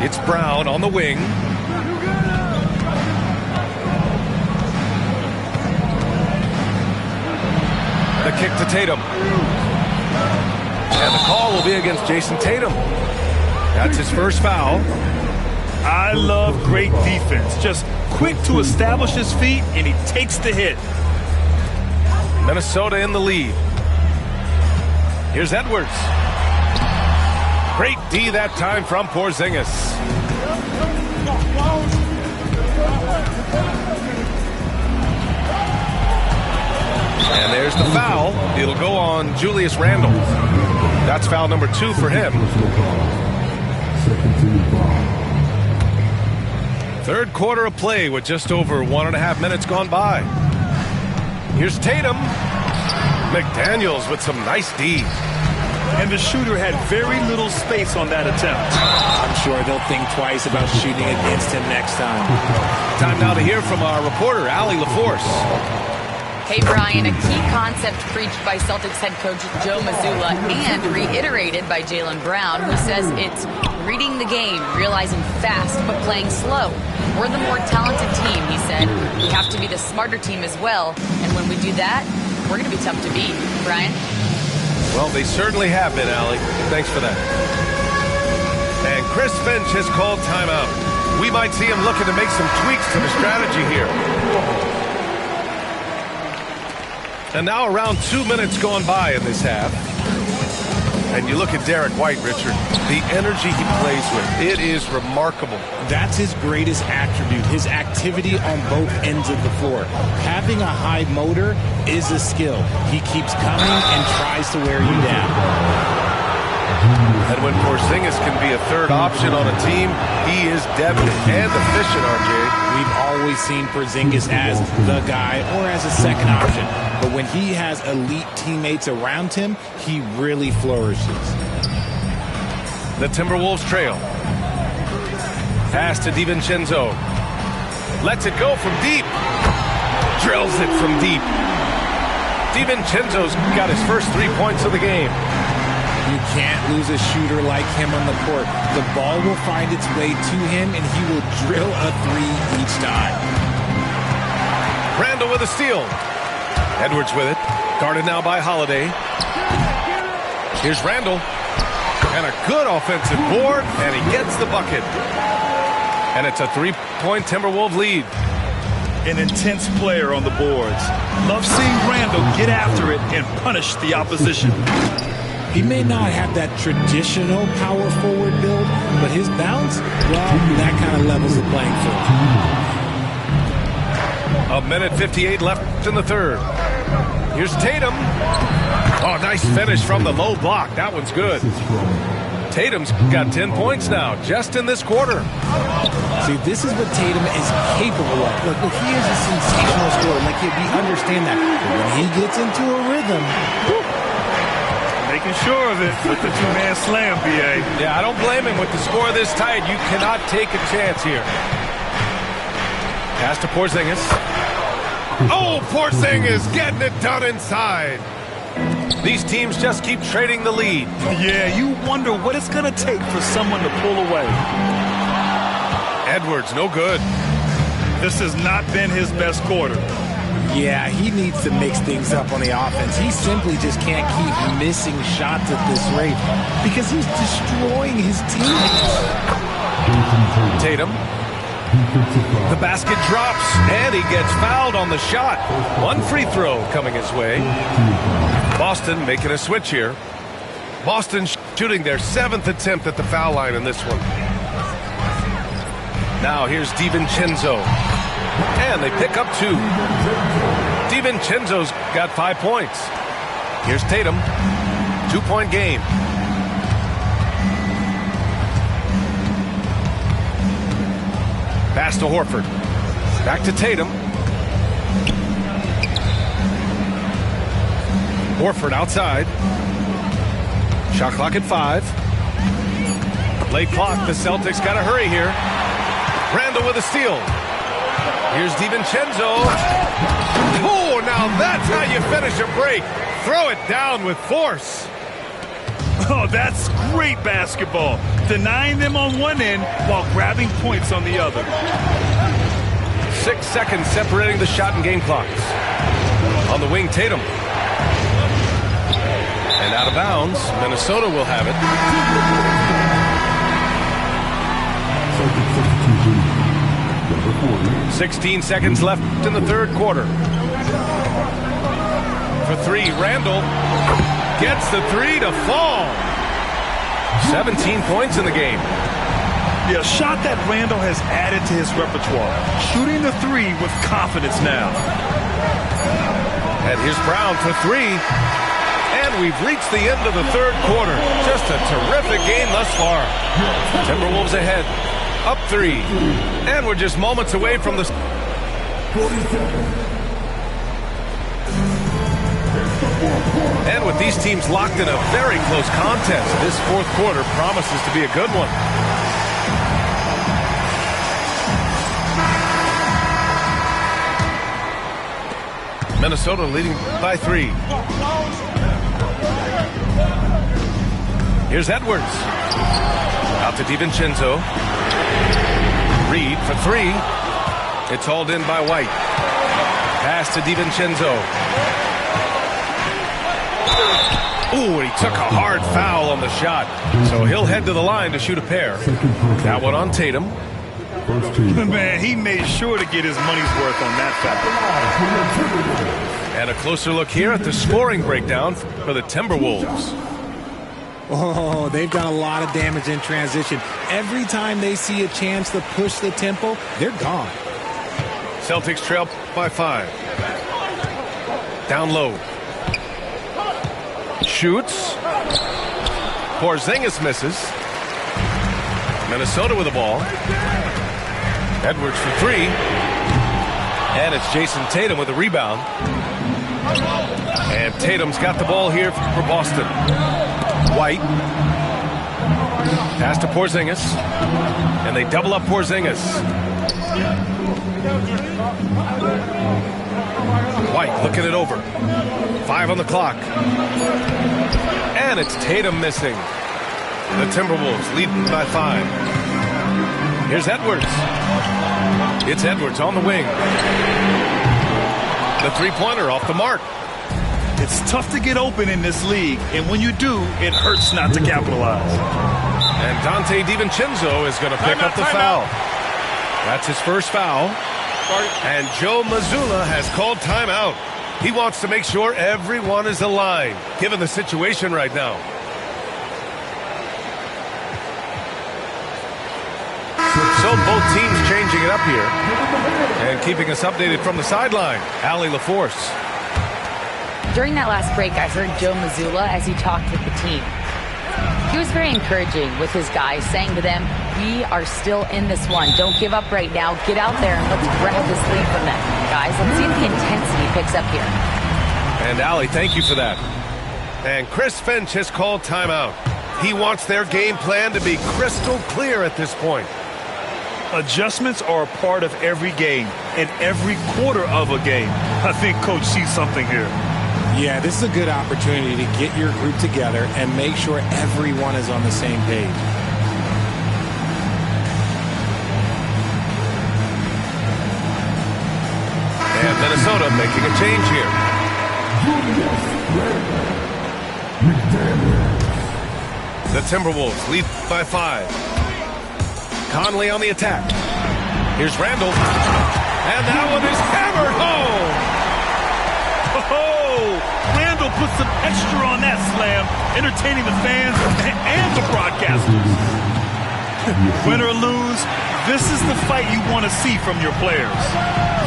I: It's Brown on the wing. The kick to Tatum. And the call will be against Jason Tatum. That's his first foul.
L: I love great defense. Just quick to establish his feet, and he takes the hit.
I: Minnesota in the lead. Here's Edwards. Great D that time from Porzingis. And there's the foul. It'll go on Julius Randle. That's foul number 2 for him. Third quarter of play with just over 1.5 minutes gone by. Here's Tatum. McDaniels with some nice D.
L: And the shooter had very little space on that attempt.
M: I'm sure they'll think twice about shooting against him next time.
I: Time now to hear from our reporter, Allie LaForce.
N: Hey, Brian, a key concept preached by Celtics head coach Joe Mazzulla and reiterated by Jaylen Brown, who says it's reading the game, realizing fast, but playing slow. We're the more talented team, he said. We have to be the smarter team as well, and when we do that, we're going to be tough to beat. Brian?
I: Well, they certainly have been, Allie. Thanks for that. And Chris Finch has called timeout. We might see him looking to make some tweaks to the strategy here. And now around 2 minutes gone by in this half. And you look at Derek White, Richard, the energy he plays with, it is remarkable.
M: That's his greatest attribute, his activity on both ends of the floor. Having a high motor is a skill. He keeps coming and tries to wear you down.
I: And when Porzingis can be a third option on a team, he is definite and efficient, RJ.
M: We've always seen Porzingis as the guy or as a second option. But when he has elite teammates around him, he really flourishes.
I: The Timberwolves trail. Pass to DiVincenzo. Lets it go from deep. Drills it from deep. DiVincenzo's got his first 3 points of the game.
M: You can't lose a shooter like him on the court. The ball will find its way to him, and he will drill a 3 each time.
I: Randall with a steal. Edwards with it. Guarded now by Holiday. Here's Randall. And a good offensive board, and he gets the bucket. And it's a 3-point Timberwolves lead.
L: An intense player on the boards. Love seeing Randall get after it and punish the opposition.
M: He may not have that traditional power forward build, but his bounce, well, that kind of levels the playing field.
I: 1:58 left in the third. Here's Tatum. Oh, nice finish from the low block. That one's good. Tatum's got 10 points now, just in this quarter.
M: See, this is what Tatum is capable of. Look, he is a sensational scorer. Like, we understand that. But when he gets into a rhythm...
L: Making sure of it with the two-man slam, B.A.
I: Yeah, I don't blame him with the score this tight. You cannot take a chance here. Pass to Porzingis. Oh, Porzingis getting it done inside. These teams just keep trading the lead.
L: Yeah, you wonder what it's going to take for someone to pull away.
I: Edwards, no good.
L: This has not been his best quarter.
M: Yeah, he needs to mix things up on the offense. He simply just can't keep missing shots at this rate because he's destroying his teammates.
I: Tatum. The basket drops, and he gets fouled on the shot. One free throw coming his way. Boston making a switch here. Boston shooting their 7th attempt at the foul line in this one. Now here's DiVincenzo. And they pick up 2. DiVincenzo's got 5 points. Here's Tatum. 2-point game. Pass to Horford. Back to Tatum. Horford outside. Shot clock at 5. Late clock. The Celtics got to hurry here. Randall with a steal. Here's DiVincenzo. Oh, now that's how you finish a break. Throw it down with force.
L: Oh, that's great basketball. Denying them on one end while grabbing points on the other.
I: 6 seconds separating the shot and game clocks. On the wing, Tatum. And out of bounds, Minnesota will have it. 16 seconds left in the third quarter. For 3, Randall gets the 3 to fall. 17 points in the game.
L: Yeah, a shot that Randall has added to his repertoire. Shooting the 3 with confidence now.
I: And here's Brown for 3. And we've reached the end of the third quarter. Just a terrific game thus far. Timberwolves ahead. Up 3. And we're just moments away from the... And with these teams locked in a very close contest, this fourth quarter promises to be a good one. Minnesota leading by 3. Here's Edwards. Out to DiVincenzo. Reed for 3. It's hauled in by White. Pass to DiVincenzo. Ooh, he took a hard foul on the shot. So he'll head to the line to shoot a pair. That one on Tatum.
L: Man, he made sure to get his money's worth on that foul.
I: And a closer look here at the scoring breakdown for the Timberwolves.
M: Oh, they've done a lot of damage in transition. Every time they see a chance to push the tempo, they're gone.
I: Celtics trail by 5. Down low. Shoots. Porzingis misses. Minnesota with the ball. Edwards for 3. And it's Jason Tatum with a rebound. And Tatum's got the ball here for Boston. White. Pass to Porzingis. And they double up Porzingis. White looking it over. 5 on the clock. And it's Tatum missing. The Timberwolves lead by 5. Here's Edwards. It's Edwards on the wing. The three-pointer off the mark.
L: It's tough to get open in this league, and when you do, it hurts not to capitalize.
I: And Dante DiVincenzo is going to pick up the foul. That's his first foul. And Joe Mazzulla has called timeout. He wants to make sure everyone is aligned, given the situation right now. So both teams changing it up here. And keeping us updated from the sideline, Allie LaForce.
N: During that last break, I heard Joe Mazzulla as he talked with the team. He was very encouraging with his guys, saying to them, we are still in this one. Don't give up right now. Get out there and let's grab this lead from them. Guys, let's see if the intensity picks up here.
I: And Allie, thank you for that. And Chris Finch has called timeout. He wants their game plan to be crystal clear at this point.
L: Adjustments are a part of every game and every quarter of a game. I think Coach sees something here.
M: Yeah, this is a good opportunity to get your group together and make sure everyone is on the same page.
I: And Minnesota making a change here. The Timberwolves lead by 5. Conley on the attack. Here's Randall. And that one is hammered home.
L: Oh, Randall put some extra on that slam, entertaining the fans and the broadcasters. Win or lose, this is the fight you want to see from your players.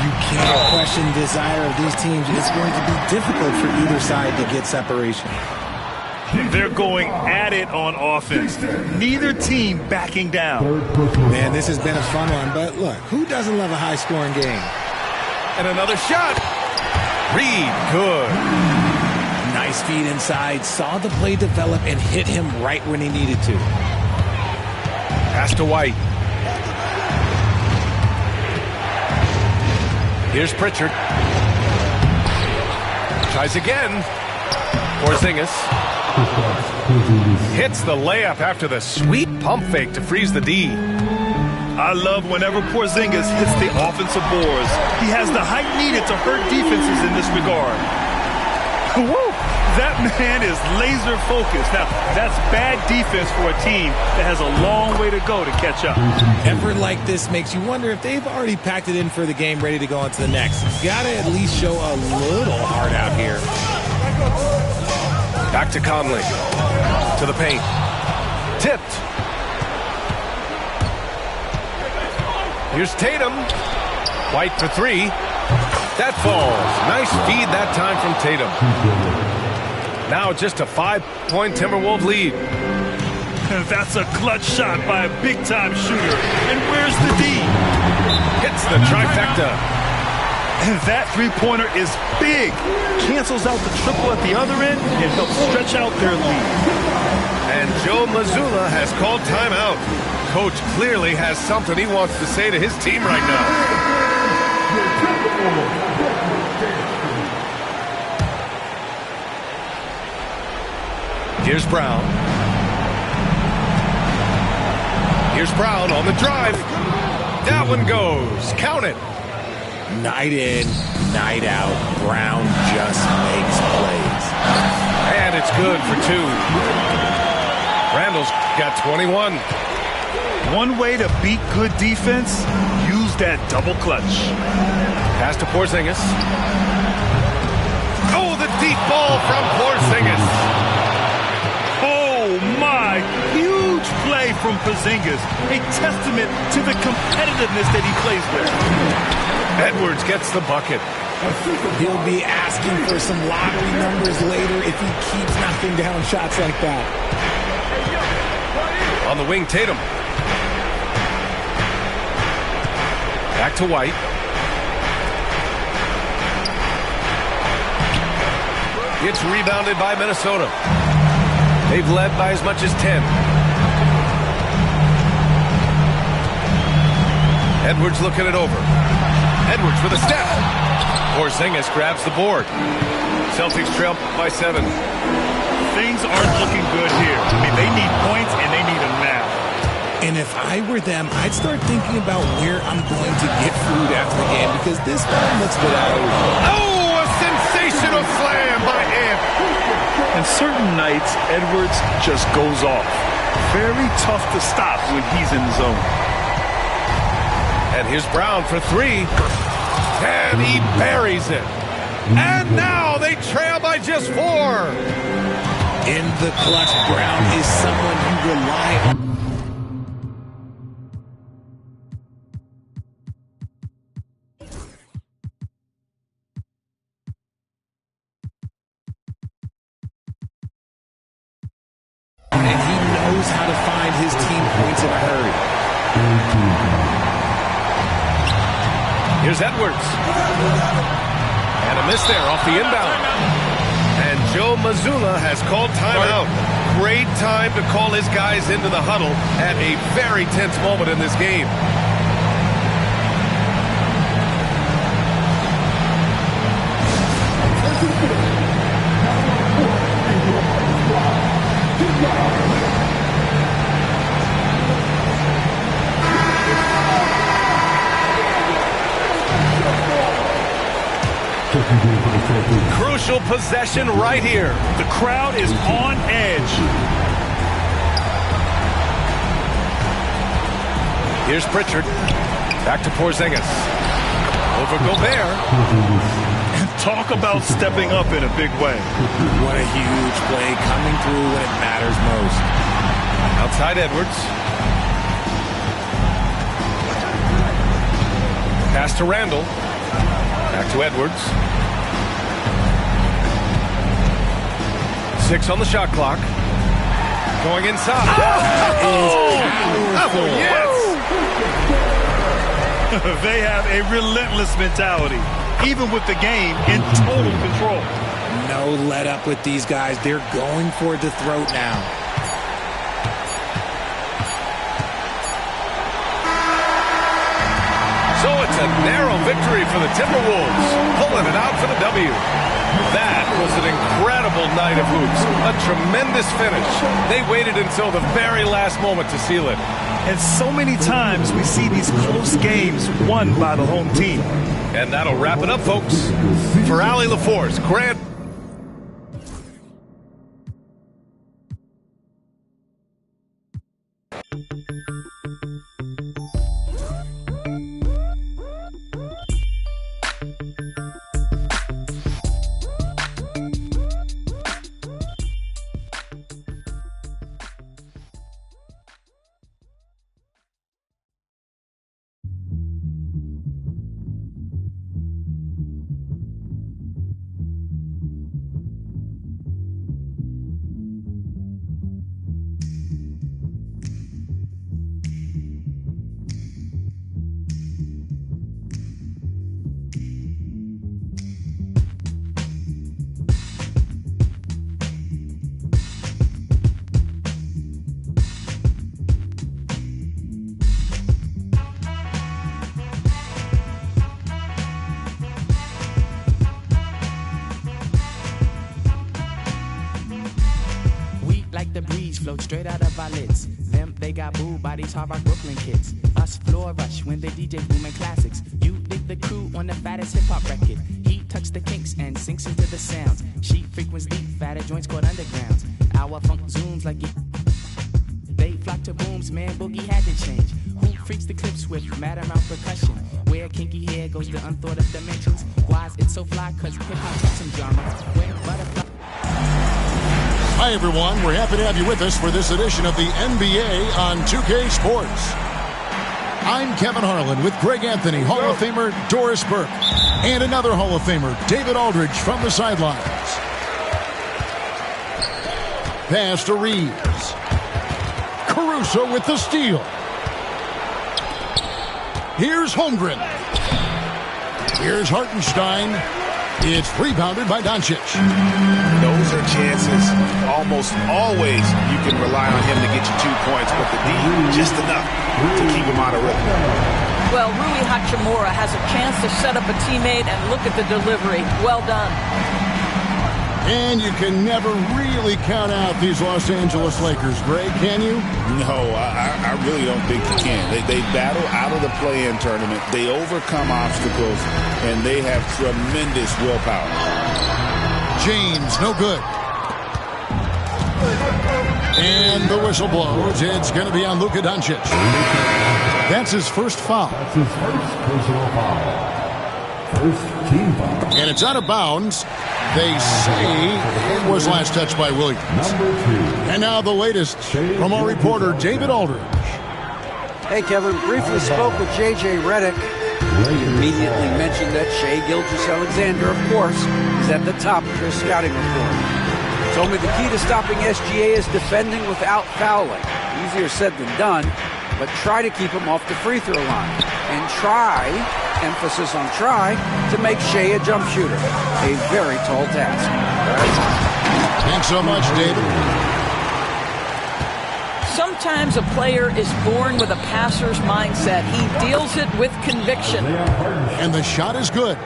M: You can't question the desire of these teams. It's going to be difficult for either side to get separation.
L: They're going at it on offense. Neither team backing down.
M: Man, this has been a fun one, but look, who doesn't love a high-scoring game?
I: And another shot. Reed, good.
M: Nice feed inside, saw the play develop and hit him right when he needed to.
I: Pass to White. Here's Pritchard. Tries again. Porzingis. Hits the layup after the sweet pump fake to freeze the D.
L: I love whenever Porzingis hits the offensive boards. He has the height needed to hurt defenses in this regard. Woo! That man is laser focused. Now, that's bad defense for a team that has a long way to go to catch up.
M: Effort like this makes you wonder if they've already packed it in for the game, ready to go on to the next. Got to at least show a little heart out here.
I: Back to Conley. To the paint. Tipped. Here's Tatum. White for 3. That falls. Nice feed that time from Tatum. Now just a 5-point Timberwolves lead.
L: That's a clutch shot by a big-time shooter. And where's the D?
I: Hits the trifecta.
L: And that three-pointer is big. Cancels out the triple at the other end and helps stretch out their lead.
I: And Joe Mazzulla has called timeout. Coach clearly has something he wants to say to his team right now. Here's Brown. Here's Brown on the drive. That one goes. Count it.
M: Night in, night out, Brown just makes plays.
I: And it's good for 2. Randall's got 21.
L: One way to beat good defense, use that double clutch.
I: Pass to Porzingis. Oh, the deep ball from Porzingis.
L: Oh, my. Huge play from Porzingis. A testament to the competitiveness that he plays with.
I: Edwards gets the bucket.
M: He'll be asking for some lottery numbers later if he keeps knocking down shots like that.
I: On the wing, Tatum. Back to White. It's rebounded by Minnesota. They've led by as much as 10. Edwards looking it over. Edwards with a step. Porzingis grabs the board. Celtics trail by 7.
L: Things aren't looking good here. I mean, they need points and they need them now.
M: And if I were them, I'd start thinking about where I'm going to get food after the game because this one looks a bit out of order.
I: Oh, a sensational slam by Ant.
L: And certain nights, Edwards just goes off. Very tough to stop when he's in the zone.
I: And here's Brown for 3. And he buries it. And now they trail by just 4.
M: In the clutch, Brown is someone you rely on. And he
I: Here's Edwards. And a miss there off the inbound. And Joe Mazzulla has called timeout. Great time to call his guys into the huddle at a very tense moment in this game. Crucial possession right here.
L: The crowd is on edge.
I: Here's Pritchard. Back to Porzingis. Over Gobert.
L: And talk about stepping up in a big way.
M: What a huge play, coming through when it matters most.
I: Outside Edwards. Pass to Randall. Back to Edwards. 6 on the shot clock. Going inside.
L: Oh, yes! They have a relentless mentality, even with the game in total control.
M: No let up with these guys. They're going for the throat now.
I: So it's a narrow victory for the Timberwolves, pulling it out for the W. That was an incredible night of hoops. A tremendous finish. They waited until the very last moment to seal it.
L: And so many times we see these close games won by the home team.
I: And that'll wrap it up, folks. For Allie LaForce, Grant.
R: Float straight out of our lids. Them, they got booed by these hard rock Brooklyn kids. Us floor rush when they DJ booming classics. You dig the crew on the fattest hip hop record. He tucks the kinks and sinks into the sounds. She frequents deep, fatter joints called undergrounds. Our funk zooms like it. They flock to booms, man, boogie had to change. Who freaks the clips with mad amount percussion? Where kinky hair goes to unthought of dimensions. Why is it so fly? Cause hip hop got some drama. When butterfly.
A: Hi, everyone. We're happy to have you with us for this edition of the NBA on 2K Sports. I'm Kevin Harlan with Greg Anthony, Hall of Famer Doris Burke, and another Hall of Famer, David Aldridge, from the sidelines. Pass to Reeves. Caruso with the steal. Here's Holmgren. Here's Hartenstein. It's rebounded by Doncic.
D: Those are chances. Almost always you can rely on him to get you 2 points, but the D, just enough to keep him out of rhythm.
C: Well, Rui Hachimura has a chance to set up a teammate, and look at the delivery. Well done.
A: And you can never really count out these Los Angeles Lakers, Greg, can you?
D: No, I really don't think you can. They battle out of the play-in tournament. They overcome obstacles, and they have tremendous willpower.
A: James, no good. And the whistle blows. It's going to be on Luka Doncic. That's his first foul.
B: That's his first personal foul. First team foul.
A: And it's out of bounds. They say it was last touched by Williams.
B: Number 2.
A: And now the latest from our reporter, David Aldridge.
H: Hey, Kevin, briefly spoke with J.J. Redick. He immediately mentioned that Shai Gilgeous-Alexander, of course, is at the top of their scouting report. Told me the key to stopping SGA is defending without fouling. Easier said than done, but try to keep him off the free throw line. And try emphasis on try, to make Shea a jump shooter. A very tall task.
A: Thanks so much, David.
C: Sometimes a player is born with a passer's mindset. He deals it with conviction.
A: And the shot is good.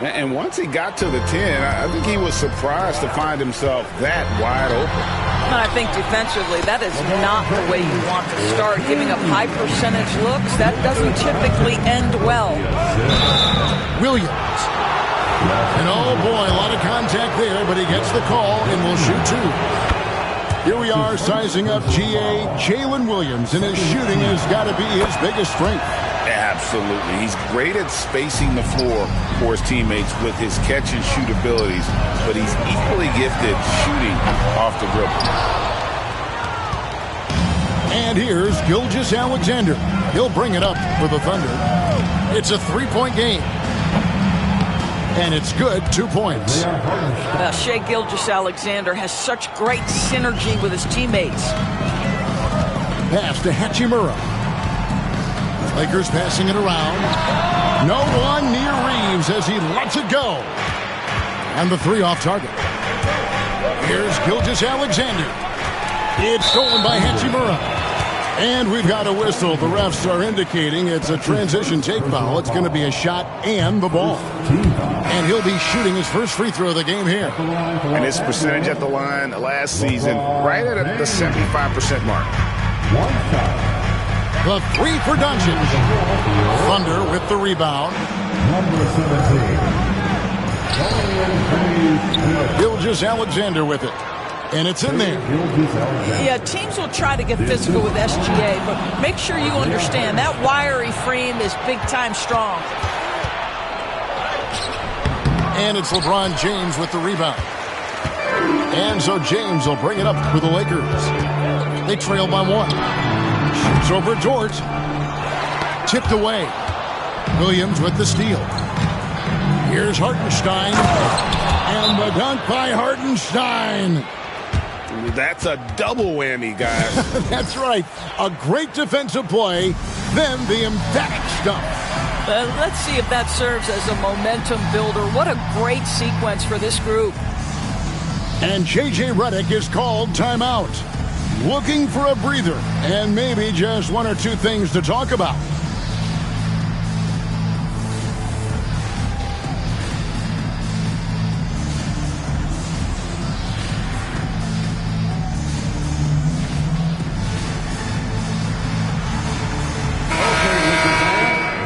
D: And once he got to the 10, I think he was surprised to find himself that wide open.
C: I think defensively, that is not the way you want to start, giving up high percentage looks. That doesn't typically end well.
A: Williams. And oh boy, a lot of contact there, but he gets the call and will shoot two. Here we are sizing up GA Jalen Williams, and his shooting has got to be his biggest strength.
D: Absolutely. He's great at spacing the floor for his teammates with his catch and shoot abilities, but he's equally gifted shooting off the dribble.
A: And here's Gilgeous-Alexander. He'll bring it up for the Thunder. It's a three-point game. And it's good, 2 points.
C: Shai Gilgeous-Alexander has such great synergy with his teammates.
A: Pass to Hachimura. Lakers passing it around. No one near Reeves as he lets it go. And the three off target. Here's Gilgeous-Alexander. It's stolen by Hachimura. And we've got a whistle. The refs are indicating it's a transition take foul. It's going to be a shot and the ball. And he'll be shooting his first free throw of the game here.
D: And his percentage at the line last season, right at the 75% mark.
A: The three for Doncic. Thunder with the rebound.
B: Number 17.
A: Gilgeous-Alexander with it. And it's in there.
C: Yeah, teams will try to get physical with SGA, but make sure you understand that wiry frame is big-time strong.
A: And it's LeBron James with the rebound. And so James will bring it up for the Lakers. They trail by one. Shoots over Dort. Tipped away. Williams with the steal. Here's Hartenstein. And the dunk by Hartenstein.
D: That's a double whammy, guys.
A: That's right. A great defensive play, then the emphatic stuff.
C: Let's see if that serves as a momentum builder. What a great sequence for this group.
A: And J.J. Redick is called timeout. Looking for a breather and maybe just one or two things to talk about.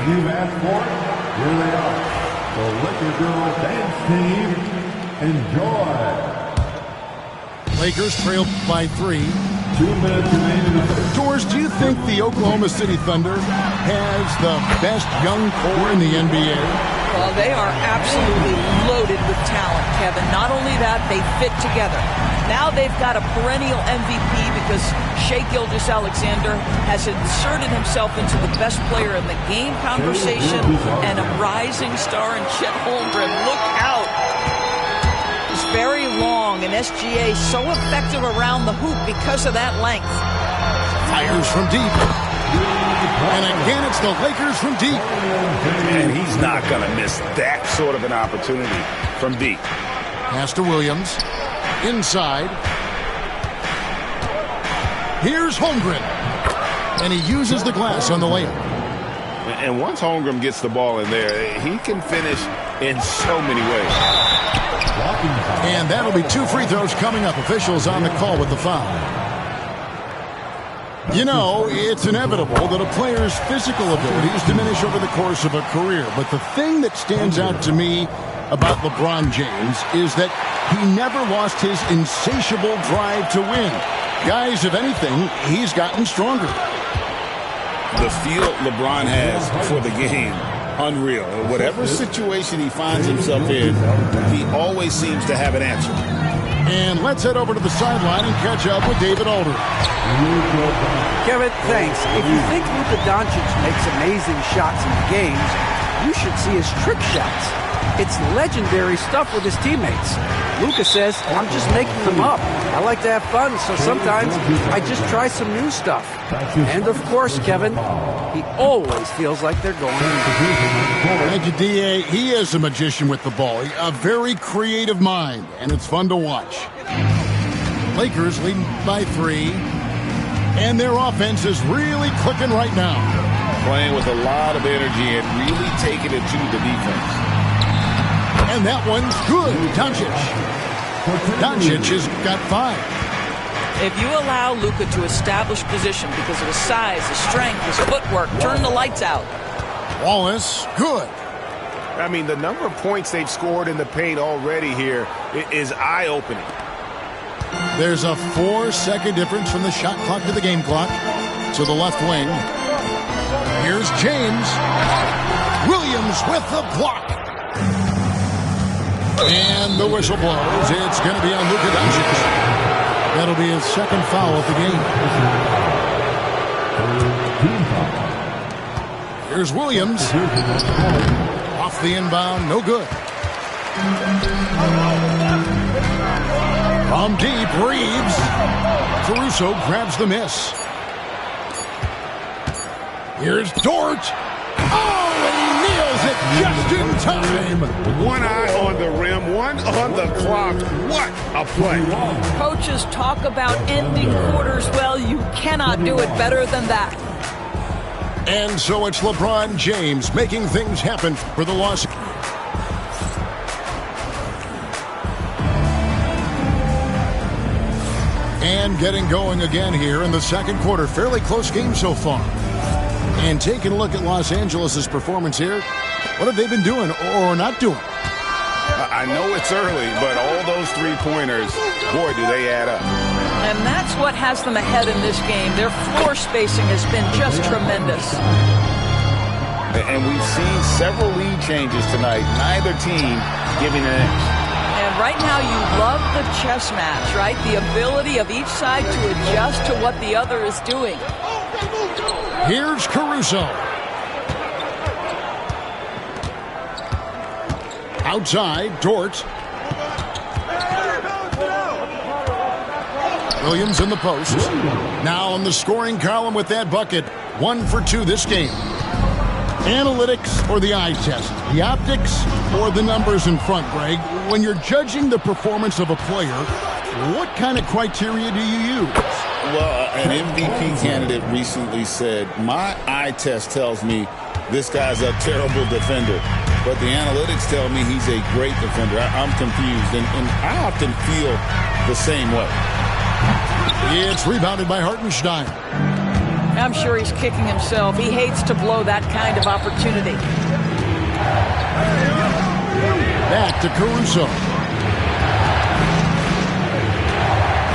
B: You've asked for it. Here they are. The Laker Girl Dance Team. Enjoy.
A: Lakers trail by 3.
B: 2 minutes remaining.
A: Doors, do you think the Oklahoma City Thunder has the best young core in the NBA?
C: Well, they are absolutely loaded with talent, Kevin. Not only that, they fit together. Now they've got a perennial MVP because Shai Gilgeous-Alexander has inserted himself into the best player in the game conversation and a rising star in Chet Holmgren. Look out. He's very long, and SGA so effective around the hoop because of that length.
A: Fires from deep. And again, it's the Lakers from deep.
D: And he's not going to miss that sort of an opportunity from deep.
A: Pass to Williams. Inside. Here's Holmgren. And he uses the glass on the layup.
D: And once Holmgren gets the ball in there, he can finish in so many ways.
A: And that'll be 2 free throws coming up. Officials on the call with the foul. You know, it's inevitable that a player's physical abilities diminish over the course of a career. But the thing that stands out to me about LeBron James is that he never lost his insatiable drive to win. Guys, if anything, he's gotten stronger.
D: The feel LeBron has for the game, unreal. Whatever situation he finds himself in, he always seems to have an answer.
A: And let's head over to the sideline and catch up with David Aldridge.
H: Kevin, thanks. If you think Luka Doncic makes amazing shots in games, you should see his trick shots. It's legendary stuff with his teammates. Luka says, I'm just making them up. I like to have fun, so sometimes I just try some new stuff. And of course, Kevin, he always feels like they're going in.
A: Thank you, D.A. He is a magician with the ball. A very creative mind, and it's fun to watch. Lakers leading by 3, and their offense is really clicking right now.
F: Playing with a lot of energy and really taking it to the defense.
A: And that one's good. Doncic has got 5.
C: If you allow Luka to establish position because of his size, his strength, his footwork, turn the lights out.
A: Wallace, good.
I: I mean, the number of points they've scored in the paint already here is eye-opening.
A: There's a 4-second difference from the shot clock to the game clock. To the left wing. Here's James. Williams with the block. And the whistle blows. It's going to be on Luka Doncic. That'll be his second foul of the game. Here's Williams. Off the inbound, no good. From deep, Reeves. Caruso grabs the miss. Here's Dort. Oh, and he nails it just in time.
F: One eye on the rim, one on the clock. What a play.
C: Coaches talk about ending quarters. Well, you cannot do it better than that.
A: And so it's LeBron James making things happen for the Los Angeles. And getting going again here in the second quarter. Fairly close game so far. And taking a look at Los Angeles' performance here, what have they been doing or not doing?
F: I know it's early, but all those three-pointers, boy, do they add up.
C: And that's what has them ahead in this game. Their floor spacing has been just tremendous.
F: And we've seen several lead changes tonight. Neither team giving an inch.
C: And right now you love the chess match, right? The ability of each side to adjust to what the other is doing.
A: Here's Caruso. Outside, Dort. Williams in the post. Now in the scoring column with that bucket. 1 for 2 this game. Analytics or the eye test? The optics or the numbers in front, Greg? When you're judging the performance of a player, what kind of criteria do you use?
F: Well, an MVP candidate recently said, my eye test tells me this guy's a terrible defender, but the analytics tell me he's a great defender. I'm confused, and I often feel the same way.
A: It's rebounded by Hartenstein.
C: I'm sure he's kicking himself. He hates to blow that kind of opportunity.
A: Back to Caruso.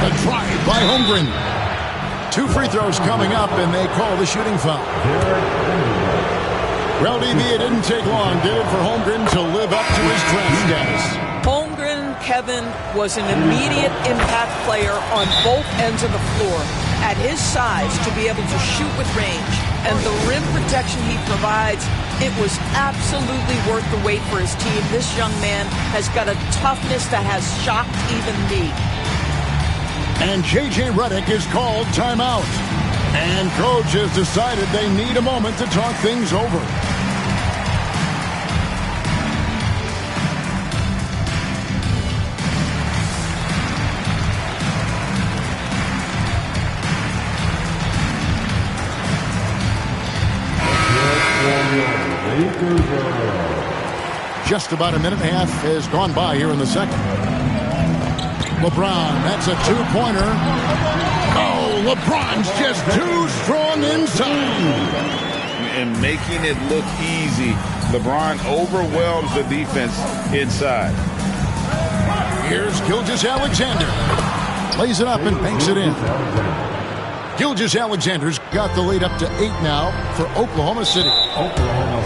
A: The drive by Holmgren. 2 free throws coming up, and they call the shooting foul. Well, DB, it didn't take long, did it, for Holmgren to live up to his draft status?
C: Holmgren, Kevin, was an immediate impact player on both ends of the floor. At his size, to be able to shoot with range and the rim protection he provides, it was absolutely worth the wait for his team. This young man has got a toughness that has shocked even me.
A: And J.J. Redick is called timeout. And coach has decided they need a moment to talk things over. Just about a minute and a half has gone by here in the second. LeBron, that's a 2-pointer. Oh, LeBron's just too strong inside.
F: And making it look easy, LeBron overwhelms the defense inside.
A: Here's Gilgeous-Alexander. Plays it up and banks it in. Gilgeous-Alexander's got the lead up to 8 now for Oklahoma City.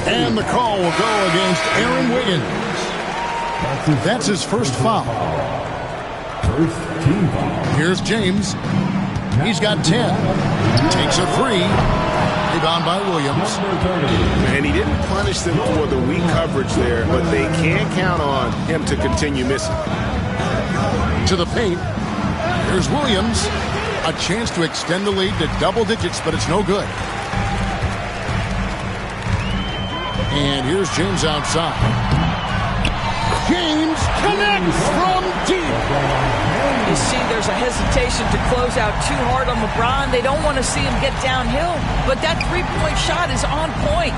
A: And the call will go against Aaron Wiggins. That's his first foul. Here's James. He's got 10. Takes a 3. Rebound by Williams.
F: And he didn't punish them for the weak coverage there, but they can't count on him to continue missing.
A: To the paint. Here's Williams. A chance to extend the lead to double digits, but it's no good. And here's James outside. James connects from deep.
C: You see, there's a hesitation to close out too hard on LeBron. They don't want to see him get downhill, but that three-point shot is on point.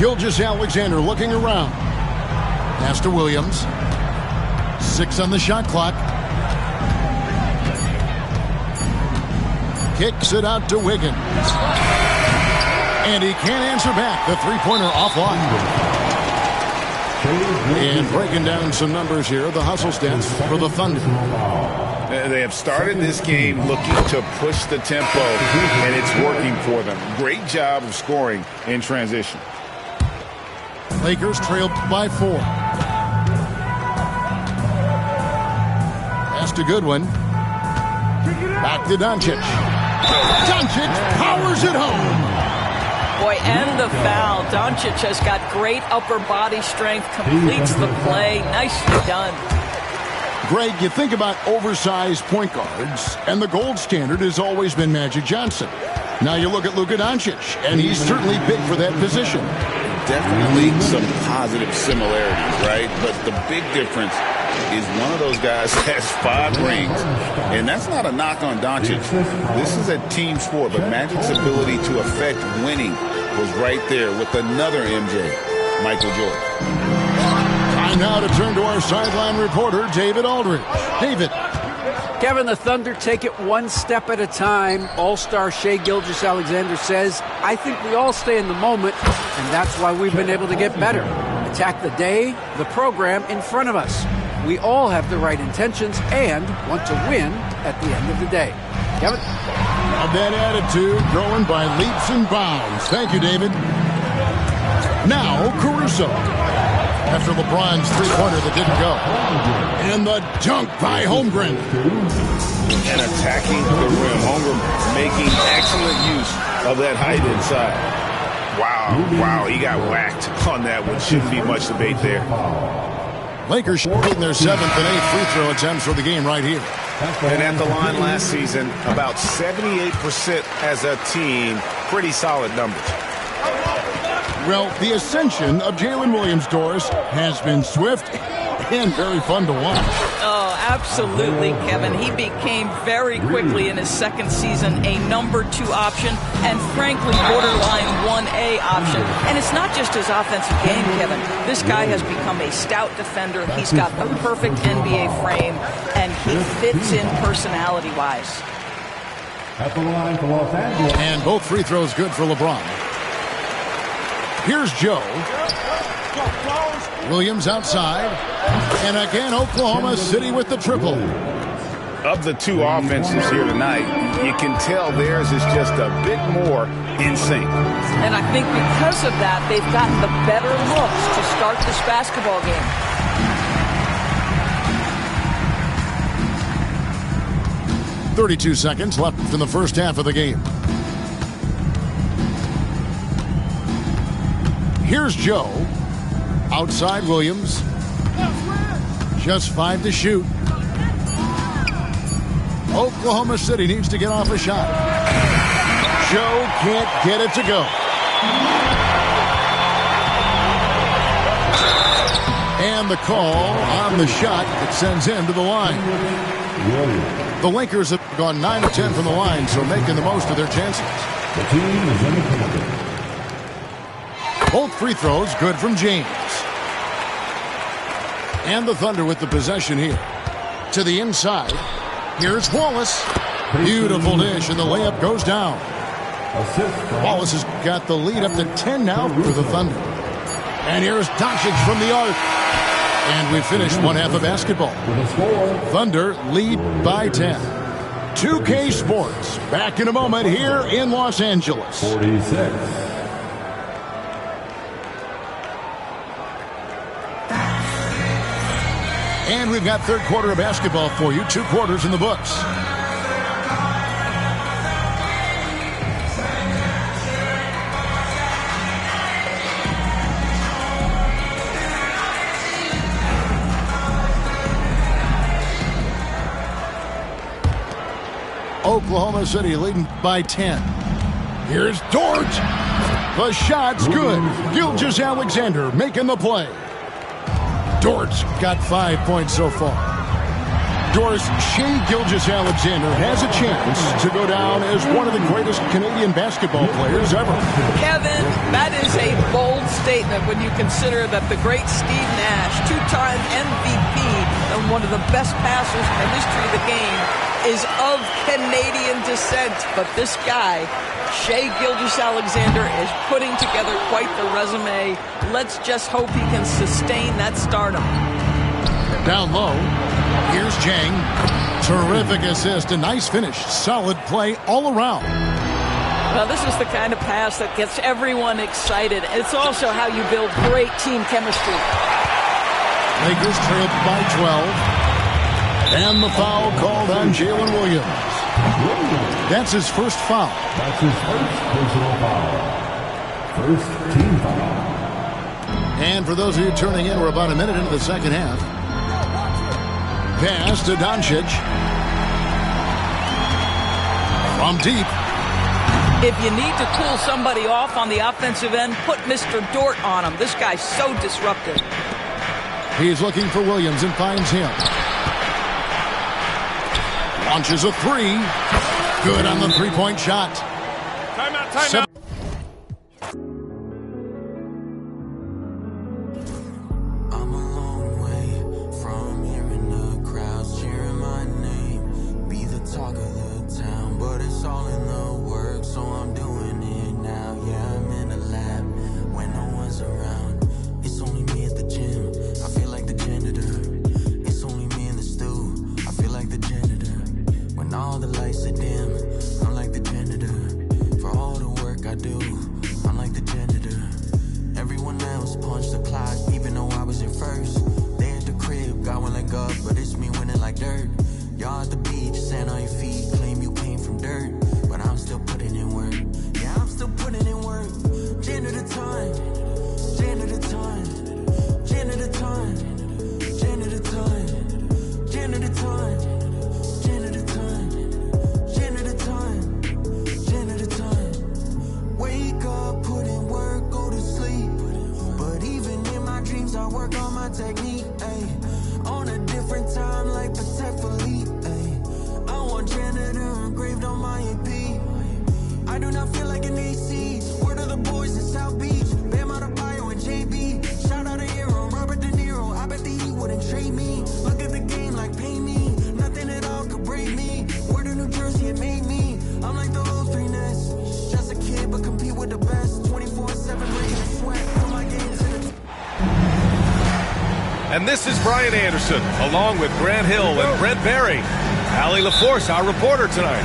A: Gilgeous-Alexander looking around. Pass to Williams. 6 on the shot clock. Kicks it out to Wiggins. And he can't answer back. The three-pointer offline. And breaking down some numbers here, the hustle stats for the Thunder.
F: They have started this game looking to push the tempo, and it's working for them. Great job of scoring in transition.
A: Lakers trailed by 4. Pass to Goodwin. Back to Doncic. Doncic powers it home.
C: Boy, and the foul. Doncic has got great upper body strength, completes the play. Nicely done.
A: Greg, you think about oversized point guards, and the gold standard has always been Magic Johnson. Now you look at Luka Doncic, and he's certainly big for that position.
F: Definitely some positive similarities, right? But the big difference is one of those guys has 5 rings, and that's not a knock on Doncic. This is a team sport, but Magic's ability to affect winning was right there with another MJ, Michael Jordan.
A: Time now to turn to our sideline reporter, David Aldridge. David.
H: Kevin, the Thunder take it one step at a time. All-star Shai Gilgeous-Alexander says, I think we all stay in the moment, and that's why we've been able to get better. Attack the day, the program in front of us. We all have the right intentions and want to win at the end of the day. Kevin?
A: That attitude growing by leaps and bounds. Thank you, David. Now, Caruso. After LeBron's three-pointer that didn't go. And the dunk by Holmgren.
F: And attacking the rim. Holmgren making excellent use of that height inside. Wow, he got whacked on that one. Shouldn't be much debate there.
A: Lakers shooting their 7th and 8th free throw attempts for the game right here.
F: And at the line last season, about 78% as a team. Pretty solid numbers.
A: Well, the ascension of Jalen Williams-Doris has been swift and very fun to watch.
C: Oh, absolutely, Kevin. He became very quickly in his second season a number 2 option and, frankly, borderline 1A option. And it's not just his offensive game, Kevin. This guy has become a stout defender. He's got the perfect NBA frame, and he fits in personality-wise.
B: At the line for Los Angeles.
A: And both free throws good for LeBron. Here's Joe. Williams outside. And again, Oklahoma City with the triple.
F: Of the 2 offenses here tonight, you can tell theirs is just a bit more in sync.
C: And I think because of that, they've gotten the better looks to start this basketball game.
A: 32 seconds left in the first half of the game. Here's Joe. Outside Williams. Just 5 to shoot. Oklahoma City needs to get off a shot. Joe can't get it to go. And the call on the shot that sends him to the line. The Lakers have gone 9 of 10 from the line, so making the most of their chances.
B: The team is in the corner.
A: Both free throws good from James. And the Thunder with the possession here. To the inside. Here's Wallace. Beautiful dish, and the layup goes down. Wallace has got the lead up to 10 now for the Thunder. And here's Doncic from the arc. And we finished one half of basketball. Thunder lead by 10. 2K Sports back in a moment here in Los Angeles.
B: 46.
A: And we've got third quarter of basketball for you. 2 quarters in the books. Oklahoma City leading by 10. Here's Dort. The shot's good. Gilgeous-Alexander making the play. Dort's got 5 points so far. Doris, Shai Gilgeous-Alexander has a chance to go down as one of the greatest Canadian basketball players ever.
C: Kevin, that is a bold statement when you consider that the great Steve Nash, two-time MVP and one of the best passers in the history of the game, is of Canadian descent. But this guy, Shai Gilgeous-Alexander, is putting together quite the resume. Let's just hope he can sustain that stardom.
A: Down low, here's Jang. Terrific assist, a nice finish. Solid play all around.
C: Well, this is the kind of pass that gets everyone excited. It's also how you build great team chemistry.
A: Lakers trailed by 12. And the foul called on Jalen Williams. That's his first foul.
B: That's his first personal foul. First team foul.
A: And for those of you turning in, we're about a minute into the second half. Pass to Doncic. From deep.
C: If you need to cool somebody off on the offensive end, put Mr. Dort on him. This guy's so disruptive.
A: He's looking for Williams and finds him. Launches a three. Good on the three-point shot.
I: Timeout. And this is Brian Anderson, along with Grant Hill and Brent Barry. Allie LaForce, our reporter tonight.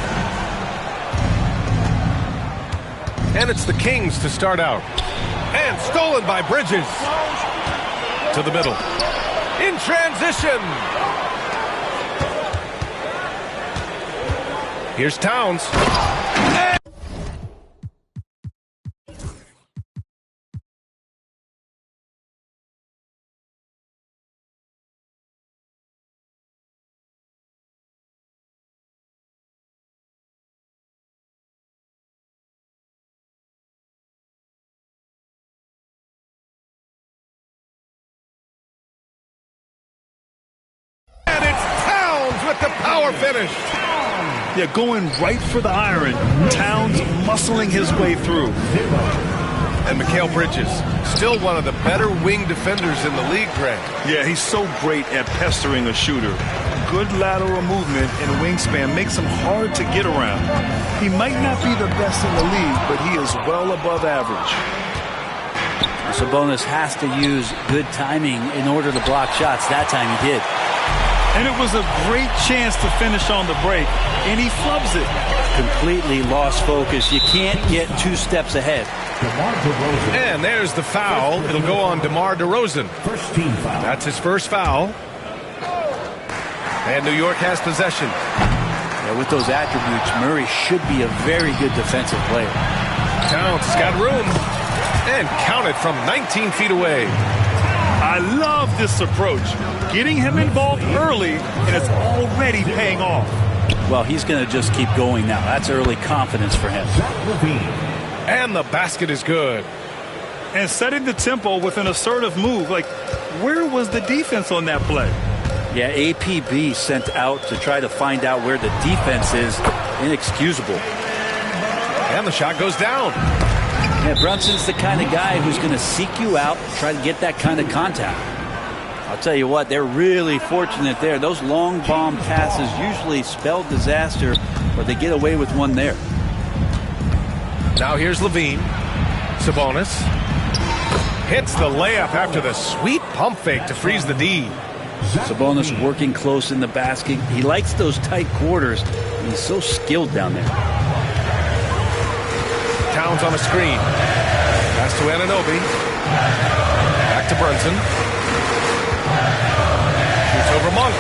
I: And it's the Kings to start out. And stolen by Bridges. To the middle. In transition. Here's Towns. With the power finish.
L: Yeah, going right for the iron. Towns muscling his way through.
I: And Mikal Bridges, still one of the better wing defenders in the league, Grant.
L: Yeah, he's so great at pestering a shooter. Good lateral movement and wingspan makes him hard to get around. He might not be the best in the league, but he is well above average.
S: Sabonis has to use good timing in order to block shots. That time he did.
L: And it was a great chance to finish on the break, and he flubs it.
S: Completely lost focus. You can't get 2 steps ahead.
I: And there's the foul. It'll go on DeMar DeRozan.
B: First team foul.
I: That's his first foul. And New York has possession.
S: Yeah, with those attributes, Murray should be a very good defensive player.
I: Towns has got room. And counted from 19 feet away.
L: I love this approach. Getting him involved early, and it's already paying off.
S: Well, he's going to just keep going now. That's early confidence for him.
I: And the basket is good.
L: And setting the tempo with an assertive move. Like, where was the defense on that play?
S: Yeah, APB sent out to try to find out where the defense is. Inexcusable.
I: And the shot goes down.
S: Yeah, Brunson's the kind of guy who's going to seek you out, try to get that kind of contact. I'll tell you what, they're really fortunate there. Those long bomb passes usually spell disaster, but they get away with one there.
I: Now here's Levine. Sabonis hits the layup after the sweet pump fake to freeze the D.
S: Sabonis working close in the basket. He likes those tight quarters, and he's so skilled down there.
I: Towns on a screen. Pass to Anunoby. Back to Brunson. Shoots over Monk.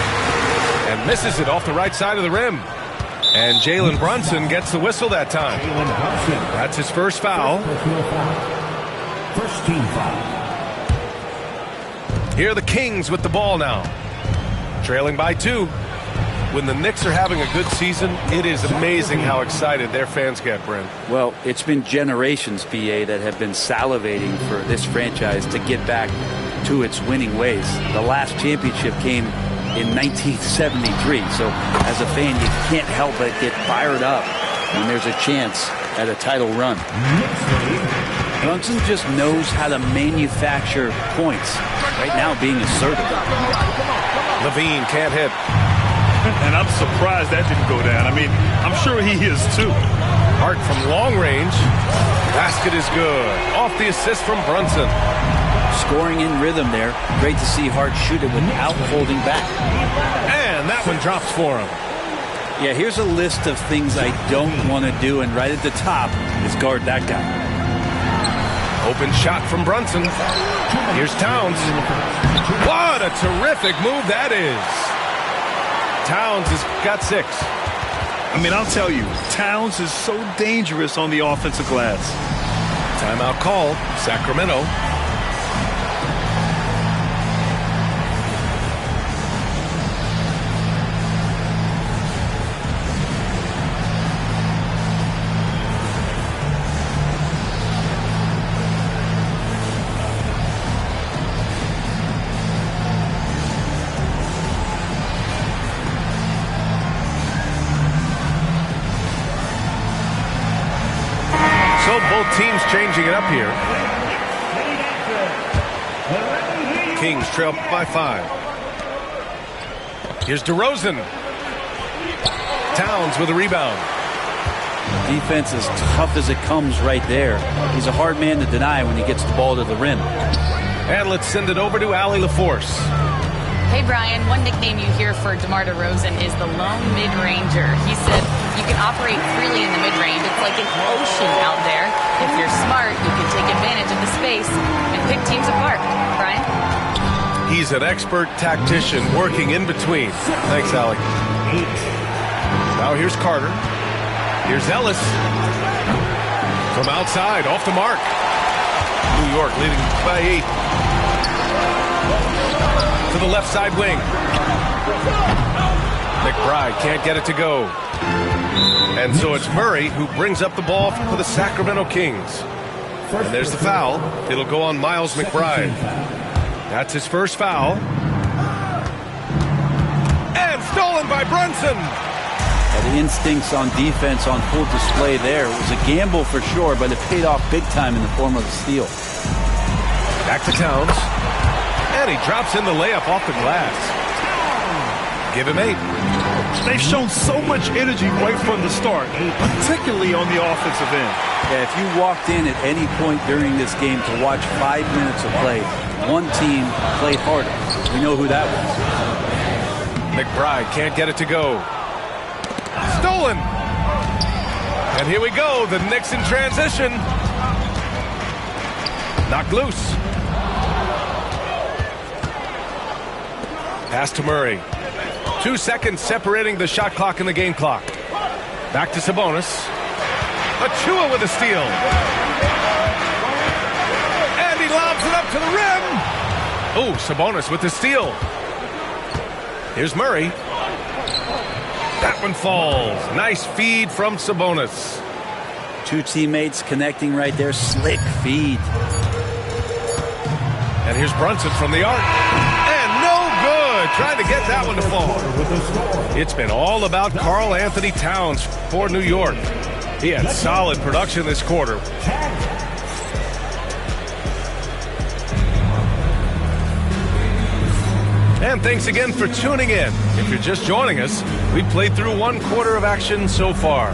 I: And misses it off the right side of the rim. And Jalen Brunson gets the whistle that time. That's his first foul.
B: First team foul.
I: Here are the Kings with the ball now. Trailing by 2. When the Knicks are having a good season, it is amazing how excited their fans get, Brent.
S: Well, it's been generations, BA, that have been salivating for this franchise to get back to its winning ways. The last championship came in 1973, so as a fan, you can't help but get fired up when there's a chance at a title run. Brunson just knows how to manufacture points. Right now, being assertive.
I: Levine can't hit.
L: And I'm surprised that didn't go down. I mean, I'm sure he is too.
I: Hart from long range. Basket is good. Off the assist from Brunson.
S: Scoring in rhythm there. Great to see Hart shoot it without holding back.
I: And that one drops for him.
S: Yeah, here's a list of things I don't want to do, and right at the top is guard that guy.
I: Open shot from Brunson. Here's Towns. What a terrific move that is. Towns has got 6.
L: I mean, I'll tell you, Towns is so dangerous on the offensive glass.
I: Timeout called. Sacramento. Teams changing it up here. Kings trail by 5. Here's DeRozan. Towns with a rebound.
S: Defense is tough as it comes right there. He's a hard man to deny when he gets the ball to the rim.
I: And let's send it over to Allie LaForce.
N: Hey, Brian, one nickname you hear for DeMar DeRozan is the lone mid-ranger. He said you can operate freely in the mid-range. It's like an ocean out there. If you're smart, you can take advantage of the space and pick teams apart. Brian?
I: He's an expert tactician working in between. Thanks, Allie. Now here's Carter. Here's Ellis. From outside, off the mark. New York leading by 8. To the left side wing. McBride can't get it to go. And so it's Murray who brings up the ball for the Sacramento Kings. And there's the foul. It'll go on Miles McBride. That's his first foul. And stolen by Brunson.
S: The instincts on defense on full display there. It was a gamble for sure, but it paid off big time in the form of a steal.
I: Back to Towns. And he drops in the layup off the glass. Give him 8.
L: They've shown so much energy right from the start, particularly on the offensive end.
S: Yeah, if you walked in at any point during this game to watch 5 minutes of play, one team played harder. We know who that was.
I: McBride can't get it to go. Stolen. And here we go. The Knicks in transition. Knocked loose. Pass to Murray. 2 seconds separating the shot clock and the game clock. Back to Sabonis. Achua with a steal. And he lobs it up to the rim. Oh, Sabonis with the steal. Here's Murray. That one falls. Nice feed from Sabonis.
S: Two teammates connecting right there. Slick feed.
I: And here's Brunson from the arc. And no good. Trying to get that one to fall. It's been all about Karl Anthony Towns for New York. He had solid production this quarter. And thanks again for tuning in. If you're just joining us, we've played through one quarter of action so far.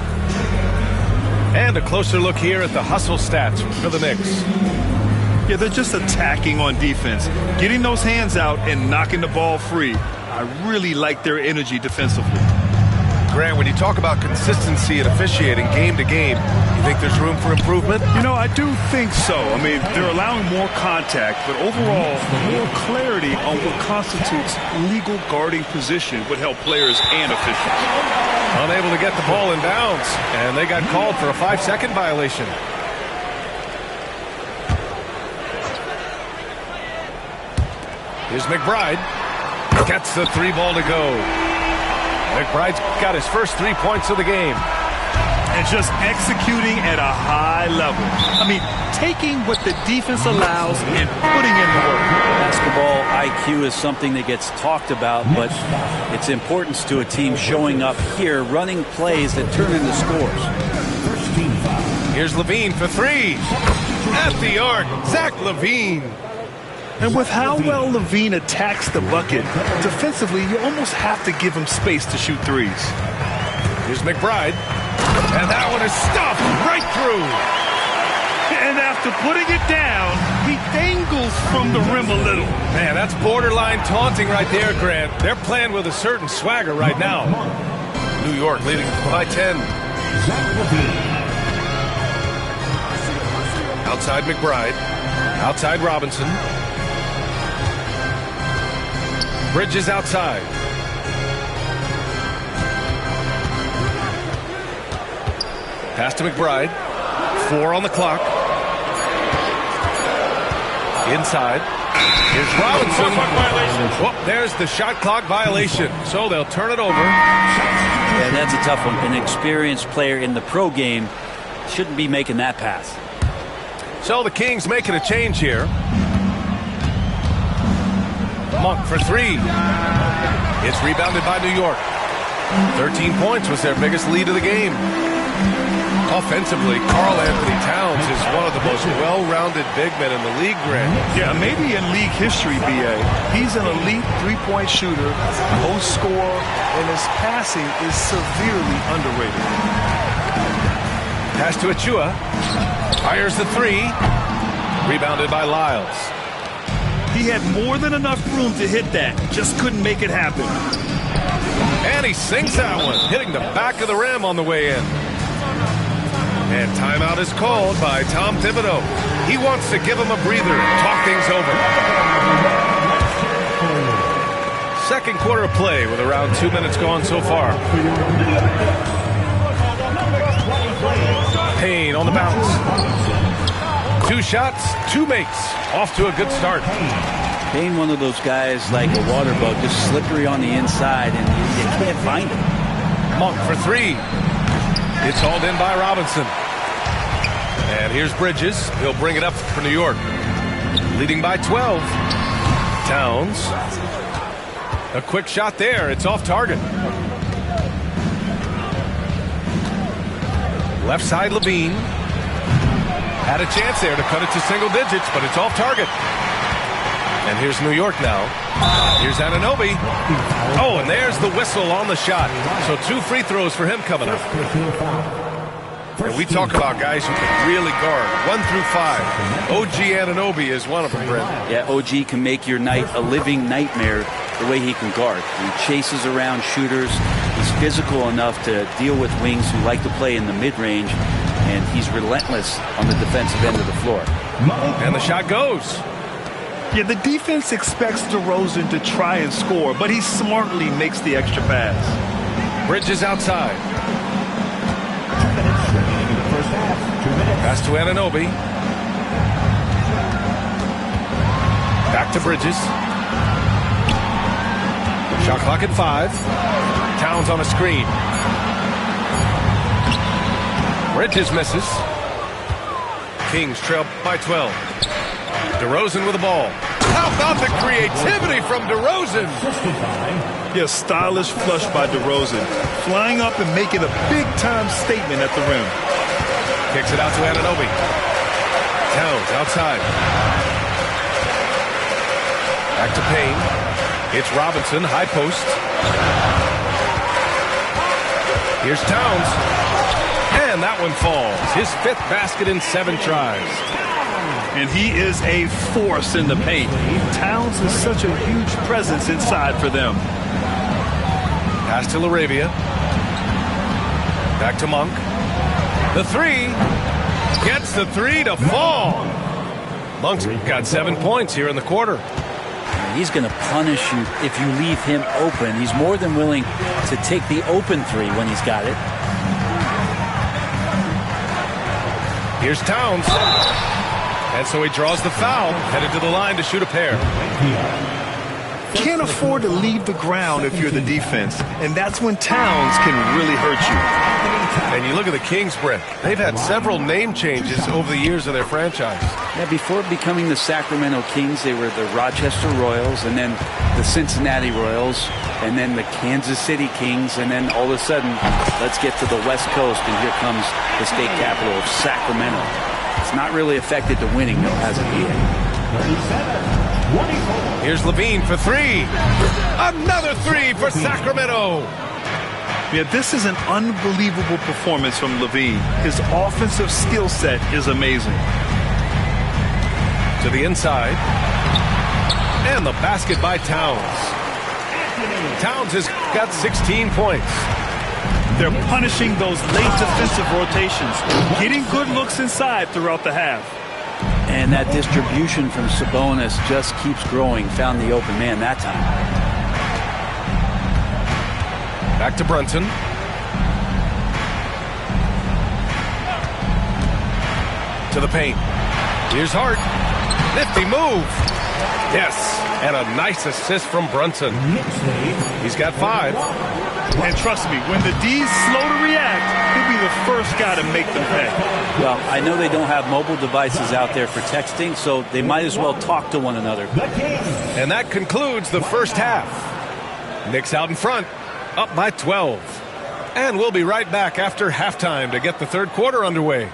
I: And a closer look here at the hustle stats for the Knicks.
L: Yeah, they're just attacking on defense, getting those hands out and knocking the ball free. I really like their energy defensively.
I: Grant, when you talk about consistency and officiating game to game, you think there's room for improvement?
L: You know, I do think so. I mean, they're allowing more contact, but overall, more clarity on what constitutes legal guarding position would help players and officials.
I: Unable to get the ball in bounds, and they got called for a 5-second violation. Here's McBride. Gets the 3 ball to go. McBride's got his first 3 points of the game.
L: And just executing at a high level. I mean, taking what the defense allows and putting in the work.
S: Basketball IQ is something that gets talked about, but its importance to a team showing up here, running plays that turn into scores.
I: Here's LaVine for 3. At the arc, Zach LaVine.
L: And with how well LaVine attacks the bucket, defensively, you almost have to give him space to shoot threes.
I: Here's McBride. And that one is stuffed right through.
L: And after putting it down, he dangles from the rim a little.
I: Man, that's borderline taunting right there, Grant. They're playing with a certain swagger right now. New York leading by 10. Outside McBride. Outside Robinson. Bridges outside. Pass to McBride. 4 on the clock. Inside. Here's Robinson. Whoop, there's the shot clock violation. So they'll turn it over.
S: Yeah, that's a tough one. An experienced player in the pro game shouldn't be making that pass.
I: So the Kings making a change here. Monk for 3. It's rebounded by New York. 13 points was their biggest lead of the game. Offensively, Karl Anthony Towns is one of the most well-rounded big men in the league, Grant.
L: Yeah, maybe in league history, B.A. He's an elite three-point shooter, post scorer, and his passing is severely underrated.
I: Pass to Achua. Fires the 3. Rebounded by Lyles.
L: He had more than enough room to hit that. Just couldn't make it happen.
I: And he sinks that one, hitting the back of the rim on the way in. And timeout is called by Tom Thibodeau. He wants to give him a breather and talk things over. Second quarter of play with around 2 minutes gone so far. Payne on the bounce. 2 shots, 2 makes. Off to a good start.
S: Payne, one of those guys like a water bug, just slippery on the inside, and you can't find him.
I: Monk for 3. It's hauled in by Robinson. And here's Bridges. He'll bring it up for New York. Leading by 12. Towns. A quick shot there. It's off target. Left side, LaVine. Had a chance there to cut it to single digits, but it's off target. And here's New York now. Here's Anunoby. Oh, and there's the whistle on the shot. So 2 free throws for him coming up. And we talk about guys who can really guard 1 through 5. OG Anunoby is one of them, Brent.
S: Yeah, OG can make your night a living nightmare the way he can guard. He chases around shooters. He's physical enough to deal with wings who like to play in the mid-range, and he's relentless on the defensive end of the floor.
I: And the shot goes.
L: Yeah, the defense expects DeRozan to try and score, but he smartly makes the extra pass.
I: Bridges outside. Pass to Anunoby. Back to Bridges. Shot clock at 5. Towns on a screen. Bridges misses. Kings trail by 12. DeRozan with the ball. How about the creativity from DeRozan?
L: Yeah, stylish flush by DeRozan. Flying up and making a big-time statement at the rim.
I: Kicks it out to Anunoby. Towns outside. Back to Payne. It's Robinson, high post. Here's Towns. And that one falls. His 5th basket in 7 tries.
L: And he is a force in the paint. Towns is such a huge presence inside for them.
I: Pass to LaRavia. Back to Monk. The 3. Gets the 3 to fall. Monk's got 7 points here in the quarter.
S: He's going to punish you if you leave him open. He's more than willing to take the open 3 when he's got it.
I: Here's Towns. And so he draws the foul, headed to the line to shoot a pair.
L: Can't afford to leave the ground if you're the defense, and that's when Towns can really hurt you.
I: And you look at the Kings, Brett. They've had several name changes over the years of their franchise.
S: Yeah, before becoming the Sacramento Kings, they were the Rochester Royals, and then the Cincinnati Royals, and then the Kansas City Kings, and then all of a sudden, let's get to the West Coast, and here comes the state capital of Sacramento. It's not really affected the winning, though, has it yet?
I: Here's Levine for 3. Another 3 for Sacramento.
L: Yeah, this is an unbelievable performance from Levine. His offensive skill set is amazing.
I: To the inside. And the basket by Towns. Towns has got 16 points.
L: They're punishing those late defensive rotations, getting good looks inside throughout the half.
S: And that distribution from Sabonis just keeps growing. Found the open man that time.
I: Back to Brunson. To the paint. Here's Hart. Nifty move. Yes, and a nice assist from Brunson. He's got 5.
L: And trust me, when the D's slow to react, he'll be the first guy to make them pay.
S: Well, I know they don't have mobile devices out there for texting, so they might as well talk to one another.
I: And that concludes the first half. Knicks out in front, up by 12. And we'll be right back after halftime to get the third quarter underway.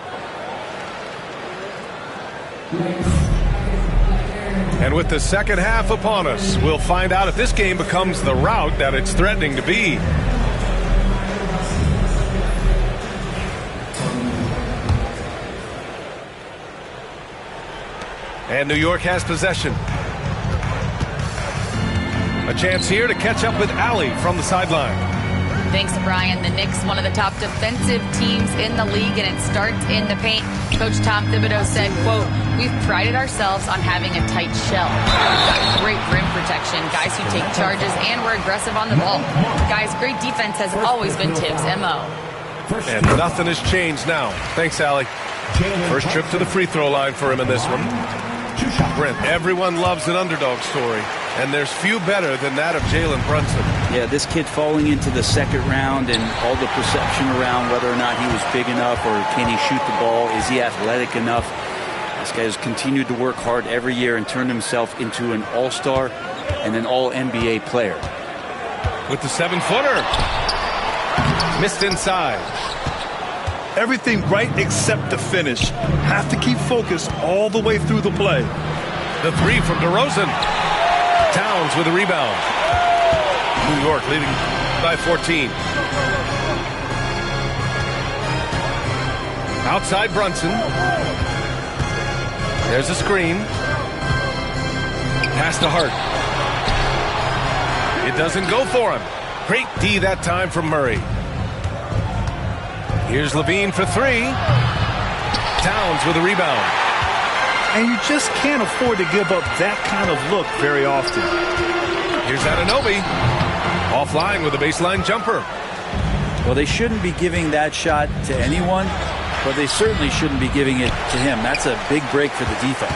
I: And with the second half upon us, we'll find out if this game becomes the rout that it's threatening to be. And New York has possession. A chance here to catch up with Allie from the sideline.
N: Thanks, Brian. The Knicks, one of the top defensive teams in the league, and it starts in the paint. Coach Tom Thibodeau said, quote, "We've prided ourselves on having a tight shell. We've got great rim protection, guys who take charges, and we're aggressive on the ball. Guys, great defense has always been Tibbs' MO."
I: And nothing has changed now. Thanks, Allie. First trip to the free throw line for him in this one. Brent, everyone loves an underdog story, and there's few better than that of Jalen Brunson.
S: Yeah, this kid falling into the second round and all the perception around whether or not he was big enough or can he shoot the ball, is he athletic enough? This guy has continued to work hard every year and turned himself into an all-star and an all-NBA player.
I: With the 7-footer. Missed inside.
L: Everything right except the finish. Have to keep focused all the way through the play.
I: The 3 from DeRozan. Towns with a rebound. New York leading by 14. Outside Brunson. There's a screen. Pass to Hart. It doesn't go for him. Great D that time from Murray. Here's Levine for 3. Towns with a rebound.
L: And you just can't afford to give up that kind of look very often.
I: Here's Anunoby. Offline with a baseline jumper.
S: Well, they shouldn't be giving that shot to anyone, but they certainly shouldn't be giving it to him. That's a big break for the defense.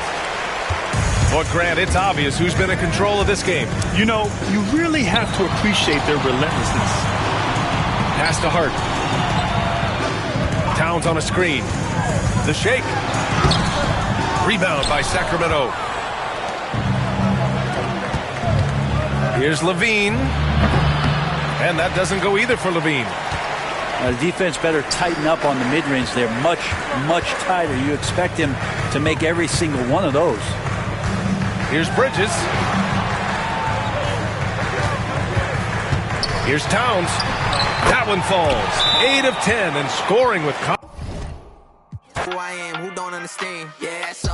I: But Grant, it's obvious who's been in control of this game.
L: You know, you really have to appreciate their relentlessness.
I: Pass to Hart. Towns on a screen. The shake. Rebound by Sacramento. Here's Levine. And that doesn't go either for Levine.
S: The defense better tighten up on the mid-range. They're much, much tighter. You expect him to make every single one of those.
I: Here's Bridges. Here's Towns. That one falls. 8 of 10 and scoring with
O: who I am, who don't understand. Yeah, so